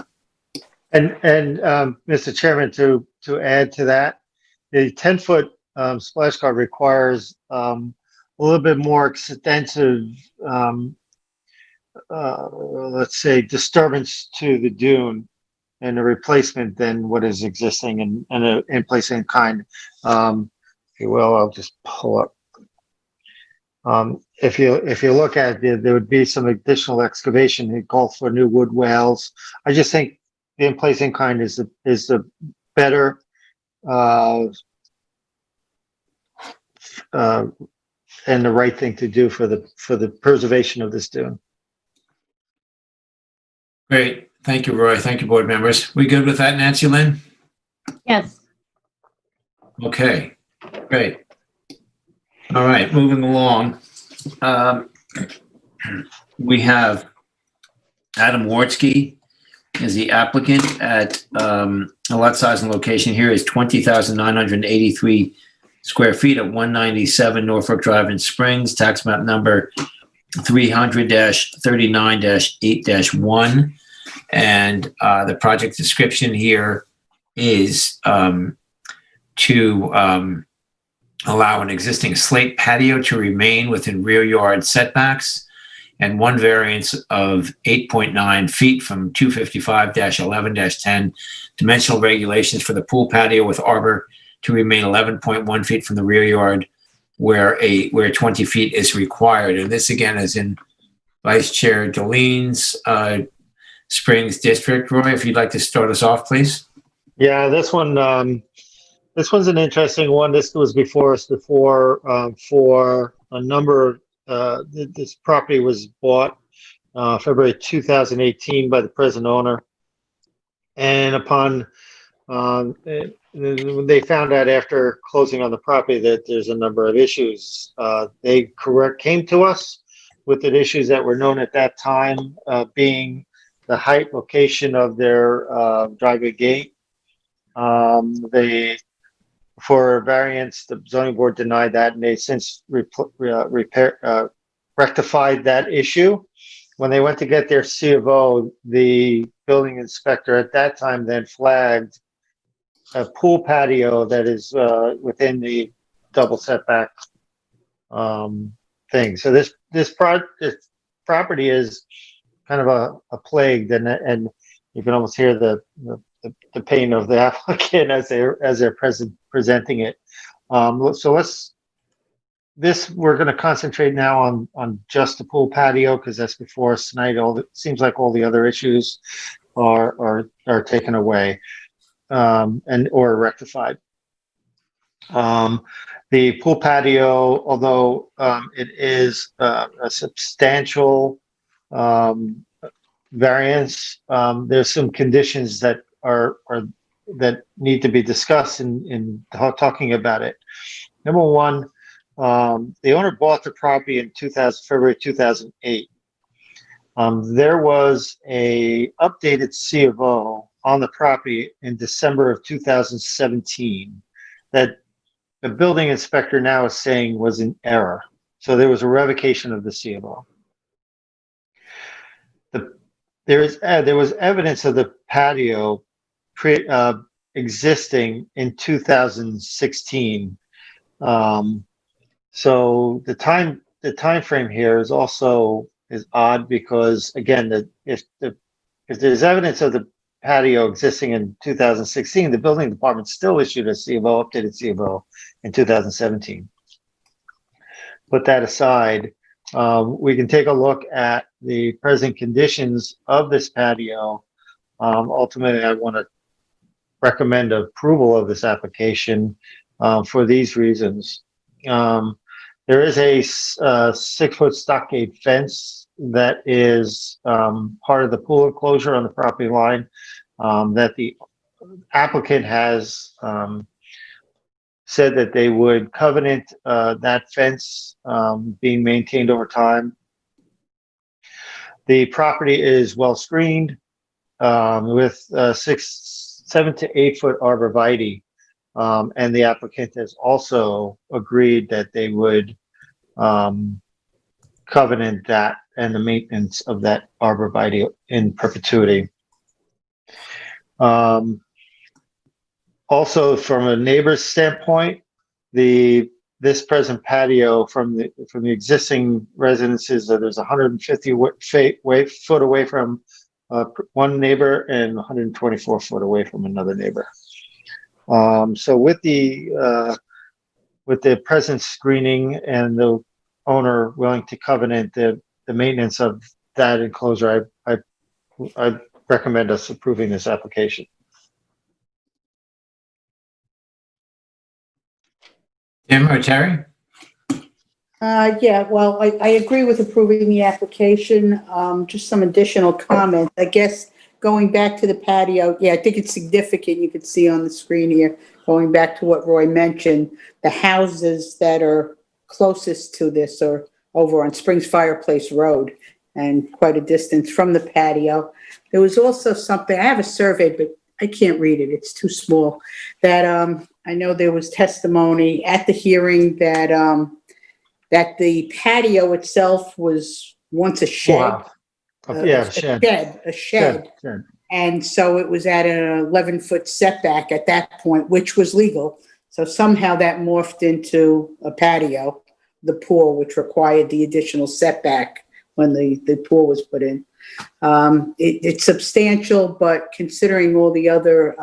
And Mr. Chairman, to add to that, the 10-foot splash guard requires a little bit more extensive, let's say, disturbance to the dune and a replacement than what is existing in place in kind. If you will, I'll just pull up. If you look at it, there would be some additional excavation. It calls for new wood wales. I just think the in place in kind is the better and the right thing to do for the preservation of this dune. Great. Thank you, Roy. Thank you, board members. We good with that, Nancy Lynn? Yes. Okay, great. All right, moving along. We have Adam Wartsky is the applicant at a lot size and location here is 20,983 square feet at 197 Norfolk Drive in Springs, tax map number 300-39-8-1. And the project description here is to allow an existing slate patio to remain within rear yard setbacks, and one variance of 8.9 feet from 255-11-10 dimensional regulations for the pool patio with arbor to remain 11.1 feet from the rear yard where 20 feet is required. And this again is in Vice Chair Delene's Springs District. Roy, if you'd like to start us off, please. Yeah, this one's an interesting one. This was before us before for a number. This property was bought February 2018 by the present owner, and upon they found out after closing on the property that there's a number of issues. They came to us with the issues that were known at that time, being the height location of their driveway gate. For variance, the zoning board denied that, and they since rectified that issue. When they went to get their C of O, the building inspector at that time then flagged a pool patio that is within the double setback thing. So this property is kind of a plague, and you can almost hear the pain of the applicant as they're presenting it. So we're going to concentrate now on just the pool patio because that's before us tonight. It seems like all the other issues are taken away or rectified. The pool patio, although it is a substantial variance, there's some conditions that that need to be discussed in talking about it. Number one, the owner bought the property in February 2008. There was a updated C of O on the property in December of 2017 that the building inspector now is saying was in error. So there was a revocation of the C of O. There was evidence of the patio existing in 2016. So the time frame here is odd because again, if there's evidence of the patio existing in 2016, the building department still issued a C of O, updated C of O in 2017. Put that aside, we can take a look at the present conditions of this patio. Ultimately, I want to recommend approval of this application for these reasons. There is a 6-foot stockade fence that is part of the pool enclosure on the property line that the applicant has said that they would covenant that fence being maintained over time. The property is well screened with 7 to 8 foot arborvitae. And the applicant has also agreed that they would covenant that and the maintenance of that arborvitae in perpetuity. Also, from a neighbor's standpoint, this present patio from the existing residences, there's 150 foot away from one neighbor and 124 foot away from another neighbor. So with the present screening and the owner willing to covenant the maintenance of that enclosure, I recommend us approving this application. Tim or Terry? Yeah, well, I agree with approving the application. Just some additional comments. I guess going back to the patio, yeah, I think it's significant. You could see on the screen here, going back to what Roy mentioned, the houses that are closest to this are over on Springs Fireplace Road and quite a distance from the patio. There was also something, I have a survey, but I can't read it. It's too small. That I know there was testimony at the hearing that that the patio itself was once a shed. Wow. Yeah, A shed. And so it was at an 11-foot setback at that point, which was legal. So somehow that morphed into a patio, the pool, which required the additional setback when the pool was put in. It's substantial, but considering all the other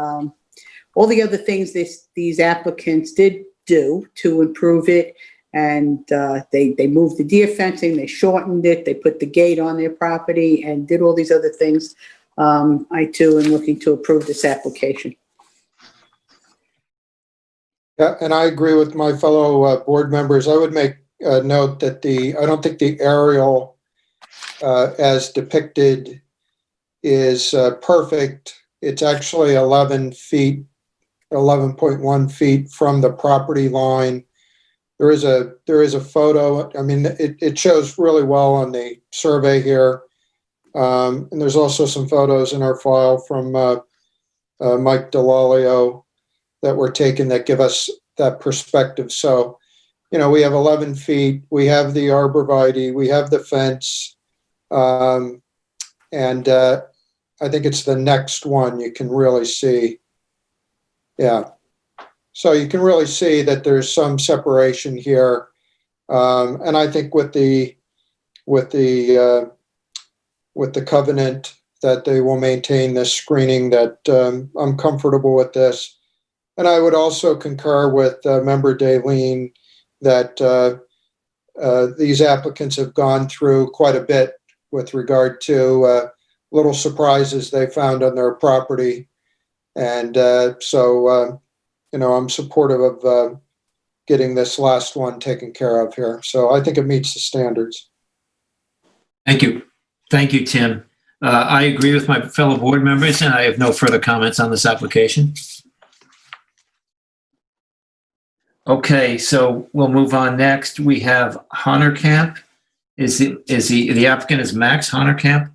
things these applicants did do to improve it, and they moved the deer fencing, they shortened it, they put the gate on their property, and did all these other things. I too am looking to approve this application. Yeah, and I agree with my fellow board members. I would make a note that I don't think the aerial as depicted is perfect. It's actually 11.1 feet from the property line. There is a photo. I mean, it shows really well on the survey here. And there's also some photos in our file from Mike Delalio that were taken that give us that perspective. So, we have 11 feet, we have the arborvitae, we have the fence, and I think it's the next one you can really see. Yeah. So you can really see that there's some separation here. And I think with the covenant that they will maintain this screening, that I'm comfortable with this. And I would also concur with Member Daleen that these applicants have gone through quite a bit with regard to little surprises they found on their property. And so I'm supportive of getting this last one taken care of here. So I think it meets the standards. Thank you. Thank you, Tim. I agree with my fellow board members, and I have no further comments on this application. Okay, so we'll move on next. We have Honorkamp. The applicant is Max Honorkamp.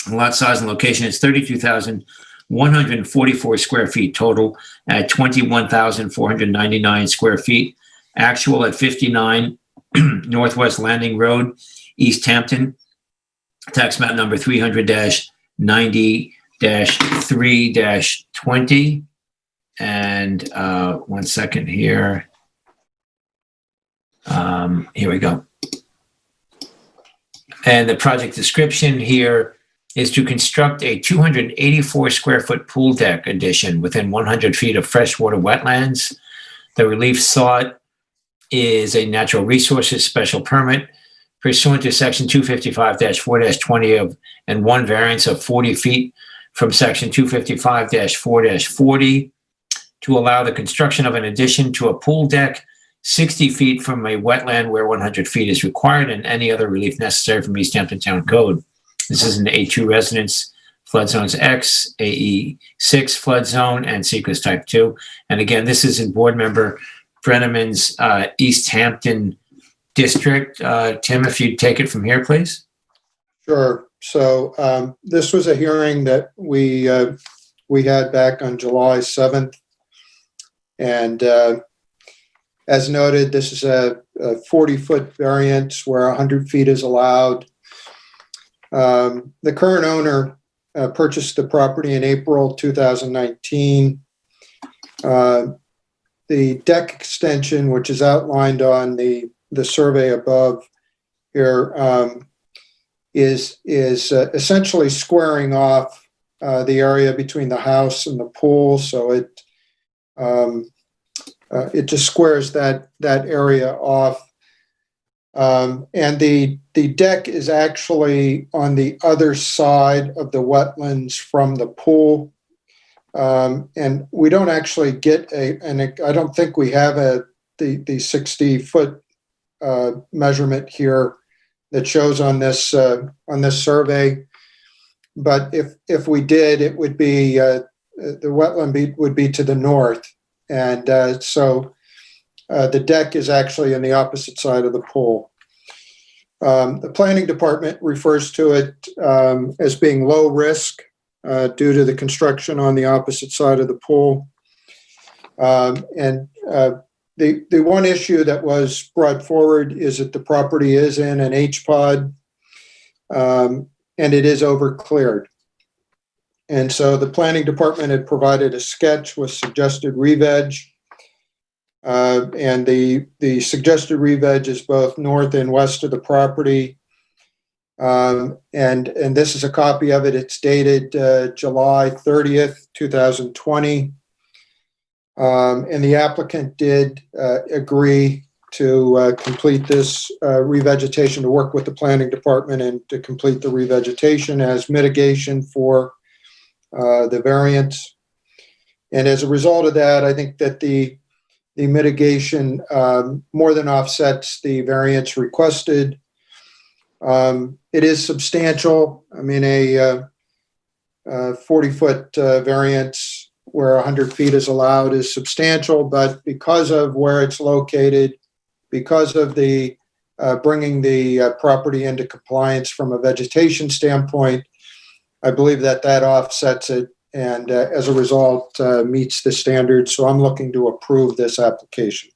Lot size and location is 32,144 square feet total at 21,499 square feet. Actual at 59 Northwest Landing Road, East Hampton. Tax map number 300-90-3-20. And 1 second here. Here we go. And the project description here is to construct a 284 square foot pool deck addition within 100 feet of freshwater wetlands. The relief sought is a natural resources special permit pursuant to section 255-4-20 of, and one variance of 40 feet from section 255-4-40 to allow the construction of an addition to a pool deck 60 feet from a wetland where 100 feet is required, and any other relief necessary from East Hampton Town Code. This is an A2 residence, flood zones X, AE6 flood zone, and Sequest type 2. And again, this is in board member Brenneman's East Hampton district. Tim, if you'd take it from here, please. Sure. So this was a hearing that we had back on July 7th. And as noted, this is a 40-foot variance where 100 feet is allowed. The current owner purchased the property in April 2019. The deck extension, which is outlined on the survey above here, is essentially squaring off the area between the house and the pool. So it just squares that area off. And the deck is actually on the other side of the wetlands from the pool. And we don't actually get I don't think we have the 60-foot measurement here that shows on this survey. But if we did, it would be the wetland would be to the north, and so the deck is actually on the opposite side of the pool. The planning department refers to it as being low risk due to the construction on the opposite side of the pool. And the one issue that was brought forward is that the property is in an HPOD, and it is overcleared. And so the planning department had provided a sketch with suggested re-veg. And the suggested re-veg is both north and west of the property. And this is a copy of it. It's dated July 30th, 2020. And the applicant did agree to complete this revegetation, to work with the planning department and to complete the revegetation as mitigation for the variance. And as a result of that, I think that the mitigation more than offsets the variance requested. It is substantial. I mean, a 40-foot variance where 100 feet is allowed is substantial, but because of where it's located, because of the bringing the property into compliance from a vegetation standpoint, I believe that offsets it, and as a result meets the standards. So I'm looking to approve this application.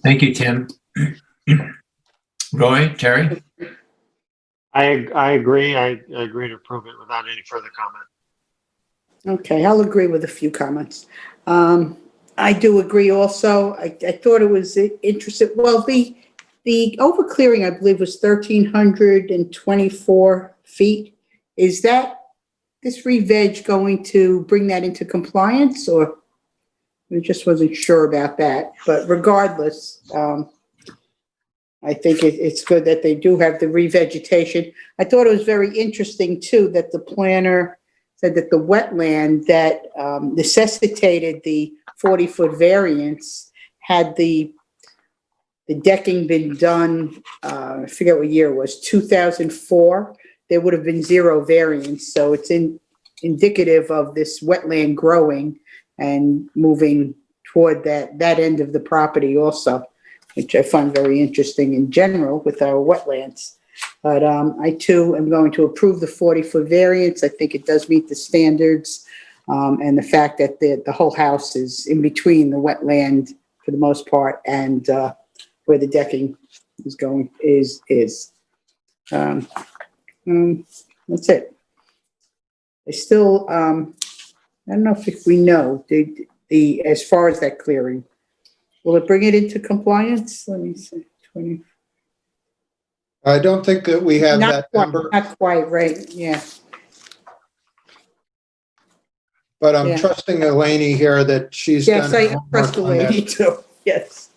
Thank you, Tim. Roy, Terry? I agree. I agree to approve it without any further comment. Okay, I'll agree with a few comments. I do agree also. I thought it was interesting. Well, the overclearing, I believe, was 1,324 feet. Is this re-veg going to bring that into compliance, or I just wasn't sure about that? But regardless, I think it's good that they do have the revegetation. I thought it was very interesting too that the planner said that the wetland that necessitated the 40-foot variance, had the decking been done, I forget what year it was, 2004, there would have been zero variance. So it's indicative of this wetland growing and moving toward that end of the property also, which I find very interesting in general with our wetlands. But I too am going to approve the 40-foot variance. I think it does meet the standards, and the fact that the whole house is in between the wetland for the most part and where the decking is going is. That's it. I still I don't know if we know the as far as that clearing, will it bring it into compliance? Let me see. 20. I don't think that we have that number, Not quite, right, yeah. but I'm Yeah. trusting Eleni here that she's Yes, done I her homework trust the on that. lady too, yes.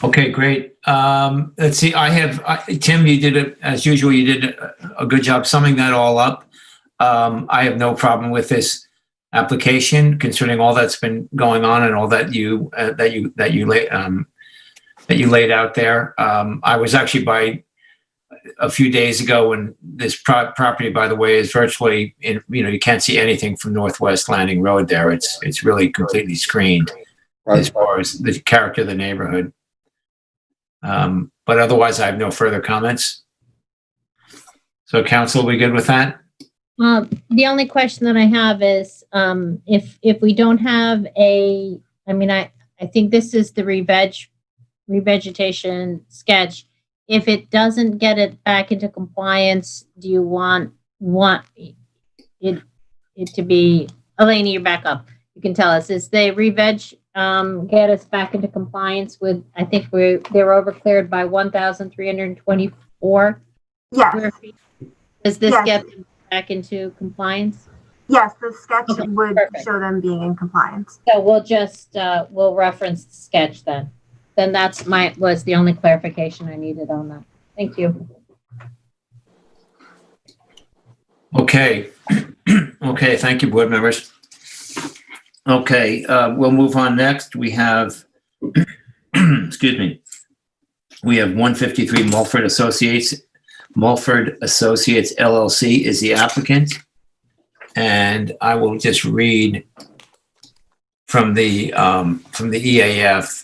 Okay, great. Let's see, Tim, you did it, as usual, you did a good job summing that all up. I have no problem with this application, considering all that's been going on and all that you laid out there. I was actually by a few days ago, and this property, by the way, is virtually you can't see anything from Northwest Landing Road there. It's really completely screened as far as the character of the neighborhood. But otherwise, I have no further comments. So council, we good with that? The only question that I have is, if we don't have I think this is the revegetation sketch. If it doesn't get it back into compliance, do you want it to be, Elaine, you're back up. You can tell us, is the re-veg get us back into compliance with, I think they were overcleared by 1,324 Yes, square feet. Does this Yes. get them back into compliance? yes, the sketch Okay, would perfect. show them being in compliance. So we'll just, we'll reference the sketch then. Then was the only clarification I needed on that. Thank you. Okay. Okay, thank you, board members. Okay, we'll move on next. We have, excuse me, we have 153 Mulford Associates LLC is the applicant. And I will just read from the EAF,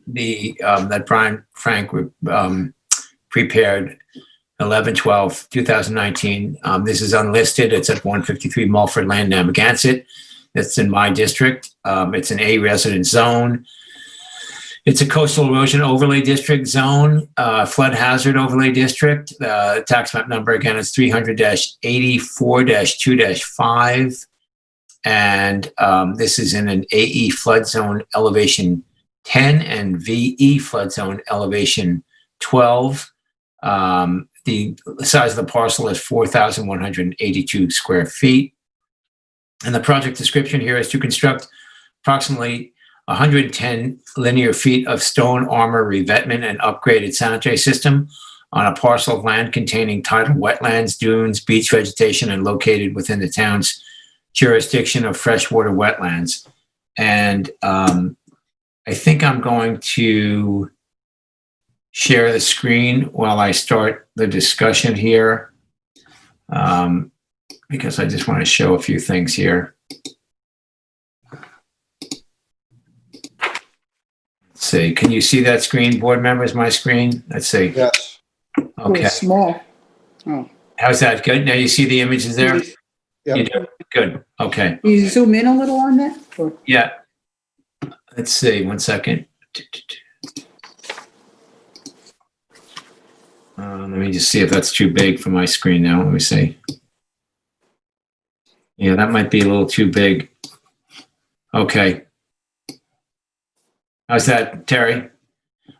that Brian Frank prepared 11/12/2019. This is unlisted. It's at 153 Mulford Lane, Narragansett. That's in my district. It's an A resident zone. It's a coastal erosion overlay district zone, flood hazard overlay district. Tax map number again is 300-84-2-5. And this is in an AE flood zone elevation 10 and VE flood zone elevation 12. The size of the parcel is 4,182 square feet. And the project description here is to construct approximately 110 linear feet of stone armor revetment and upgraded sanitary system on a parcel of land containing tidal wetlands, dunes, beach vegetation, and located within the town's jurisdiction of freshwater wetlands. And I think I'm going to share the screen while I start the discussion here, because I just want to show a few things here. Let's see, can you see that screen, board members, my screen? Let's see. Yes. Okay, Small. Oh. how's that? Good? Now you see the images there? Yep. You do? Good, okay. Can you zoom in a little on that? Or- Yeah. Let's see, one second. Let me just see if that's too big for my screen now. Let me see. Yeah, that might be a little too big. Okay. How's that, Terry?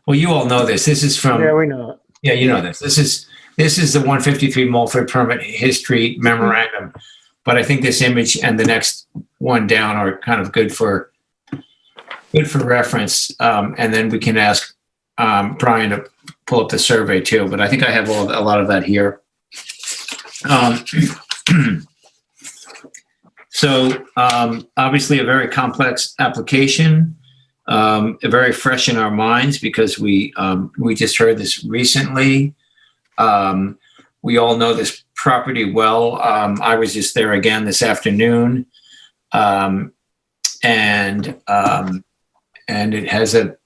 Well, you all know this. This is from. Yeah, we know it. Yeah, you know this. This is the 153 Mulford permit history memorandum. But I think this image and the next one down are kind of good for reference. And then we can ask Brian to pull up the survey too. But I think I have a lot of that here. So obviously a very complex application, very fresh in our minds because we just heard this recently. We all know this property well. I was just there again this afternoon, and it has a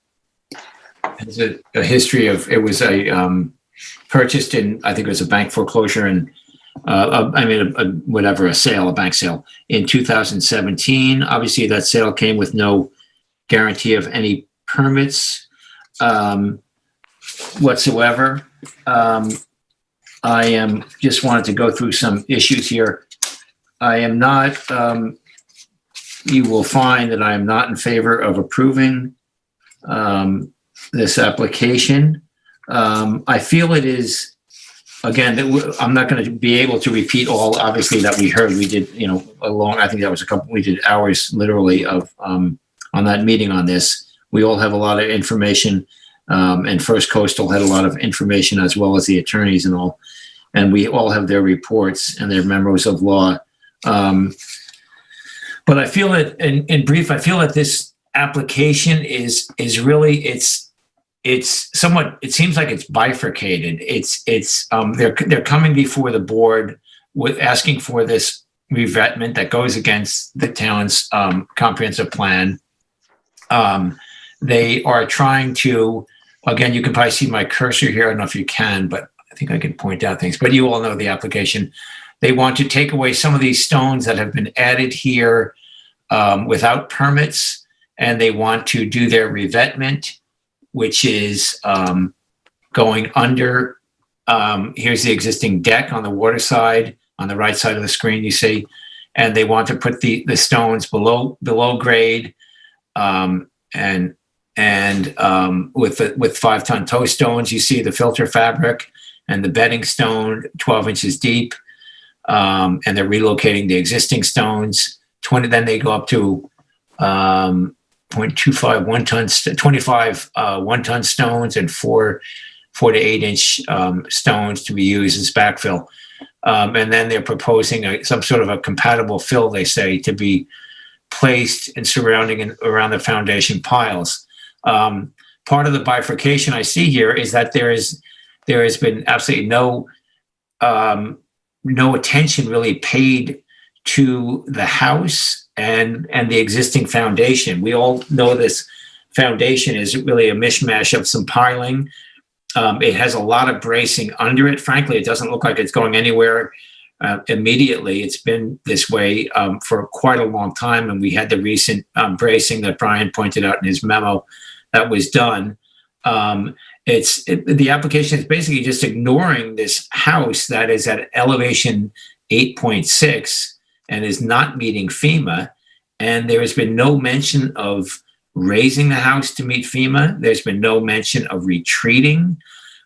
history of, it was purchased in, I think it was a bank foreclosure and a bank sale in 2017. Obviously that sale came with no guarantee of any permits whatsoever. I just wanted to go through some issues here. I am not, you will find that I am not in favor of approving this application. I feel it is, again, I'm not going to be able to repeat all, obviously, that we heard. We did, I think that was we did hours literally of on that meeting on this. We all have a lot of information And First Coastal had a lot of information as well as the attorneys and all. And we all have their reports and their memos of law. But I feel that, in brief, I feel that this application is really, it's somewhat, it seems like it's bifurcated. They're coming before the board with asking for this revetment that goes against the town's comprehensive plan. They are trying to, again, you can probably see my cursor here. I don't know if you can, but I think I can point out things, but you all know the application. They want to take away some of these stones that have been added here without permits, and they want to do their revetment, which is going under. Here's the existing deck on the water side, on the right side of the screen, you see, and they want to put the stones below grade, and with 5-ton toe stones, you see the filter fabric and the bedding stone 12 inches deep, and they're relocating the existing stones. 20, then they go up to 0.25 1-ton, 25 1-ton stones and 4 to 8 inch stones to be used as backfill. And then they're proposing some sort of a compatible fill, they say, to be placed and surrounding and around the foundation piles. Part of the bifurcation I see here is that there has been absolutely no attention really paid to the house and the existing foundation. We all know this foundation is really a mishmash of some piling. It has a lot of bracing under it. Frankly, it doesn't look like it's going anywhere immediately. It's been this way for quite a long time, and we had the recent bracing that Brian pointed out in his memo that was done. The application is basically just ignoring this house that is at elevation 8.6 and is not meeting FEMA. And there has been no mention of raising the house to meet FEMA. There's been no mention of retreating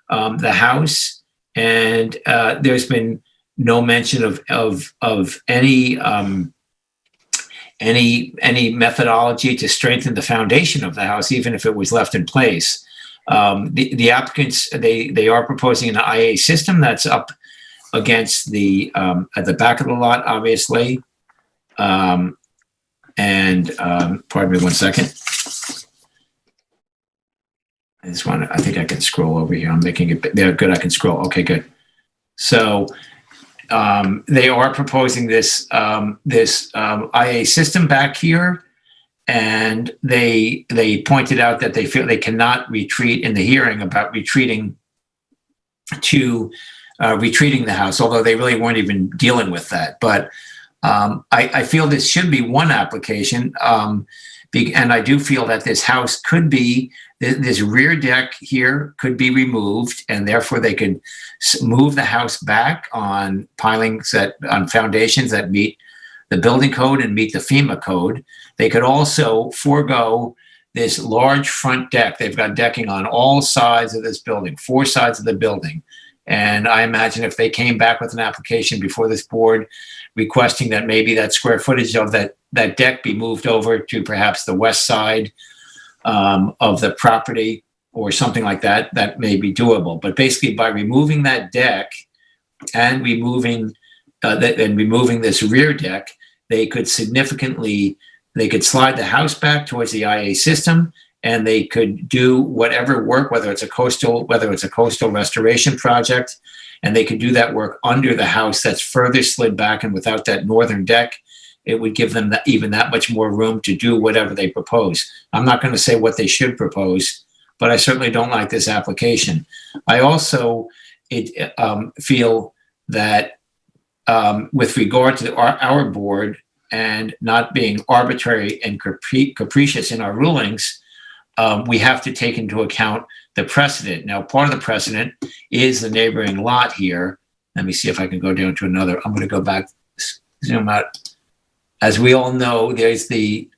the house, and there's been no mention of any methodology to strengthen the foundation of the house, even if it was left in place. The applicants, they are proposing an IA system that's up against at the back of the lot, obviously. Pardon me 1 second. I think I can scroll over here. I'm making it there. Good. I can scroll. Okay, good. So they are proposing this IA system back here, and they pointed out that they feel they cannot retreat in the hearing about retreating the house, although they really weren't even dealing with that. But I feel this should be one application, and I do feel that this house could be, this rear deck here could be removed, and therefore they could move the house back on pilings on foundations that meet the building code and meet the FEMA code. They could also forego this large front deck. They've got decking on all sides of this building, 4 sides of the building. And I imagine if they came back with an application before this board requesting that maybe that square footage of that deck be moved over to perhaps the west side of the property or something like that, that may be doable. But basically by removing that deck and removing this rear deck, they could slide the house back towards the IA system, and they could do whatever work, whether it's a coastal restoration project, and they could do that work under the house that's further slid back, and without that northern deck, it would give them even that much more room to do whatever they propose. I'm not going to say what they should propose, but I certainly don't like this application. I also feel that with regard to our board and not being arbitrary and capricious in our rulings, we have to take into account the precedent. Now, part of the precedent is the neighboring lot here. Let me see if I can go down to another. I'm going to go back, zoom out. As we all know, there's the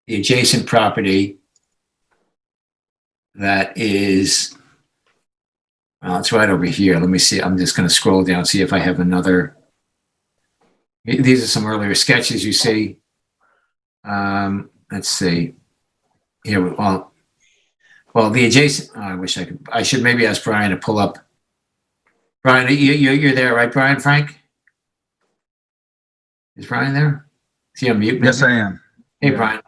adjacent property that is, well, it's right over here. Let me see. I'm just going to scroll down, see if I have another. These are some earlier sketches you see. Let's see. Here, well, Well, the adjacent, oh, I should maybe ask Brian to pull up. Brian, you're there, right, Brian Frank? Is Brian there? Is he on mute? Maybe? Yes, I am. Hey, Yeah. Brian.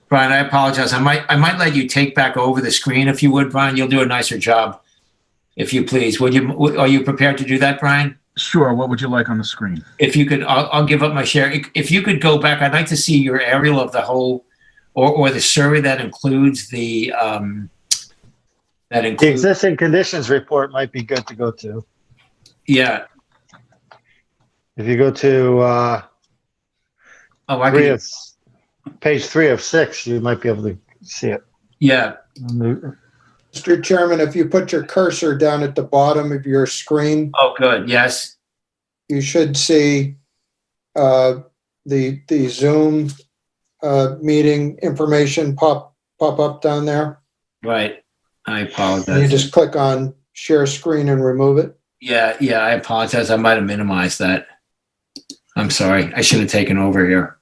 Brian, I apologize. I might let you take back over the screen if you would, Brian. You'll do a nicer job, if you please. Are you prepared to do that, Brian? Sure. What would you like on the screen? If you could, I'll give up my share. If you could go back, I'd like to see your aerial of the whole, or the survey that includes the The existing conditions report might be good to go to. Yeah. If you go to page 3 of 6, you might be able to see it. Yeah. Mr. Chairman, if you put your cursor down at the bottom of your screen, Oh, good. Yes. you should see the Zoom meeting information pop up down there. Right. I And you apologize. just click on share screen and remove it. Yeah. I apologize. I might have minimized that. I'm sorry. I should have taken over here.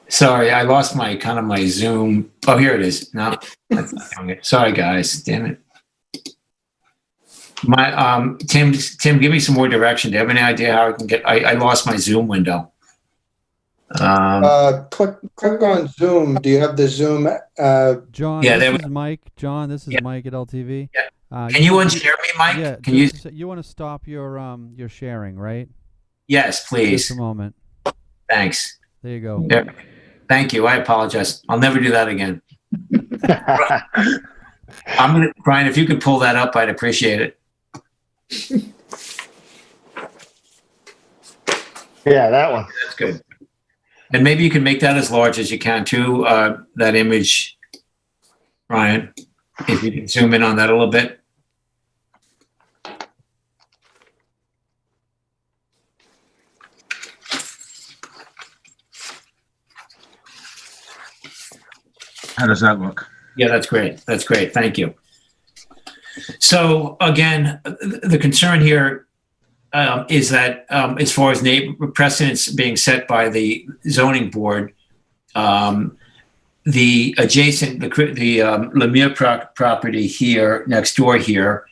Sorry, I lost my Zoom. Oh, here it is. No, that's not doing it. Sorry, guys. Damn it. My Tim, give me some more direction. Do you have any idea how I can get? I lost my Zoom window. Click on Zoom. Do you have the Zoom? John, Yeah, this is Mike. John, this is Yeah. Mike at LTV. Yeah. Can you unshare me, Mike? Yeah. Can you? You want to stop your sharing, right? Yes, please. Just a moment. Thanks. There you go. Yeah. Thank you. I apologize. I'll never do that again. Brian, if you could pull that up, I'd appreciate it. Yeah, that one. That's good. And maybe you can make that as large as you can too, that image, Brian, if you can zoom in on that a little bit. How does that look? Yeah, that's great. That's great. Thank you. So again, the concern here is that as far as precedents being set by the zoning board, the adjacent, the Lemire property here, next door here,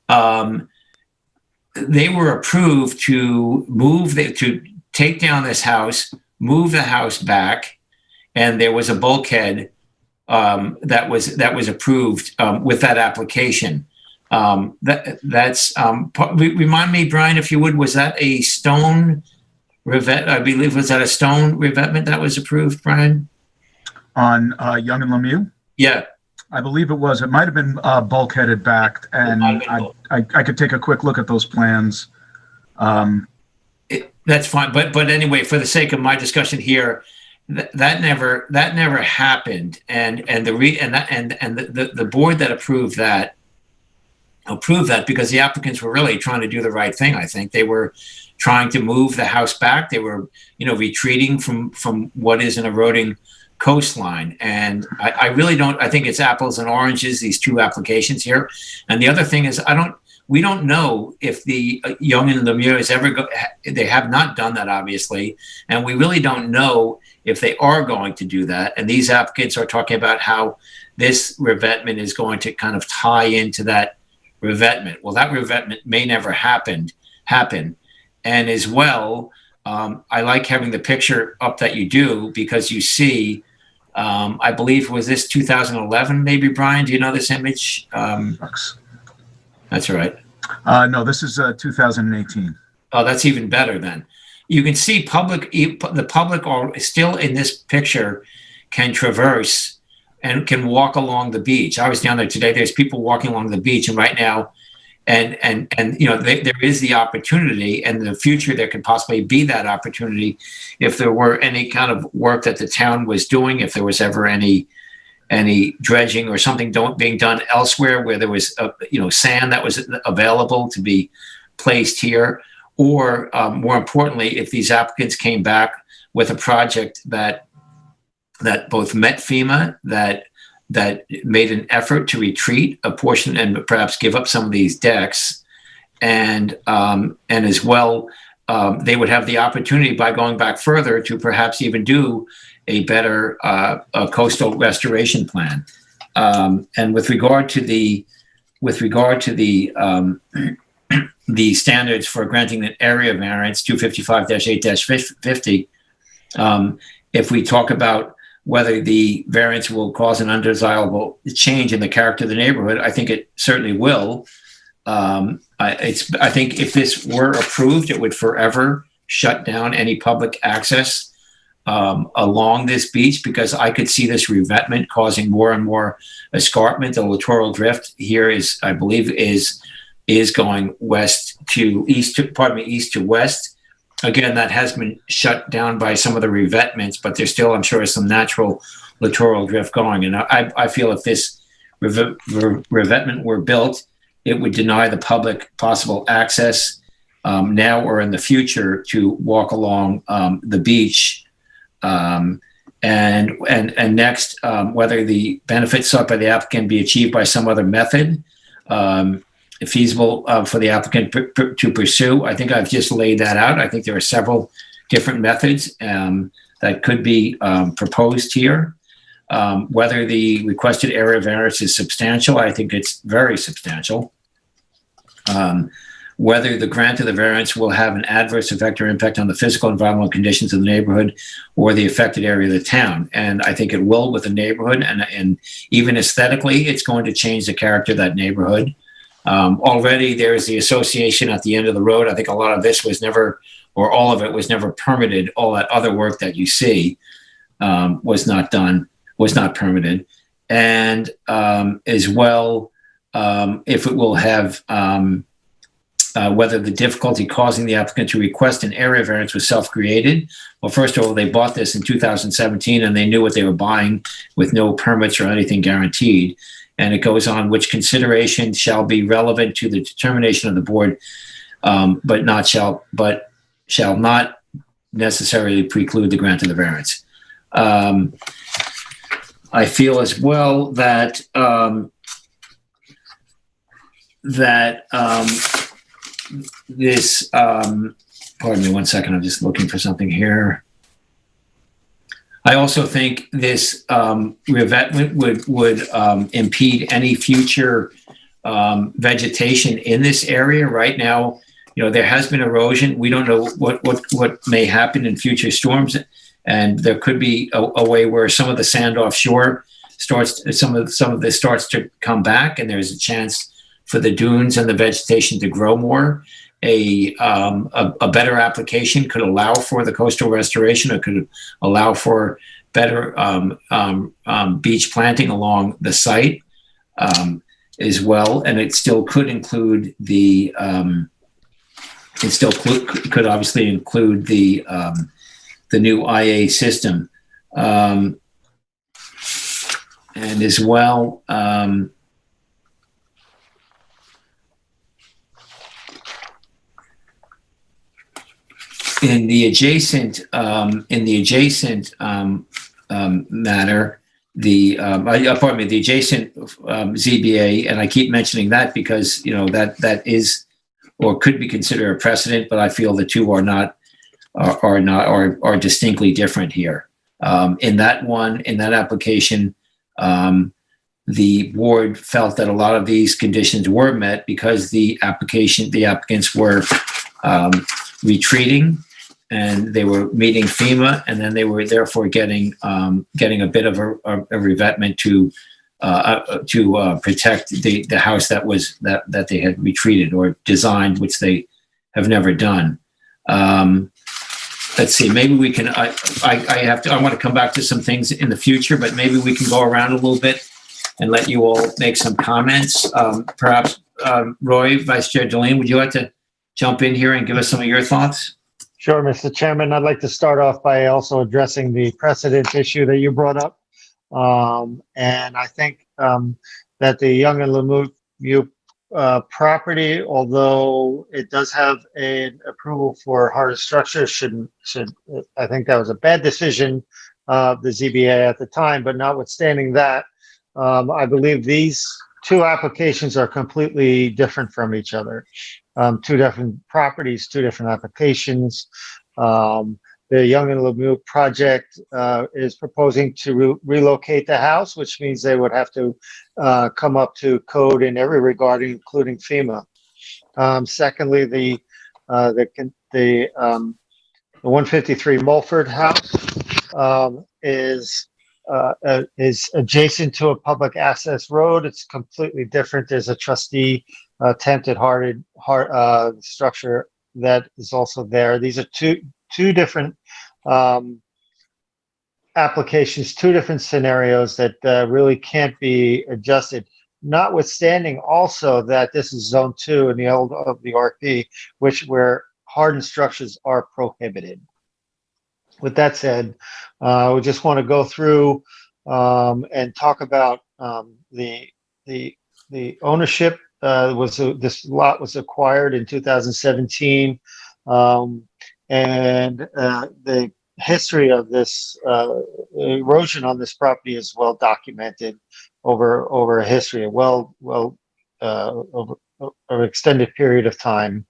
they were approved to to take down this house, move the house back, and there was a bulkhead that was approved with that application. Remind me, Brian, if you would, was that a stone revet? I believe, was that a stone revetment that was approved, Brian? On Young and Lemieux? Yeah. I believe it was. It might have been bulkheaded back, and I could take a quick look at those plans. That's fine, but anyway, for the sake of my discussion here, that never happened, and the board that approved that because the applicants were really trying to do the right thing. I think they were trying to move the house back. They were, retreating from what is an eroding coastline, and I really don't. I think it's apples and oranges, these two applications here. And the other thing is, we don't know if the Young and Lemieux is they have not done that, obviously, and we really don't know if they are going to do that. And these applicants are talking about how this revetment is going to kind of tie into that revetment. Well, that revetment may never happen. And as well, I like having the picture up that you do, because you see, I believe, was this 2011, maybe, Brian? Do you know this image? That's right. No, this is 2018. Oh, that's even better then. You can see the public are still in this picture can traverse and can walk along the beach. I was down there today. There's people walking along the beach, and right now, and there is the opportunity, and in the future there could possibly be that opportunity if there were any kind of work that the town was doing, if there was ever any dredging or something being done elsewhere where there was sand that was available to be placed here, or more importantly, if these applicants came back with a project that both met FEMA, that made an effort to retreat a portion and perhaps give up some of these decks, and as well they would have the opportunity by going back further to perhaps even do a better a coastal restoration plan. And with regard to the the standards for granting an area variance 255-8-50, if we talk about whether the variance will cause an undesirable change in the character of the neighborhood, I think it certainly will. I think if this were approved, it would forever shut down any public access along this beach, because I could see this revetment causing more and more escarpment. The littoral drift here is, I believe, is going east to west. Again, that has been shut down by some of the revetments, but there's still, I'm sure, is some natural littoral drift going. And I feel if this revetment were built, it would deny the public possible access now or in the future to walk along the beach. And next, whether the benefits sought by the applicant be achieved by some other method feasible for the applicant to pursue. I think I've just laid that out. I think there are several different methods that could be proposed here. Whether the requested area variance is substantial, I think it's very substantial. Whether the grant of the variance will have an adverse effect or impact on the physical and environmental conditions of the neighborhood or the affected area of the town. And I think it will with the neighborhood, and even aesthetically, it's going to change the character of that neighborhood. Already there's the association at the end of the road. I think a lot of this was never, or all of it was never permitted. All that other work that you see was not done, was not permitted. And as well, if it will have, whether the difficulty causing the applicant to request an area variance was self-created. Well, first of all, they bought this in 2017 and they knew what they were buying with no permits or anything guaranteed. And it goes on, which consideration shall be relevant to the determination of the board, but shall not necessarily preclude the grant of the variance. I feel as well that this, pardon me 1 second, I'm just looking for something here. I also think this revetment would impede any future vegetation in this area. Right now, there has been erosion. We don't know what may happen in future storms, and there could be a way where some of the sand offshore some of this starts to come back, and there's a chance for the dunes and the vegetation to grow more. A better application could allow for the coastal restoration. It could allow for better beach planting along the site as well, and it still could include the. It still could obviously include the new IA system, and as well. In the adjacent matter, the adjacent ZBA, and I keep mentioning that because that is or could be considered a precedent, but I feel the two are distinctly different here. In that application, the board felt that a lot of these conditions were met because the applicants were retreating, and they were meeting FEMA, and then they were therefore getting a bit of a revetment to protect the house that they had retreated or designed, which they have never done. Let's see, maybe we can. I want to come back to some things in the future, but maybe we can go around a little bit and let you all make some comments. Perhaps Roy, Vice Chair Deline, would you like to jump in here and give us some of your thoughts? Sure, Mr. Chairman. I'd like to start off by also addressing the precedent issue that you brought up. And I think that the Young and Lemieux property, although it does have an approval for harder structure, I think that was a bad decision of the ZBA at the time. But notwithstanding that, I believe these two applications are completely different from each other. Two different properties, two different applications. The Young and Lemieux project is proposing to relocate the house, which means they would have to come up to code in every regard, including FEMA. Secondly, the 153 Mulford House is adjacent to a public access road. It's completely different. There's a trustee tented hearted structure that is also there. These are two different applications, two different scenarios that really can't be adjusted. Notwithstanding also that this is zone 2 in the old of the RP, where hardened structures are prohibited. With that said, we just want to go through and talk about the ownership. This lot was acquired in 2017, and the history of this erosion on this property is well documented over a history, over an extended period of time.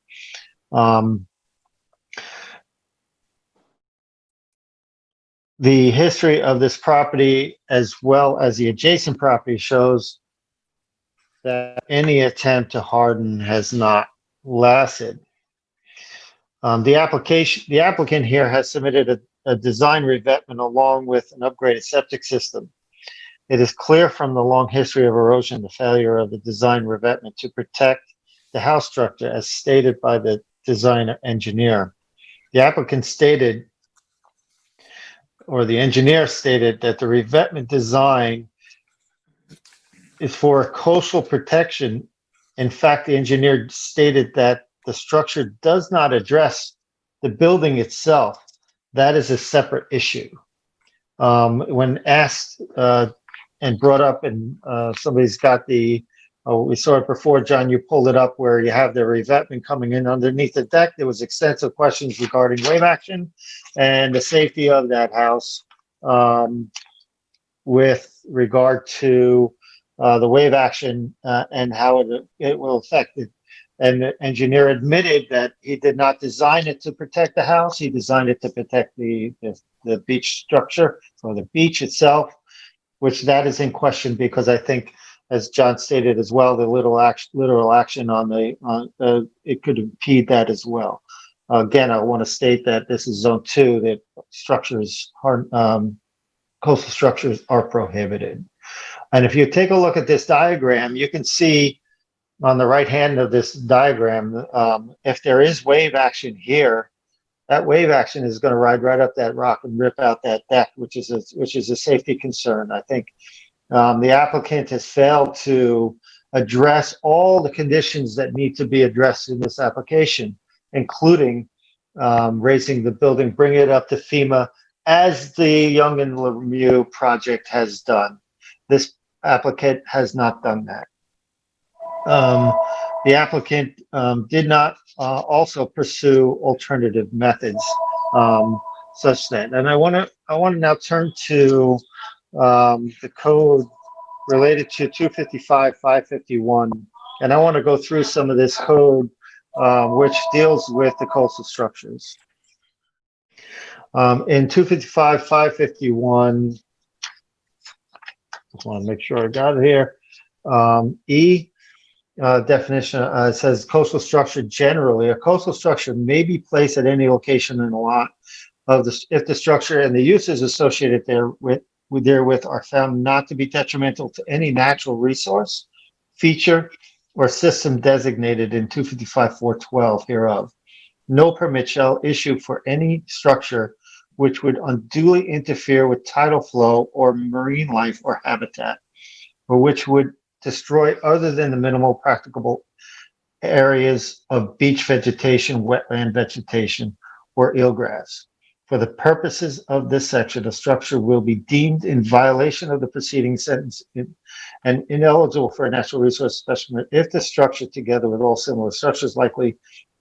The history of this property, as well as the adjacent property, shows that any attempt to harden has not lasted. The applicant here has submitted a design revetment along with an upgraded septic system. It is clear from the long history of erosion, the failure of the design revetment to protect the house structure as stated by the design engineer. The applicant stated, or the engineer stated, that the revetment design is for coastal protection. In fact, the engineer stated that the structure does not address the building itself. That is a separate issue. When asked and brought up, and somebody's got we saw it before, John, you pulled it up where you have the revetment coming in underneath the deck. There was extensive questions regarding wave action and the safety of that house with regard to the wave action and how it will affect it. And the engineer admitted that he did not design it to protect the house. He designed it to protect the beach structure or the beach itself, which that is in question because I think, as John stated as well, the literal action on it could impede that as well. Again, I want to state that this is zone 2, that coastal structures are prohibited. And if you take a look at this diagram, you can see on the right hand of this diagram, if there is wave action here, that wave action is going to ride right up that rock and rip out that deck, which is a safety concern. I think the applicant has failed to address all the conditions that need to be addressed in this application, including raising the building, bringing it up to FEMA, as the Young and Lemieux project has done. This applicant has not done that. The applicant did not also pursue alternative methods such that, and I want to now turn to the code related to 255-551, and I want to go through some of this code which deals with the coastal structures. In 255-551, just want to make sure I got it here. Definition says coastal structure generally. A coastal structure may be placed at any location in a lot if the structure and the uses associated therewith are found not to be detrimental to any natural resource, feature, or system designated in 255-412 hereof. No permit shall issue for any structure which would unduly interfere with tidal flow or marine life or habitat, or which would destroy other than the minimal practicable areas of beach vegetation, wetland vegetation, or eelgrass. For the purposes of this section, a structure will be deemed in violation of the preceding sentence and ineligible for a natural resource special permit if the structure, together with all similar structures likely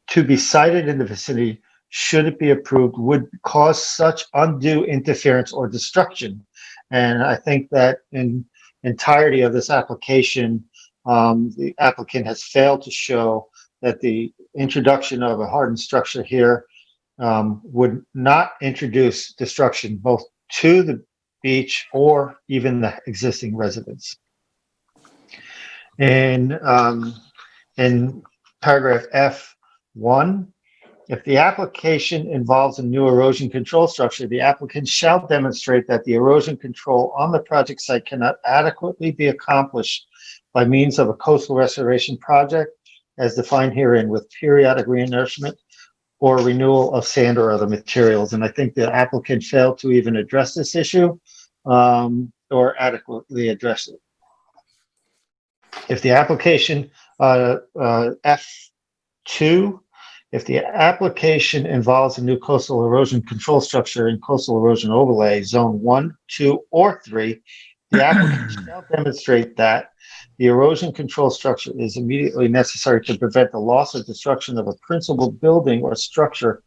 to be sited in the vicinity, should it be approved, would cause such undue interference or destruction. And I think that in entirety of this application the applicant has failed to show that the introduction of a hardened structure here would not introduce destruction both to the beach or even the existing residents. In paragraph F1, if the application involves a new erosion control structure, the applicant shall demonstrate that the erosion control on the project site cannot adequately be accomplished by means of a coastal restoration project as defined herein with periodic renourishment or renewal of sand or other materials. And I think the applicant failed to even address this issue or adequately address it. If the application, F2, if the application involves a new coastal erosion control structure in coastal erosion overlay zone 1, 2, or 3, the applicant shall demonstrate that the erosion control structure is immediately necessary to prevent the loss or destruction of a principal building or structure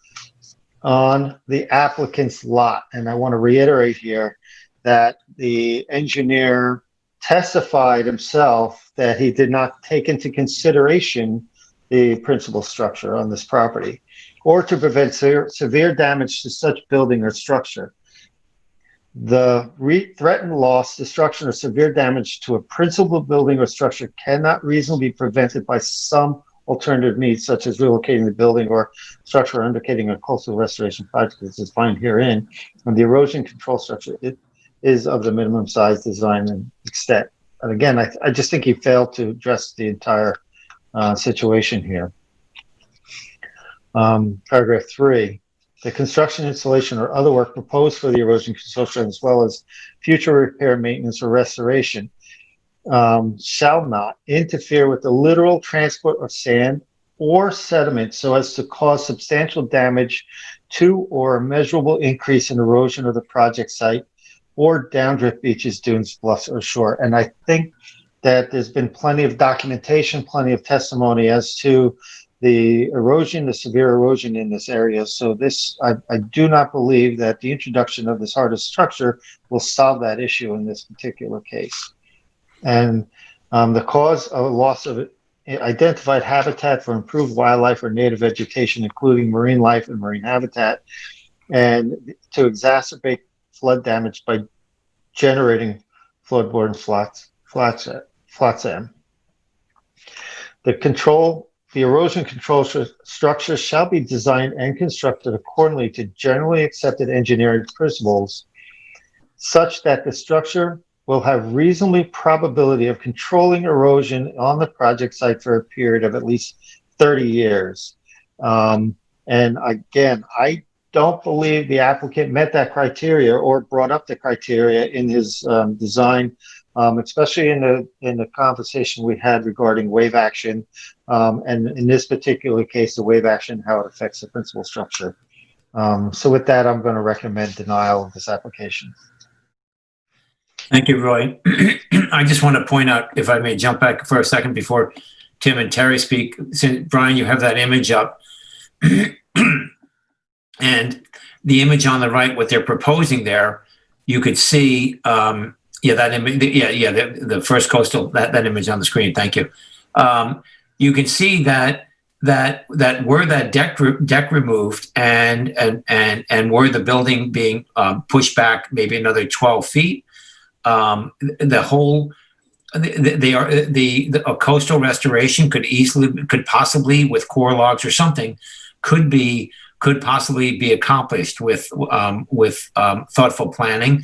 on the applicant's lot. And I want to reiterate here that the engineer testified himself that he did not take into consideration the principal structure on this property, or to prevent severe damage to such building or structure. The threatened loss, destruction, or severe damage to a principal building or structure cannot reasonably be prevented by some alternative means, such as relocating the building or structure or undertaking a coastal restoration project as defined herein. And the erosion control structure is of the minimum size, design, and extent. And again, I just think he failed to address the entire situation here. Paragraph 3, the construction, installation, or other work proposed for the erosion control structure, as well as future repair, maintenance, or restoration, shall not interfere with the literal transport of sand or sediment so as to cause substantial damage to or a measurable increase in erosion of the project site or downdrift beaches, dunes, bluffs, or shore. And I think that there's been plenty of documentation, plenty of testimony as to the erosion, the severe erosion in this area. So this, I do not believe that the introduction of this hardened structure will solve that issue in this particular case. And the cause of loss of identified habitat for improved wildlife or native vegetation, including marine life and marine habitat, and to exacerbate flood damage by generating floodborne flat sand. The erosion control structure shall be designed and constructed accordingly to generally accepted engineering principles, such that the structure will have reasonably probability of controlling erosion on the project site for a period of at least 30 years. And again, I don't believe the applicant met that criteria or brought up the criteria in his design, especially in the conversation we had regarding wave action, and in this particular case, the wave action, how it affects the principal structure. So with that, I'm going to recommend denial of this application. Thank you, Roy. I just want to point out, if I may jump back for a second before Tim and Terry speak, since Brian, you have that image up. And the image on the right, what they're proposing there, you could see, that image, the first coastal, that image on the screen. Thank you. You can see that were that deck removed and were the building being pushed back maybe another 12 feet, a coastal restoration could possibly, with core logs or something, could possibly be accomplished with thoughtful planning.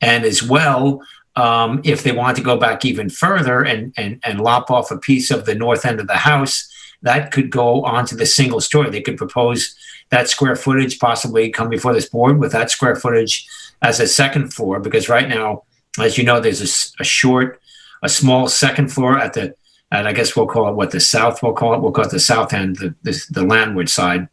And as well, if they want to go back even further and lop off a piece of the north end of the house, that could go onto the single story. They could propose that square footage, possibly come before this board with that square footage as a second floor, because right now, as you know, there's a small second floor and I guess we'll call it the south end, the landward side.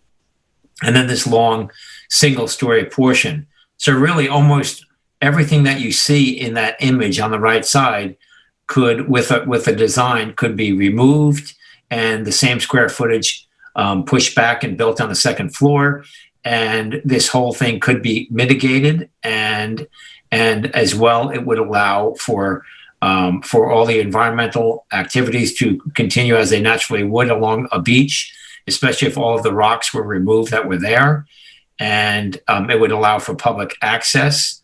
And then this long single story portion. So really almost everything that you see in that image on the right side could, with a design, could be removed and the same square footage pushed back and built on the second floor. And this whole thing could be mitigated, and as well, it would allow for for all the environmental activities to continue as they naturally would along a beach, especially if all of the rocks were removed that were there. And it would allow for public access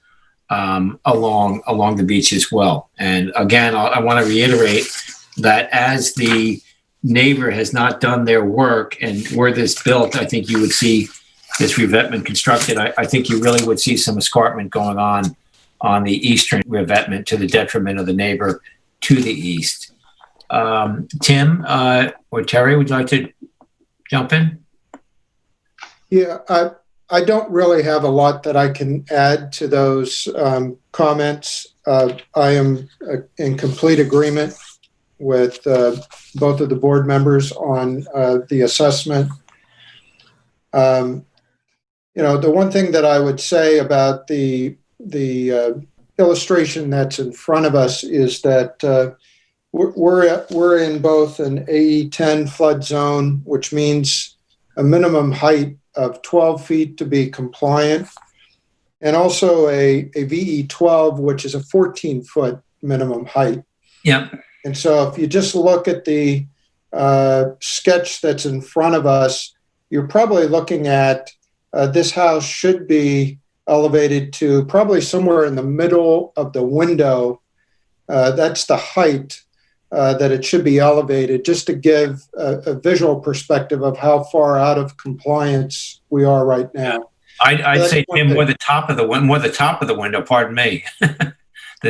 along the beach as well. And again, I want to reiterate that as the neighbor has not done their work, and were this built, I think you would see this revetment constructed. I think you really would see some escarpment going on the eastern revetment to the detriment of the neighbor to the east. Tim or Terry, would you like to jump in? Yeah, I don't really have a lot that I can add to those comments. I am in complete agreement with both of the board members on the assessment. The one thing that I would say about the illustration that's in front of us is that we're in both an AE10 flood zone, which means a minimum height of 12 feet to be compliant, and also a VE12, which is a 14-foot minimum height. Yep. And so if you just look at the sketch that's in front of us, you're probably looking at this house should be elevated to probably somewhere in the middle of the window. That's the height that it should be elevated, just to give a visual perspective of how far out of compliance we are right now. I'd say, Tim, more the top of the window. Pardon me.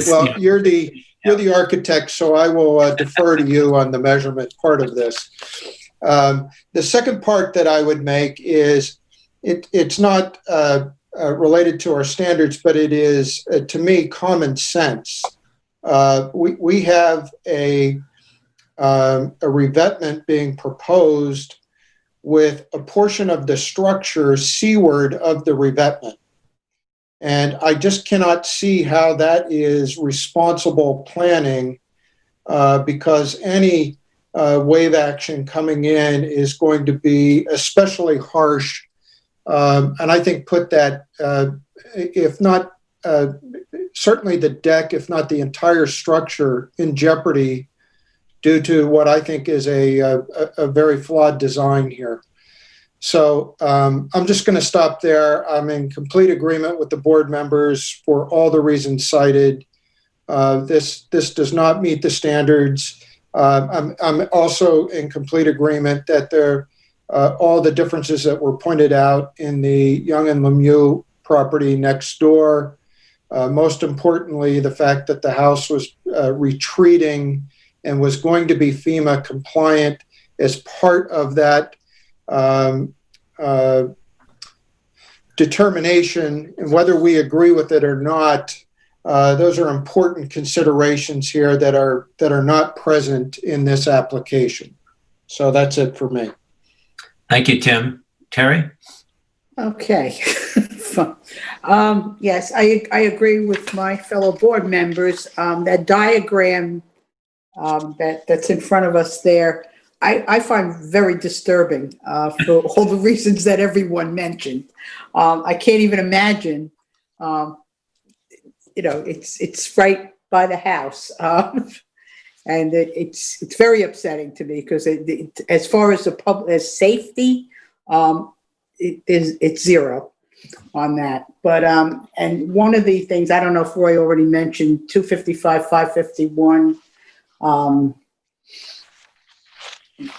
Well, you're the architect, so I will defer to you on the measurement part of this. The second part that I would make is it's not related to our standards, but it is, to me, common sense. We have a revetment being proposed with a portion of the structure seaward of the revetment. And I just cannot see how that is responsible planning, because any wave action coming in is going to be especially harsh. And I think put that, if not certainly the deck, if not the entire structure, in jeopardy due to what I think is a very flawed design here. So I'm just going to stop there. I'm in complete agreement with the board members for all the reasons cited. This does not meet the standards. I'm also in complete agreement that all the differences that were pointed out in the Young and Lemieux property next door. Most importantly, the fact that the house was retreating and was going to be FEMA compliant as part of that determination, and whether we agree with it or not, those are important considerations here that are not present in this application. So that's it for me. Thank you, Tim. Terry? Okay. Yes, I agree with my fellow board members. That diagram that's in front of us there, I find very disturbing for all the reasons that everyone mentioned. I can't even imagine, it's right by the house. And it's very upsetting to me because as far as as safety, it's zero on that. But and one of the things, I don't know if Roy already mentioned, 255, 551,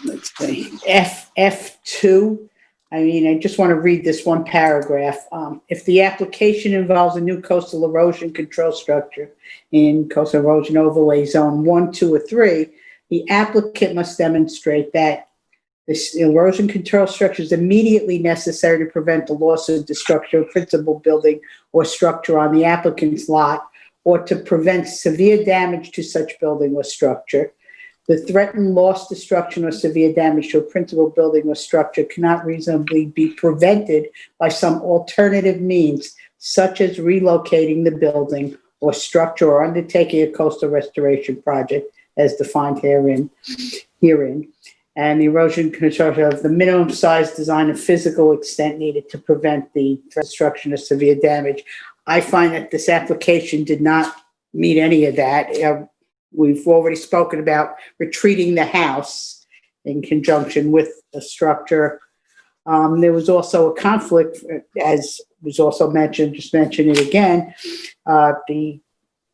let's see, F2. I mean, I just want to read this one paragraph. If the application involves a new coastal erosion control structure in coastal erosion overlay zone 1, 2, or 3, the applicant must demonstrate that this erosion control structure is immediately necessary to prevent the loss or destruction of principal building or structure on the applicant's lot, or to prevent severe damage to such building or structure. The threatened loss, destruction, or severe damage to a principal building or structure cannot reasonably be prevented by some alternative means, such as relocating the building or structure or undertaking a coastal restoration project as defined herein. And the erosion construction of the minimum size, design, and physical extent needed to prevent the destruction or severe damage. I find that this application did not meet any of that. we've already spoken about retreating the house in conjunction with the structure. There was also a conflict, as was also mentioned, just mention it again.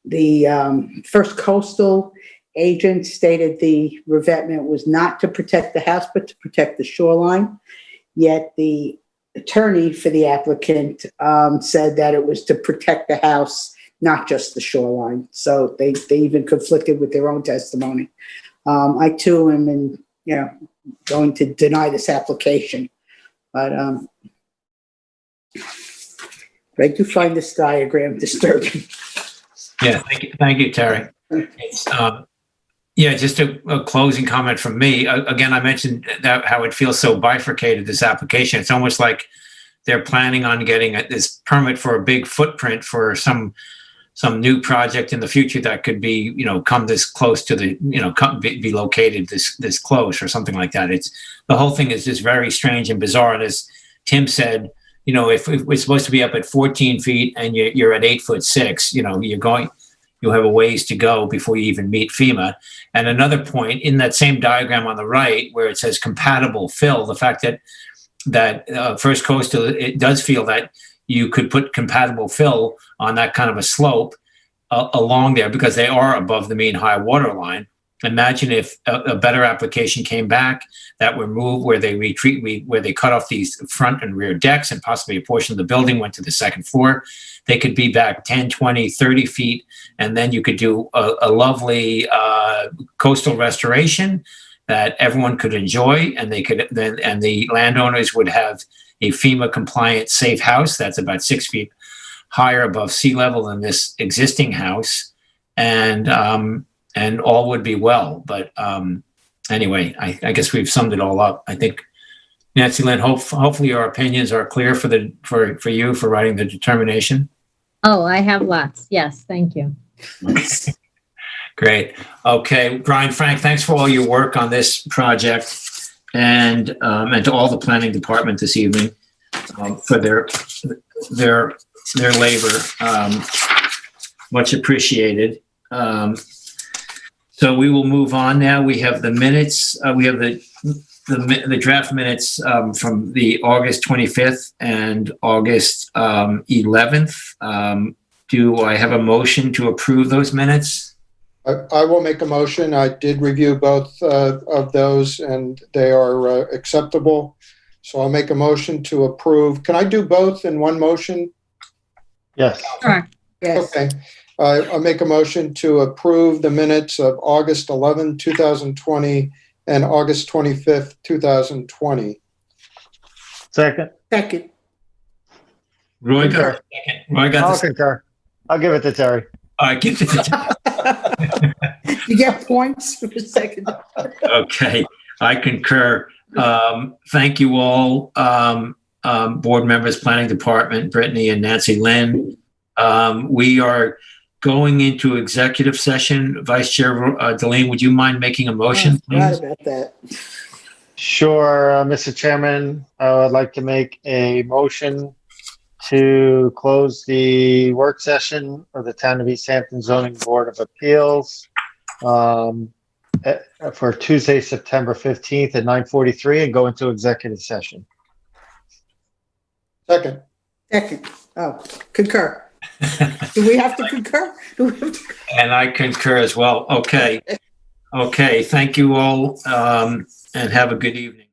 The First Coastal agent stated the revetment was not to protect the house, but to protect the shoreline. Yet the attorney for the applicant said that it was to protect the house, not just the shoreline. So they even conflicted with their own testimony. I too am going to deny this application. But I do find this diagram disturbing. Yeah, thank you, Terry. It's, just a closing comment from me. Again, I mentioned that how it feels so bifurcated, this application. It's almost like they're planning on getting this permit for a big footprint for some new project in the future that could be, come this close to the, be located this close or something like that. The whole thing is just very strange and bizarre. And as Tim said, if we're supposed to be up at 14 feet and you're at 8'6", you'll have a ways to go before you even meet FEMA. And another point in that same diagram on the right, where it says compatible fill, the fact that First Coastal, it does feel that you could put compatible fill on that kind of a slope along there because they are above the mean high water line. Imagine if a better application came back that were moved where they cut off these front and rear decks and possibly a portion of the building went to the second floor. They could be back 10, 20, 30 feet, and then you could do a lovely coastal restoration that everyone could enjoy, and the landowners would have a FEMA compliant safe house that's about 6 feet higher above sea level than this existing house, and all would be well. But anyway, I guess we've summed it all up. I think, Nancy Lynn, hopefully your opinions are clear for you for writing the determination. Oh, I have lots. Yes, thank you. Okay. Great. Okay, Brian, Frank, thanks for all your work on this project, and to all the planning department this evening for their labor. Much appreciated. So we will move on now. We have the minutes. We have the draft minutes from the August 25th and August 11th. Do I have a motion to approve those minutes? I will make a motion. I did review both of those, and they are acceptable. So I'll make a motion to approve. Can I do both in one motion? Yes. Sure. Yes. Okay. I'll make a motion to approve the minutes of August 11, 2020 and August 25th, 2020. Second. Second. Roy Concur. got I'll this. concur. I'll give it to Terry. All right, give it to You get points for the second. Okay, I concur. Thank you all, board members, planning department, Brittany and Nancy Lynn. We are going into executive session. Vice Chair Delane, would you mind making a motion, Forgot please? about that. Sure, Mr. Chairman, I would like to make a motion to close the work session of the Town of East Hampton Zoning Board of Appeals for Tuesday, September 15th at 9:43 and go into executive session. Second. Second. Oh, concur. Do we have to concur? And I concur as well. Okay. Okay, thank you all, and have a good evening.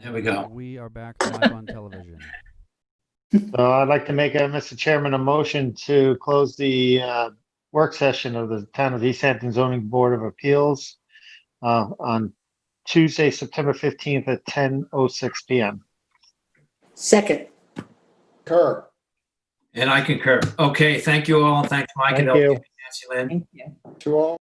There we go. We are back live on television. So I'd like to make, Mr. Chairman, a motion to close the work session of the Town of East Hampton Zoning Board of Appeals on Tuesday, September 15th at 10:06 p.m. Second. Kerr. And I concur. Okay, thank you all. Thanks, Mike. Thank and you. Nancy Lynn. To all.